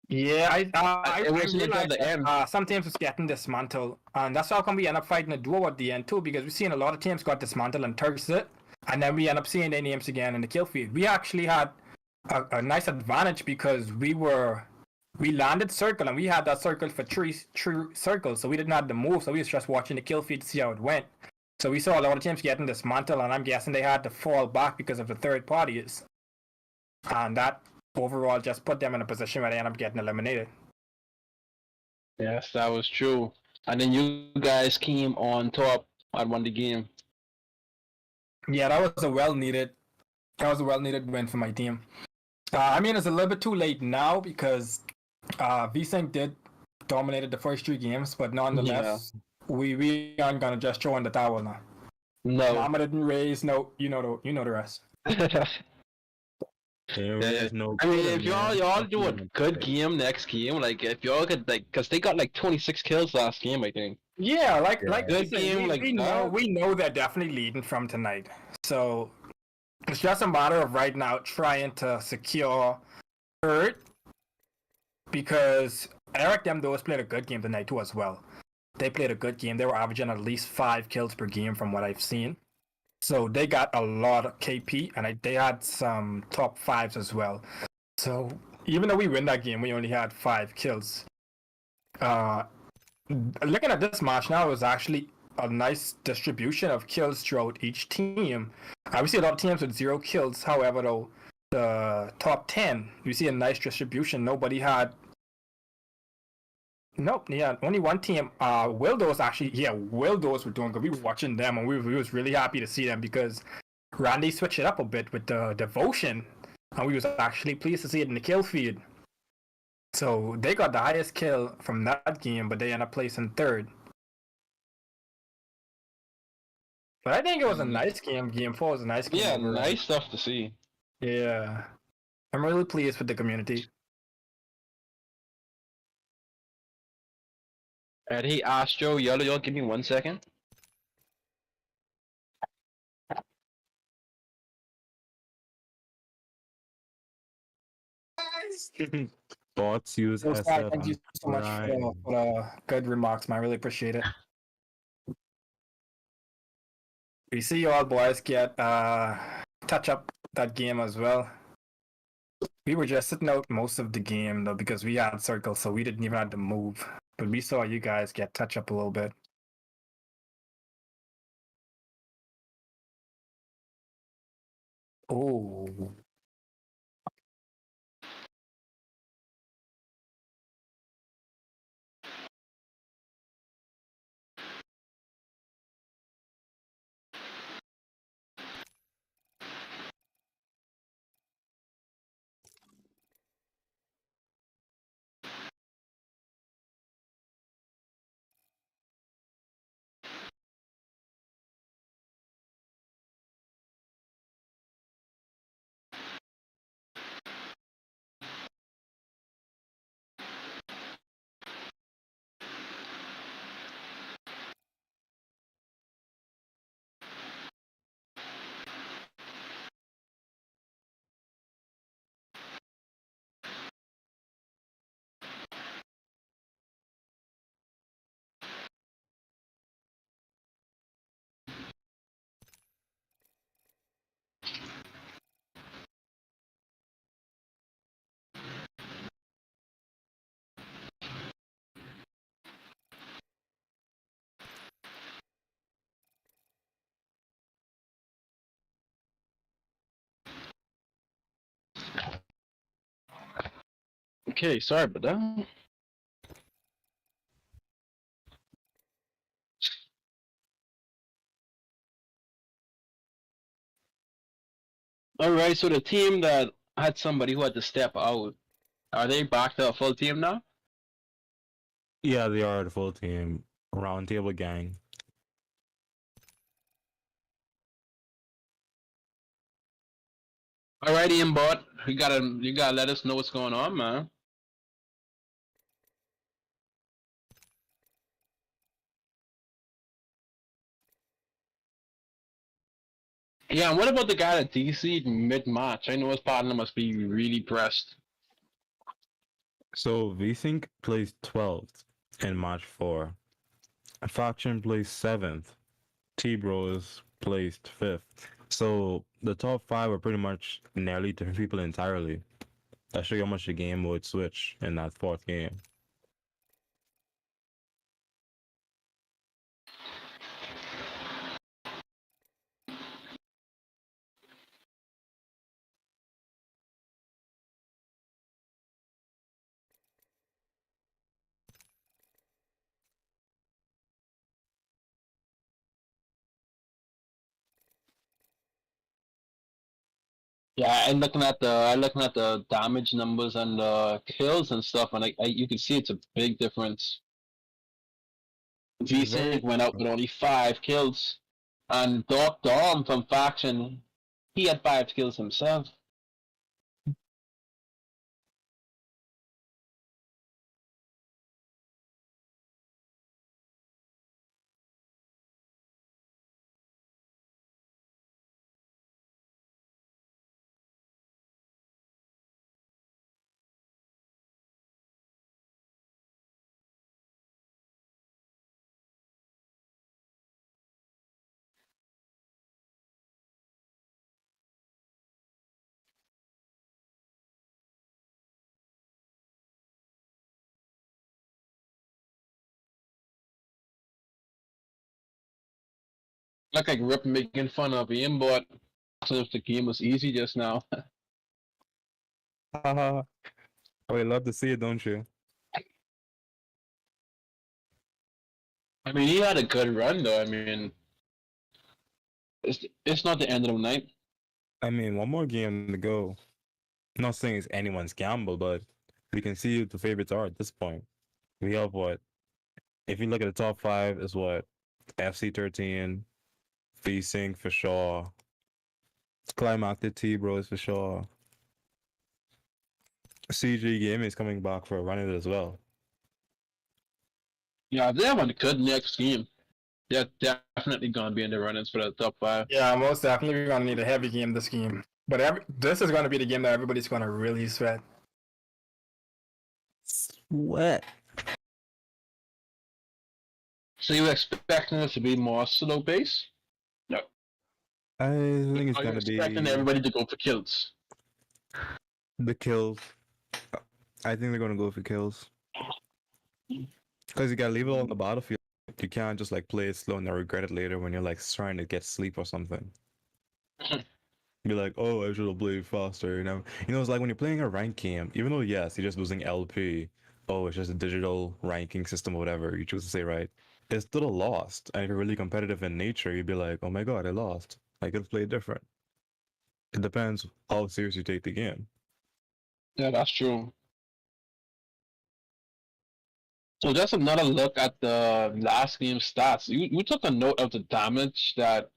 Yeah, It I wasn't until realized the that end. some teams was getting dismantled, and that's how come we end up fighting a duo at the end too, because we've seen a lot of teams got dismantled and turks it, and then we end up seeing their names again in the kill feed. We actually had a nice advantage because we landed circle and we had that circle for three circles, so we didn't have to move, so we was just watching the kill feed to see how it went. So we saw a lot of teams getting dismantled, and I'm guessing they had to fall back because of the third parties, and that overall just put them in a position where they end up getting eliminated. Yes, that was true. And then you guys came on top and won the game. Yeah, that was a well needed win for my team. I mean, it's a little bit too late now because VSync did dominated the first 3 games, but nonetheless, we aren't gonna just throw in the towel now. No. Mama didn't raise. No, you know the rest. There's no I mean, good, if y'all man. do a good game next game, like if y'all could like, cause they got like 26 kills last game, I think. Yeah, like Yeah. like Good I said, game, like that. we know they're definitely leading from tonight. So it's just a matter of right now trying to secure third, because Eric them those played a good game tonight too as well. They played a good game. They were averaging at least 5 kills per game from what I've seen. So they got a lot of KP, and they had some top 5s as well. So even though we win that game, we only had 5 kills. Looking at this match now, it was actually a nice distribution of kills throughout each team. We see a lot of teams with 0 kills. However, though, the top 10, you see a nice distribution. Nobody had. Nope, yeah, only one team. Wildos actually, yeah, Wildos were doing good. We were watching them, and we was really happy to see them because Randy switched it up a bit with the devotion, and we was actually pleased to see it in the kill feed. So they got the highest kill from that game, but they end up placing third. But I think it was a nice game. Game 4 was a nice game. Yeah, overall. nice stuff to see. Yeah, I'm really pleased with the community. And hey, Astro, y'all give me 1 second. Bots use So, Scott, SF. thank you so much for the good remarks, man. I really appreciate it. We see you all boys get touch up that game as well. We were just sitting out most of the game though because we had circles, so we didn't even have to move. But we saw you guys get touch up a little bit. Oh. Okay, sorry about that. Alright, so the team that had somebody who had to step out, are they back to a full team now? Yeah, they are the full team. Roundtable gang. Alrighty, Imbot, you gotta let us know what's going on, man. Yeah, and what about the guy that DC'd mid-match? I know his partner must be really pressed. So VSync plays 12th in March 4. Faction plays 7th. T-Bros placed 5th. So the top 5 are pretty much nearly different people entirely. That show you how much the game would switch in that fourth game. Yeah, and looking at the damage numbers and the kills and stuff, and you can see it's a big difference. It's very VSync went out with only 5 kills, and Doc Dom from Faction, he had 5 kills himself. Look like Rip making fun of him, but if the game was easy just now. haha. Oh, you love to see it, don't you? I mean, he had a good run though. I mean, it's not the end of the night. I mean, one more game to go. Not saying it's anyone's gamble, but we can see who the favorites are at this point. We have what? If you look at the top 5, is what? FC13, VSync for sure. Climactic T-Bros for sure. CG Gaming is coming back for a run at it as well. Yeah, if they have a good next game, they're definitely gonna be in the run-ins for the top 5. Yeah, most definitely we're gonna need a heavy game this game. But this is gonna be the game that everybody's gonna really sweat. What? So you expecting it to be more slow pace? No. I think it's Are you gonna be expecting everybody to go for kills? the kills. I think they're gonna go for kills. Because you gotta leave it all on the battlefield. You can't just like play it slow and then regret it later when you're like trying to get sleep or something. Be like, oh, I should have played faster, you know? You know, it's like when you're playing a rank game, even though yes, you're just losing LP. Oh, it's just a digital ranking system or whatever you choose to say, right? It's still a loss. And if you're really competitive in nature, you'd be like, oh my god, I lost. I could have played different. It depends how serious you take the game. Yeah, that's true. So just another look at the last game stats. You took a note of the damage that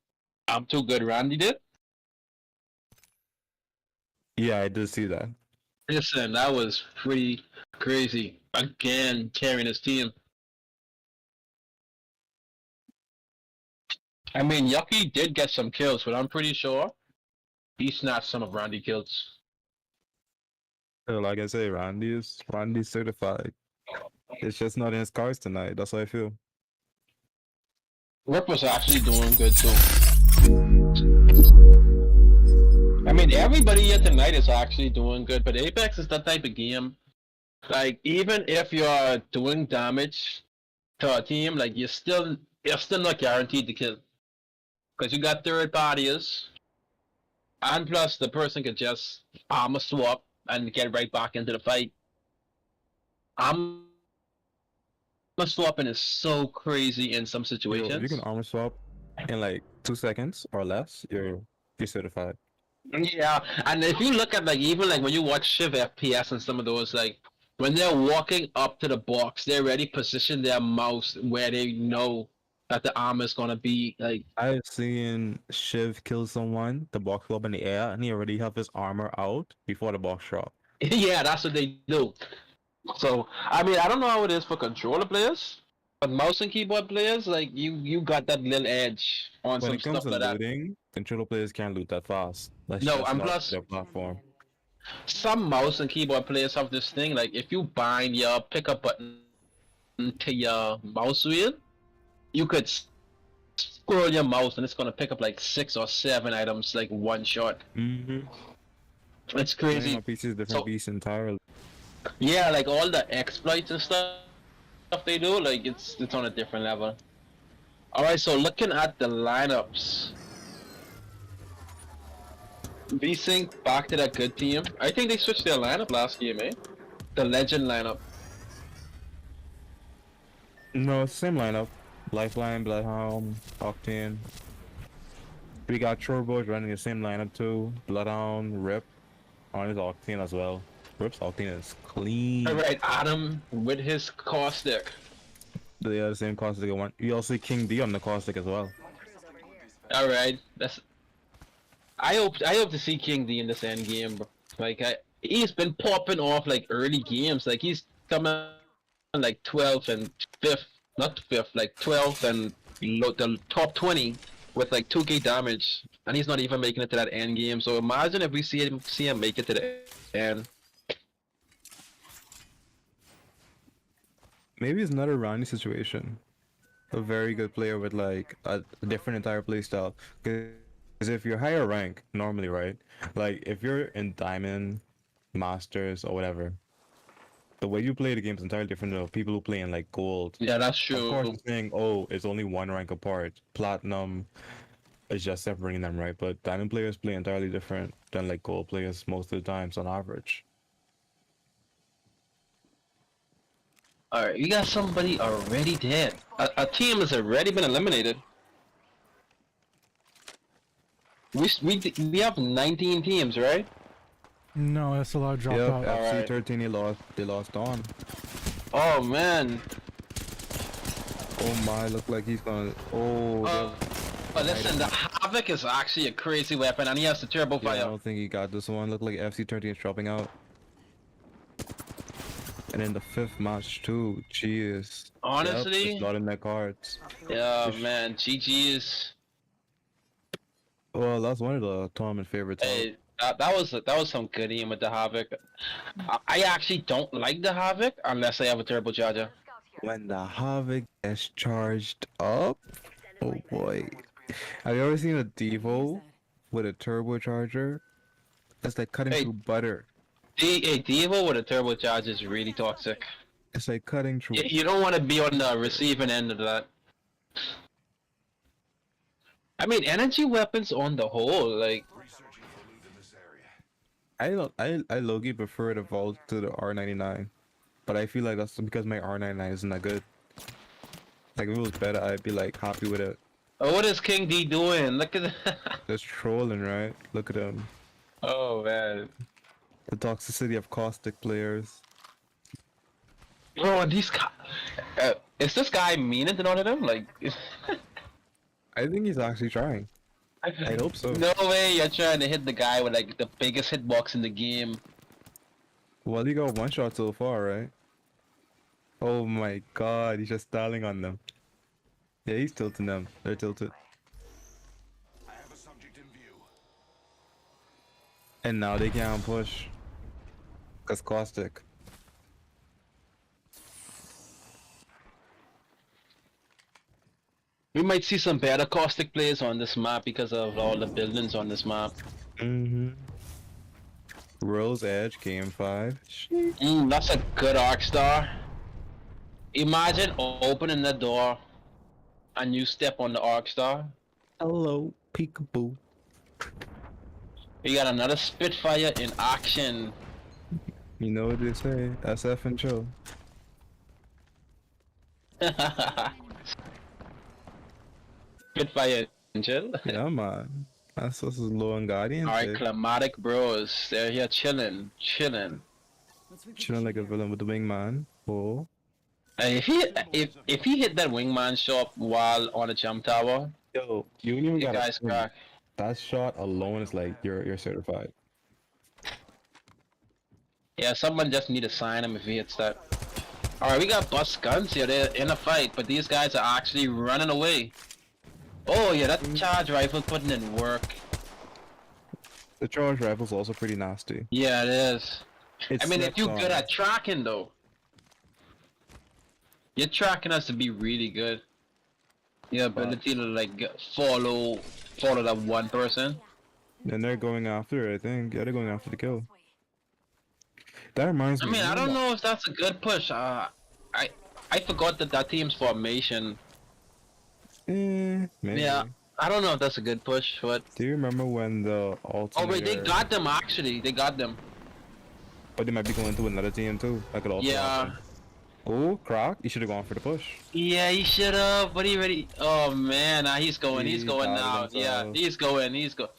I'm Too Good Randy did? Yeah, I did see that. Listen, that was pretty crazy. Again, carrying his team. I mean, Yucky did get some kills, but I'm pretty sure he snatched some of Randy kills. So like I say, Randy's certified. It's just not in his cards tonight. That's how I feel. Rip was actually doing good too. I mean, everybody here tonight is actually doing good, but Apex is that type of game. Like, even if you're doing damage to a team, like you're still not guaranteed to kill, because you got third parties, and plus the person could just armor swap and get right back into the fight. Armor swapping is so crazy in some Yo, situations. if you can armor swap in like 2 seconds or less, you're certified. Yeah, and if you look at like even like when you watch Shiv FPS and some of those, like when they're walking up to the box, they already position their mouse where they know that the armor is gonna be. Like, I've seen Shiv kill someone, the box go up in the air, and he already have his armor out before the box drop. yeah, that's what they do. So I mean, I don't know how it is for controller players, but mouse and keyboard players, like you got that little edge on When some it comes stuff to like that. looting, Controller players can't loot that fast. That's No, just and not plus their platform. some mouse and keyboard players have this thing like if you bind your pickup button to your mouse wheel, you could scroll your mouse and it's gonna pick up like 6 or 7 items like one shot. Mm-hmm. It's My crazy. PC is a different So beast entirely. yeah, like all the exploits and stuff they do, like it's on a different level. All right, so looking at the lineups, VSync back to that good team. I think they switched their lineup last game, eh? The legend lineup. No, it's the same lineup. Lifeline, Bloodhound, Octane. We got Turbo's running the same lineup too. Bloodhound, Rip, on his Octane as well. Rip's Octane is clean. All right, Adam with his caustic. They are the same caustic one. You also see King D on the caustic as well. All right, that's. I hope to see King D in this end game, bro. Like he's been popping off like early games. Like he's coming like 12th and 5th, not 5th, like 12th and the top 20 with like 2k damage, and he's not even making it to that end game. So imagine if we see him make it to the end. Maybe it's not a Ronnie situation. A very good player with like a different entire play style. Because if you're higher rank, normally, right? Like if you're in Diamond, Masters, or whatever, the way you play the game is entirely different than people who play in like Gold. Yeah, that's Of true. course, I'm saying, oh, it's only one rank apart. Platinum is just separating them, right? But Diamond players play entirely different than like Gold players most of the times on average. All right, we got somebody already dead. A team has already been eliminated. We have 19 teams, right? No, SLR dropped Yep, out. Alright. FC13 they lost on. Oh man. Oh my, look like he's gonna. Oh, But listen, the Havoc is actually a crazy weapon, and he has the turbo yeah, I fire. don't think he got this one. Look like FC13 is dropping out. And in the 5th match too, jeez. Honestly? Yep, it's not in their cards. Yeah, man, GG is. Well, that's one of the tournament favorites. Hey, that was some good aim with the Havoc. I actually don't like the Havoc unless I have a turbocharger. When the Havoc is charged up, oh boy. Have you ever seen a Devo with a turbocharger? It's like cutting Hey. through butter. Devo with a turbocharger is really toxic. It's like cutting through. You don't want to be on the receiving end of that. I mean, energy weapons on the whole, like, I low-key prefer the Vault to the R99, but I feel like that's because my R99 isn't that good. Like if it was better, I'd be like happy with it. oh, what is King D doing? Look at that. That's trolling, right? Look at him. Oh man. The toxicity of caustic players. Bro, and these guys, is this guy meaning to none of them? Like, I think he's actually trying. I hope so. no way you're trying to hit the guy with like the biggest hitbox in the game. Well, he got one shot so far, right? Oh my god, he's just styling on them. Yeah, he's tilting them. They're tilted. And now they can't push. Cause caustic. We might see some better caustic players on this map because of all the buildings on this map. Mm-hmm. Rose Edge, game 5. That's a good arc star. Imagine opening the door and you step on the arc star. Hello, peekaboo. We got another Spitfire in action. You know what they say, SF and chill. Spitfire and chill. Yeah, man. That's what low and guardian. Alright, climatic bros. They're here chilling. Chilling like a villain with the wingman. Oh. If he hit that wingman shot while on a jump tower, Yo, you even you got guys crack. that shot alone is like you're certified. Yeah, someone just need to sign him if he hits that. Alright, we got bust guns here. They're in a fight, but these guys are actually running away. Oh yeah, that charge rifle putting in work. The charge rifle's also pretty nasty. Yeah, it is. It's I mean, if slept you're on. good at tracking though, your tracking has to be really good. Your ability to like follow that one person. And they're going after it, I think. Yeah, they're going after the kill. That reminds I me. mean, you I know don't what- know if that's a good push. I forgot that team's formation. Maybe. Yeah, I don't know if that's a good push, but Do you remember when the oh alternator... wait, they got them actually. They got them. But they might be going to another team too. That could also Yeah. happen. Oh, Croc, you should have gone for the push. Yeah, he should have, but he already. Oh man, nah, he's going. He's He going now. doubted Yeah, himself. he's going. He's going.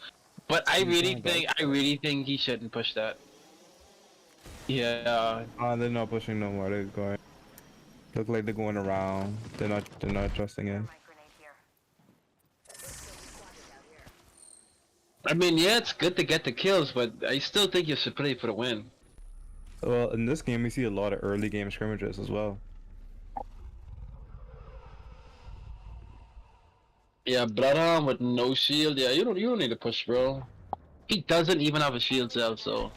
But I He's really going think, he shouldn't push that. Yeah. They're not pushing no more. They're going. Look like they're going around. They're not trusting in. I mean, yeah, it's good to get the kills, but I still think you should play for the win. Well, in this game, we see a lot of early game scrimmages as well. Yeah, Bloodhound with no shield. Yeah, you don't need to push, bro. He doesn't even have a shield cell, so.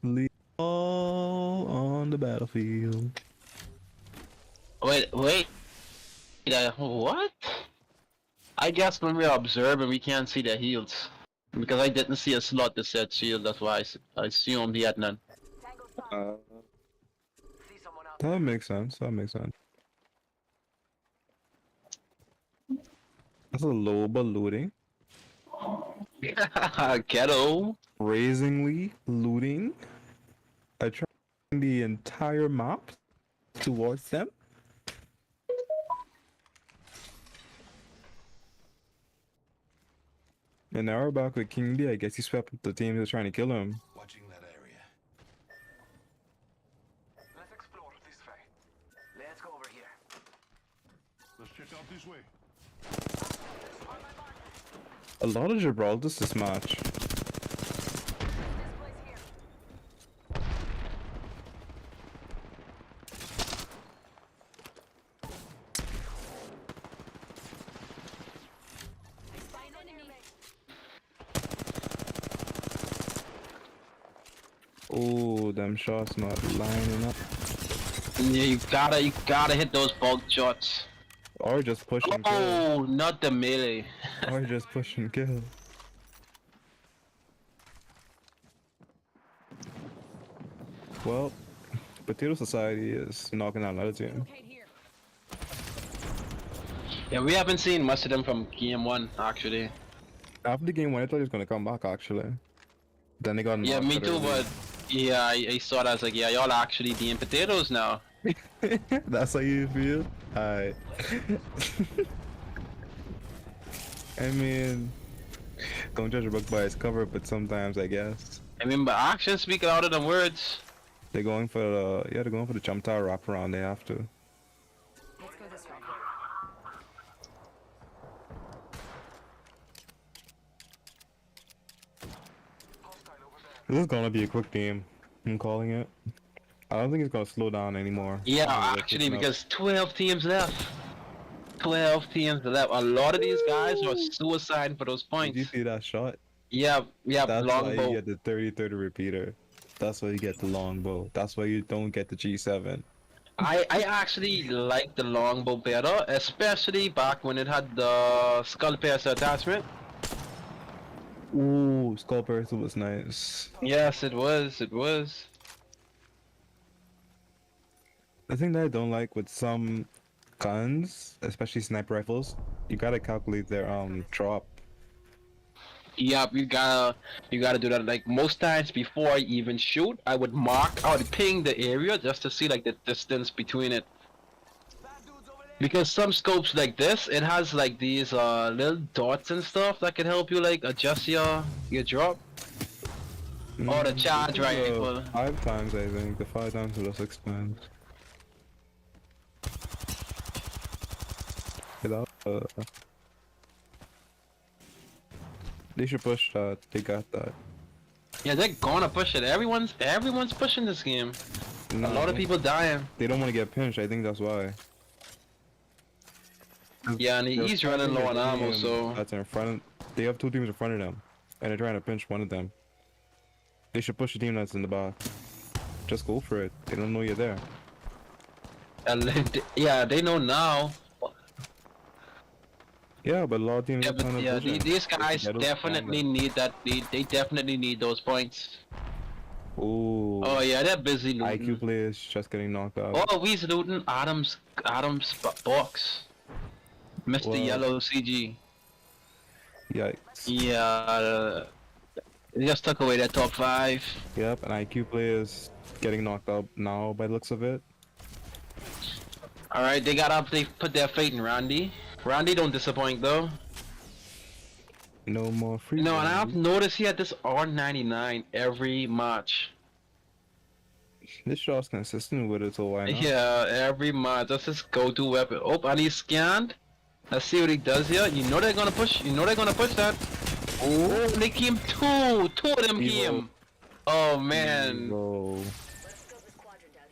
Leave all on the battlefield. Wait. What? I guess when we're observing, we can't see the heals. Because I didn't see a slot that said shield, that's why I assumed he had none. See someone out That makes sense. That makes sense. That's a low but looting. Ghetto. Brazenly looting. I tried the entire map towards them. And now we're back with King D. I guess he swept the team that's trying to kill him. Watching that area. Let's explore this way. Let's go over here. Let's check out this way. A lot of Gibraltar's this match. Oh, them shots not lining up. Yeah, you gotta hit those bulk shots. Or just push and kill. Oh, not the melee. Or just push and kill. Well, Potato Society is knocking out another team. Yeah, we haven't seen much of them from game 1, actually. After the game one, I thought he was gonna come back actually. Then they got Yeah, knocked me out too, early. but yeah, I saw that. I was like, yeah, y'all actually being potatoes now. That's how you feel? Alright. I mean, don't judge a book by its cover, but sometimes I guess. I mean, but actions speak louder than words. They're going for the they're going for the jump tower wraparound, they have to. Let's go this way. This is gonna be a quick game. I'm calling it. I don't think it's gonna slow down anymore. Yeah, I think it's actually, picking up. because 12 teams left. 12 teams left. A lot of these guys are suiciding for those Did you points. see that shot? Yeah, That's why you longbow. get the 30-30 repeater. That's why you get the longbow. That's why you don't get the G7. I actually like the longbow better, especially back when it had the skull piercer attachment. Ooh, Skull Piercer was nice. Yes, it was. It was. The thing that I don't like with some guns, especially sniper rifles, you gotta calculate their drop. Yep, you gotta do that. Like most times before I even shoot, I would ping the area just to see like the distance between it. Because some scopes like this, it has like these little dots and stuff that can help you like adjust your drop. Or the charge rifle. 5 times, I think. The 5 times or the 6 times. They should push that. They got that. Yeah, they're gonna push it. Everyone's pushing this game. A lot of people dying. They don't want to get pinched. I think that's why. Yeah, and he's running low on ammo, so That's in front. They have two teams in front of them, and they're trying to pinch one of them. They should push the team that's in the back. Just go for it. They don't know you're there. yeah, they know now. Yeah, but a lot of teams Yeah, are trying but to yeah, push it. these guys They don't definitely stand need that. They definitely need those points. it. Ooh. Oh yeah, they're busy looting. IQ players just getting knocked out. Oh, we's looting Adam's box. Mr. Well- Yellow CG. Yikes. Yeah, they just took away their top 5. Yep, and IQ players getting knocked out now by the looks of it. All right, they put their faith in Randy. Randy don't disappoint though. No more free. No, and I've games. noticed he had this R99 every match. This shot's consistent with it, so why not? Yeah, every match. That's his go-to weapon. Oh, and he's scanned. Let's see what he does here. You know they're gonna push. You know they're gonna push that. Oh, they came two. Two of them Evo. came. Oh man. Bro.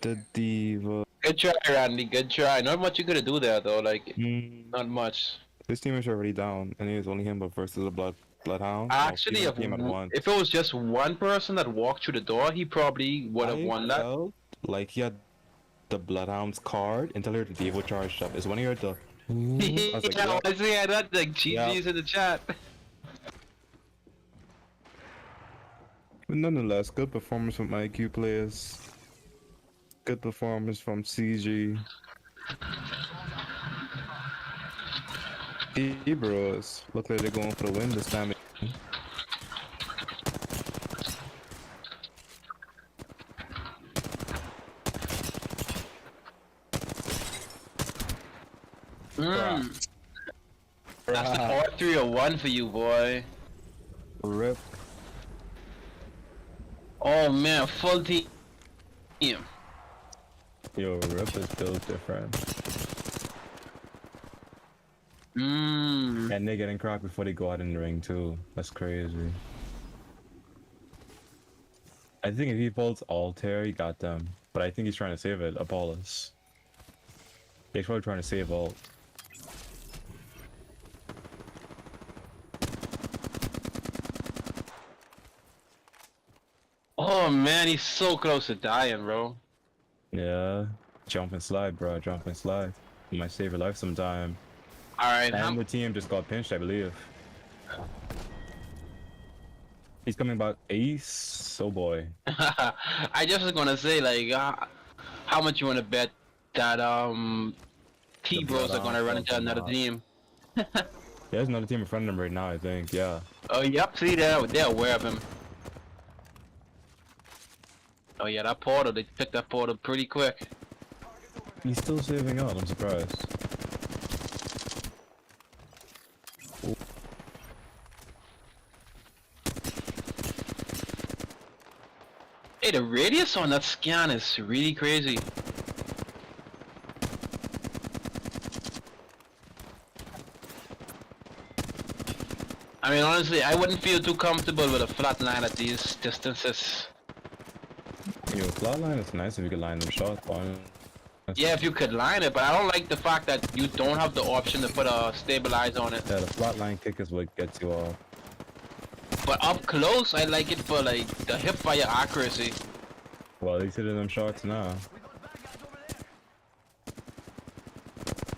The diva. Good try, Randy. Good try. Not much you could do there though. Like, not much. This team is already down, and it is only him but versus a bloodhound. Actually, if if it was just one person that walked through the door, he probably would have won that. felt like he had the bloodhound's card until he heard the Devo charged up. It's when he heard the. I was like, Yeah, what? I see that. Like, GG's in the chat. But nonetheless, good performance from IQ players. Good performance from CG. Bros look like they're going for the win this time. That's the part 3 or 1 for you, boy. Rip. Oh man, full team. Yo, Rip is built different. And they're getting cracked before they go out in the ring too. That's crazy. I think if he pulls Altair, he got them. But I think he's trying to save it, Apollos. He's probably trying to save Alt. Oh man, he's so close to dying, bro. Yeah. Jump and slide, bro. Jump and slide. You might save your life sometime. Alright, And the team just got pinched, I believe. He's coming back ace. Oh boy. I just was gonna say, like, how much you wanna bet that T-Bros are gonna run into another team? There's another team in front of them right now, I think. Yeah. Oh, yep, see, they're aware of him. Oh yeah, that portal, they picked that portal pretty quick. He's still saving up, I'm surprised. Hey, the radius on that scan is really crazy. I mean, honestly, I wouldn't feel too comfortable with a flat line at these distances. Yo, flat line is nice if you could line them shots on. Yeah, if you could line it, but I don't like the fact that you don't have the option to put a stabilize on it. Yeah, the flat line kick is what gets you off. But up close, I like it for like the hip fire accuracy. Well, at least hitting them shots now.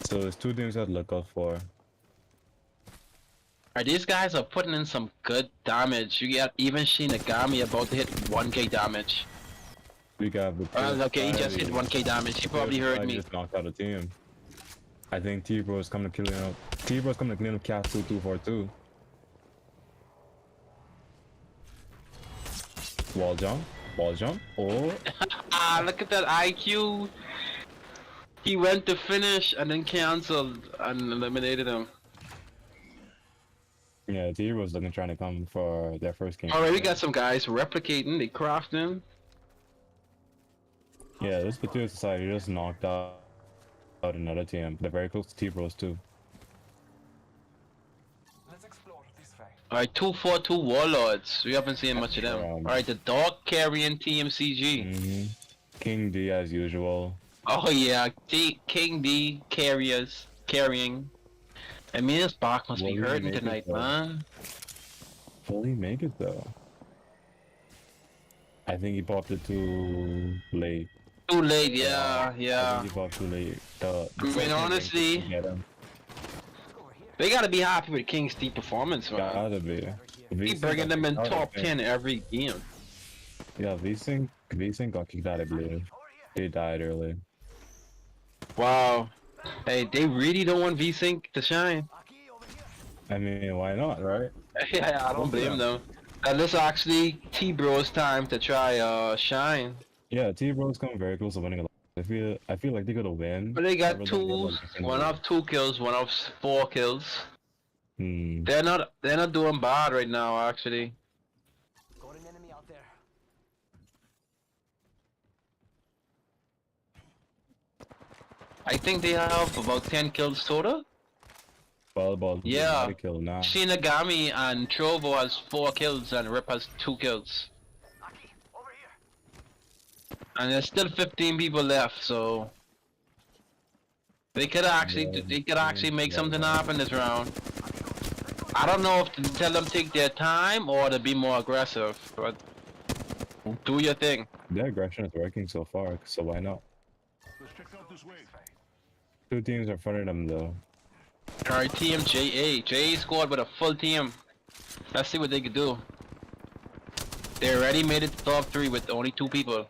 So there's two things I'd look out for. Alright, these guys are putting in some good damage. You got even Shinigami about to hit 1k damage. We got the Okay, he just hit 1k damage. He probably heard me. Just knocked out a team. I think T-Bro's coming to clean up. T-Bro's coming to clean up Cat 2242. Wall jump. Wall jump. Oh. Ah, look at that IQ. He went to finish and then canceled and eliminated him. Yeah, T-Bro's looking trying to come for their first game. Alright, we got some guys replicating. They crafting. Yeah, this Platoon Society just knocked out another team. They're very close to T-Bros too. Let's explore this way. Alright, 242 Warlords. We haven't seen much of them. Alright, the dog carrying TMCG. King D as usual. Oh yeah, King D carrying. I mean, his back must Will be he hurting make it, tonight, though? man. Will he make it though? I think he popped it too late. Too late, yeah, I think yeah. he popped too late. The I mean, second honestly, thing to get him. they gotta be happy with King's deep performance, man. Gotta be. He bringing them in top 10 every game. Yeah, V-Sync got kicked out, I believe. They died early. Wow. Hey, they really don't want V-Sync to shine. I mean, why not, right? Yeah, I don't blame them. This is actually T-Bro's time to try shine. Yeah, T-Bro's come very close to winning a lot. I feel like they could have win. But they got rather than get, two, like, different one goals. of 2 kills, one of 4 kills. Hmm. They're not doing bad right now, actually. Got an enemy out there. I think they have about 10 kills total. Ball, Yeah. kill now. Shinigami and Trovo has 4 kills and Rip has 2 kills. Aki, over here. And there's still 15 people left, so they could actually make something happen this round. I don't know if to tell them take their time or to be more aggressive, but do your thing. Their aggression is working so far, so why not? Let's check out this way. 2 teams in front of them though. Alright, team JA. JA squad with a full team. Let's see what they can do. They already made it to top 3 with only 2 people.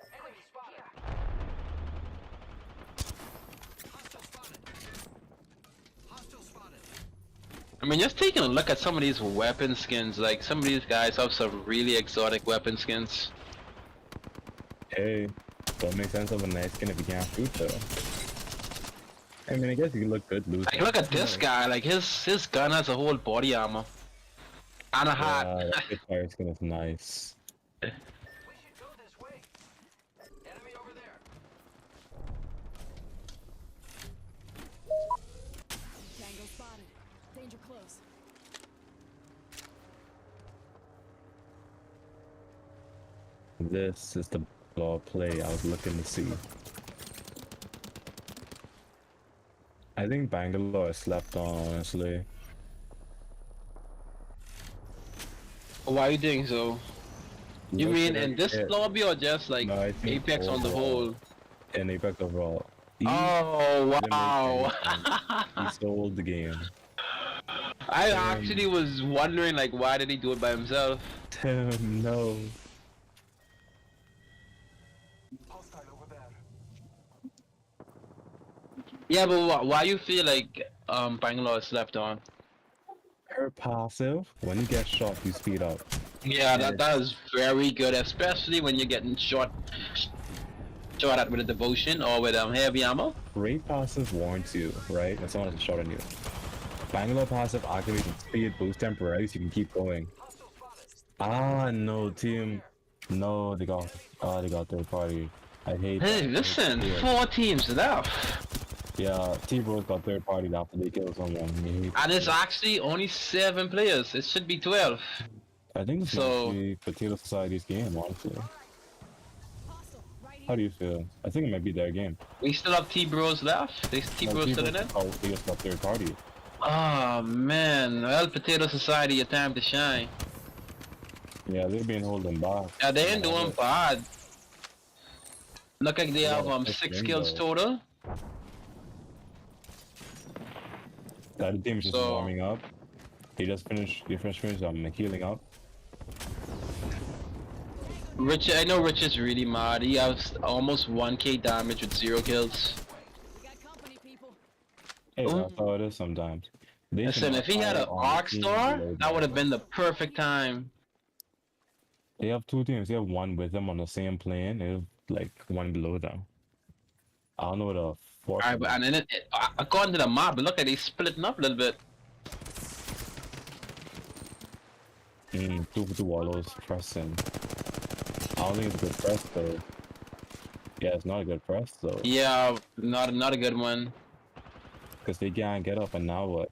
Enemy spotted. Hostile spotted. I mean, just taking a look at some of these weapon skins, like some of these guys have some really exotic weapon skins. Hey, don't make sense of a nice skin if you can't shoot though. I mean, I guess you can look good losing. Like, look at this guy, like his gun has a whole body armor. And a hat. Yeah, that good fire skin is nice. We should go this way. Enemy over there. Tango spotted. Danger close. This is the ball play I was looking to see. I think Bangalore slept on, honestly. Why you think so? You Look mean at in it, this yeah. lobby or just like No, I think Apex on the overall. whole? And Apex overall. He Oh didn't make wow! any sense. He sold the game. I actually was wondering like why did he do it by himself? Damn, no. Hostile over there. Yeah, but why you feel like Bangalore slept on? Her passive, when you get shot, you speed up. Yeah, that is very good, especially when you're getting shot at with a devotion or with heavy ammo. Great passive warns you, right? When someone has a shot on you. Bangalore passive activates its speed boost temporarily so you can keep going. Ah, no, team. No, they got third party. I hate Hey, that. listen, Yeah. 4 teams left. Yeah, T-Bros got third party after they kill someone. And it's actually only 7 players. It should be 12. I think this So- might be Potato Society's game, honestly. Hostile. Right here. How do you feel? I think it might be their game. We still have T-Bros left. They T-Bros still in it? Oh, they just got third party. Oh man, well, Potato Society, your time to shine. Yeah, they've been holding back. Yeah, they ain't doing bad. Look like they have Yeah, that's 6 good, kills though. total. The other team's just So- warming up. They just finished healing up. Rich, I know Rich is really mad. He has almost 1k damage with 0 kills. We got company, people. Hey, Ooh. that's how it is sometimes. They Listen, should if he had an fire on the Arc team Star, below that would have them. been the perfect time. They have 2 teams. They have one with them on the same plane. They have like one below them. I don't know what the fourth. Alright, but and then according to the map, it looked like they splitting up a little bit. 2 wallows pressing. I don't think it's a good press though. Yeah, it's not a good press though. Yeah, not a good one. Because they can't get up, and now what?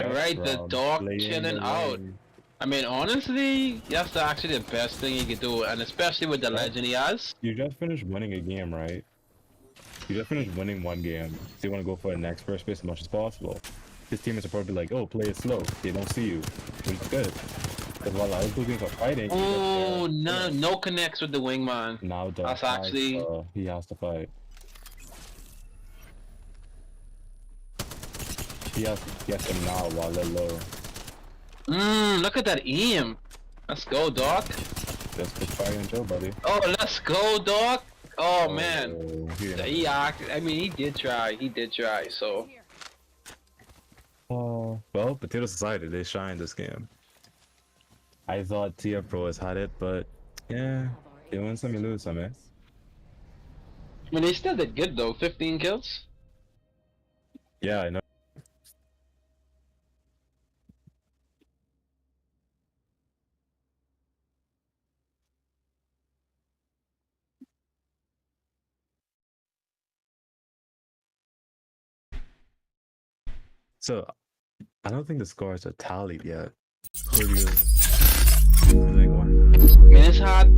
Alright, the Spectrum dog playing chilling the out. lane. I mean, honestly, that's actually the best thing he could do, and especially with the legend he has. You just finished winning a game, right? You just finished winning one game, so you want to go for the next first place as much as possible. His teammates are probably like, oh, play it slow. They don't see you. Which is good. Because while other two teams are fighting, Oh, no connects with the wingman. now the That's actually. he has to fight. He has to get them now while they're low. Look at that aim. Let's go, Doc. Just good fire and Joe, buddy. Oh, let's go, Doc. Oh, man. He I mean, he did try. So. Oh, well, Potato Society, they shine this game. I thought TF Pros had it, but yeah, you win some, you lose some, eh? I mean, they still did good though. 15 kills. Yeah, I know. So, I don't think the scores are tallied yet. Who do you think won? I mean, it's hard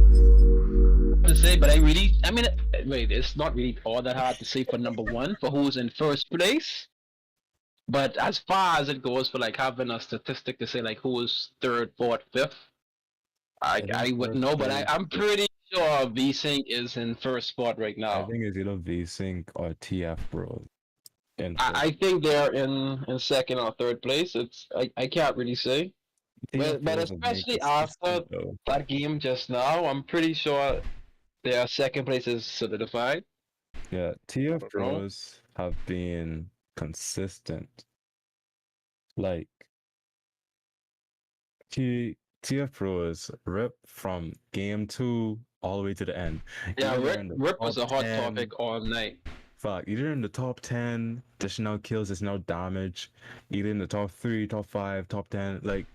to say, but I mean, wait, it's not really all that hard to say for number one, for who's in first place. But as far as it goes for like having a statistic to say like who's third, fourth, fifth, I wouldn't know, but I'm pretty sure VSync is in first spot right I now. think it's either VSync or TF Bros. I think they're in second or third place. I can't really say. But especially after that game just now, I'm pretty sure their second place is solidified. Yeah, TF Pros have been consistent. Like, TF Pros rip from game 2 all the way to the end. Yeah, Either in the Rip was a top hot 10 topic all night. Fuck, either in the top 10, dishing out kills, dishing out damage, either in the top 3, top 5, top 10. Like,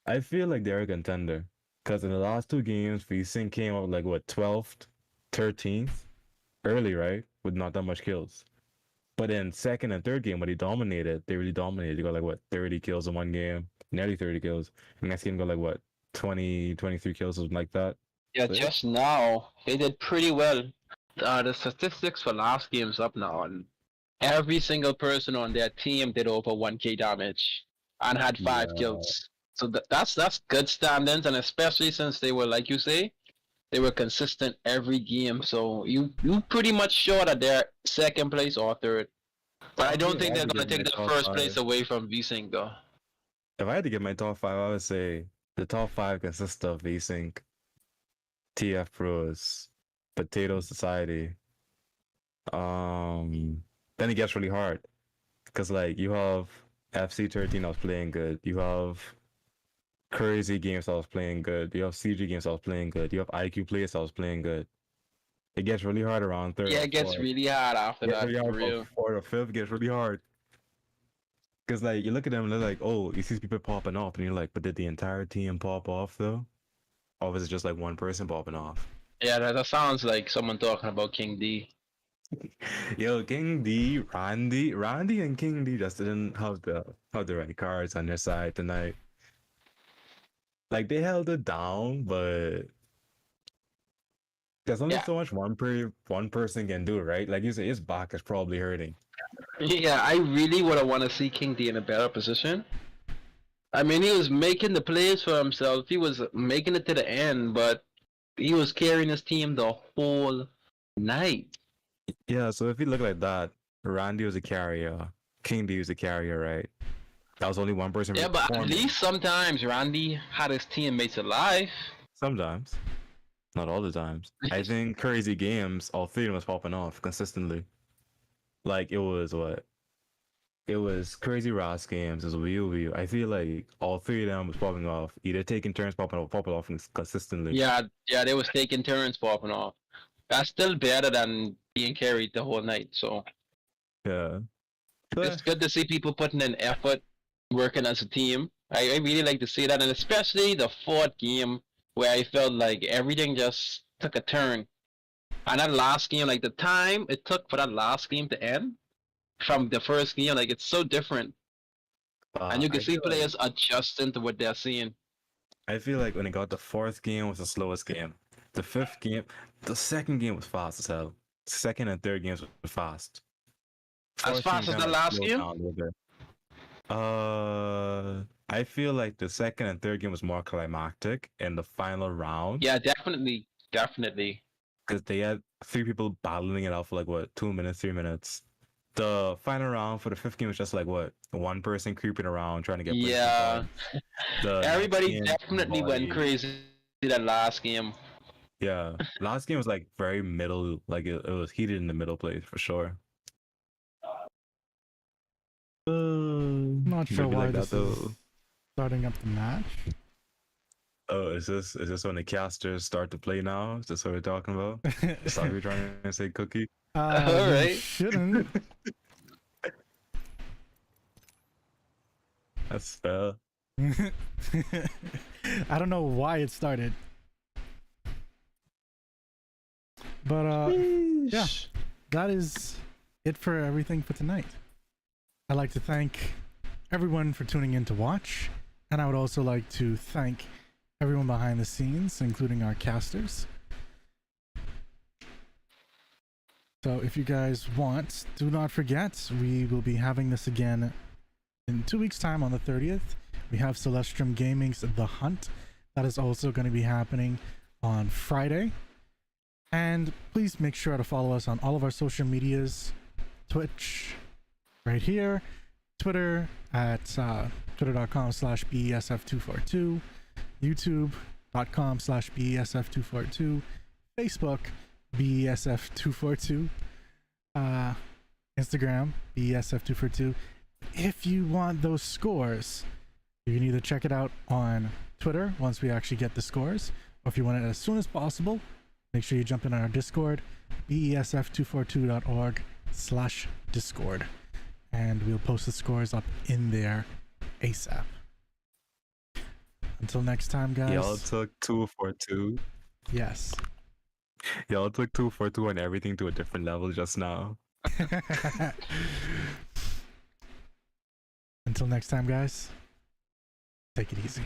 I feel like they're a contender. Because in the last two games, VSync came out like, what, 12th, 13th? Early, right? With not that much kills. But in second and third game, when they really dominated. They got like, what, 30 kills in one game? Nearly 30 kills. And next game got like, what, 20, 23 kills, something like that. Yeah, So, just now they did pretty well. The statistics for last game's up now, and every single person on their team did over 1k damage and had 5 kills. So that's good standings, and especially since they were, like you say, they were consistent every game. So you pretty much sure that they're second place or third. But I don't think they're gonna take the first place away from VSync though. If I had to get my top 5, I would say the top 5 consists of VSync, TF Pros, Potato Society. Then it gets really hard because like you have FC13 that was playing good, you have Crazy Games that was playing good, you have CG Games that was playing good, you have IQ Players that was playing good. It gets really hard around third. Yeah, it gets really hard after that. Really hard, for real. Fourth or fifth gets really hard. Because like you look at them and they're like, oh, you see people popping off, and you're like, but did the entire team pop off though? Or was it just like one person popping off? Yeah, that sounds like someone talking about King D. Yo, King D, Randy and King D just didn't have the right cards on their side tonight. Like they held it down, but there's only so much one person can do, right? Like you say, his back is probably hurting. Yeah, I really would have want to see King D in a better position. I mean, he was making the plays for himself. He was making it to the end, but he was carrying his team the whole night. Yeah, so if you look like that, Randy was a carrier, King D was a carrier, right? That was only one person. Yeah, but at least sometimes Randy had his teammates alive. Sometimes. Not all the times. I think Crazy Games, all three of them was popping off consistently. Like it was what? It was Crazy Ross Games, it was Wii. I feel like all three of them was popping off, either taking turns popping off consistently. Yeah, they was taking turns popping off. That's still better than being carried the whole night, so yeah. It's good to see people putting in effort, working as a team. I really like to see that, and especially the fourth game where I felt like everything just took a turn. And that last game, like the time it took for that last game to end from the first game, like it's so different. And you can see players adjusting to what they're seeing. I feel like when it got the fourth game was the slowest game. The fifth game, the second game was fast as hell. second and third games were fast. As Fourth fast game as the kinda last slowed game? down a little bit. I feel like the second and third game was more climactic in the final round. Yeah, definitely, definitely. Because they had 3 people battling it out for like what 2 minutes, 3 minutes. The final round for the fifth game was just like what 1 person creeping around trying to get placement Yeah, cards. The next everybody game, definitely went boy, crazy that last game. yeah, last game was like very middle, like it was heated in the middle place for sure. Not sure Maybe why like this that is though. starting up the match. Oh, is this when the casters start to play now? Is this what we're talking about? Sorry, we're trying to say Cookie. You Alright. shouldn't. That's fair. I don't know why it started. But yeah, that is it for everything for tonight. I'd like to thank everyone for tuning in to watch, and I would also like to thank everyone behind the scenes, including our casters. So if you guys want, do not forget, we will be having this again in 2 weeks' time on the 30th. We have Celestium Gaming's The Hunt. That is also going to be happening on Friday. And please make sure to follow us on all of our social medias. Twitch, right here. Twitter at twitter.com/BESF242. YouTube.com/BESF242. Facebook, BESF242. Instagram, BESF242. If you want those scores, you can either check it out on Twitter once we actually get the scores, or if you want it as soon as possible, make sure you jump in on our Discord, besf242.org/Discord, and we'll post the scores up in there ASAP. Until next time, guys. Y'all took 242. Yes. Y'all took 242 and everything to a different level just now. Until next time, guys. Take it easy.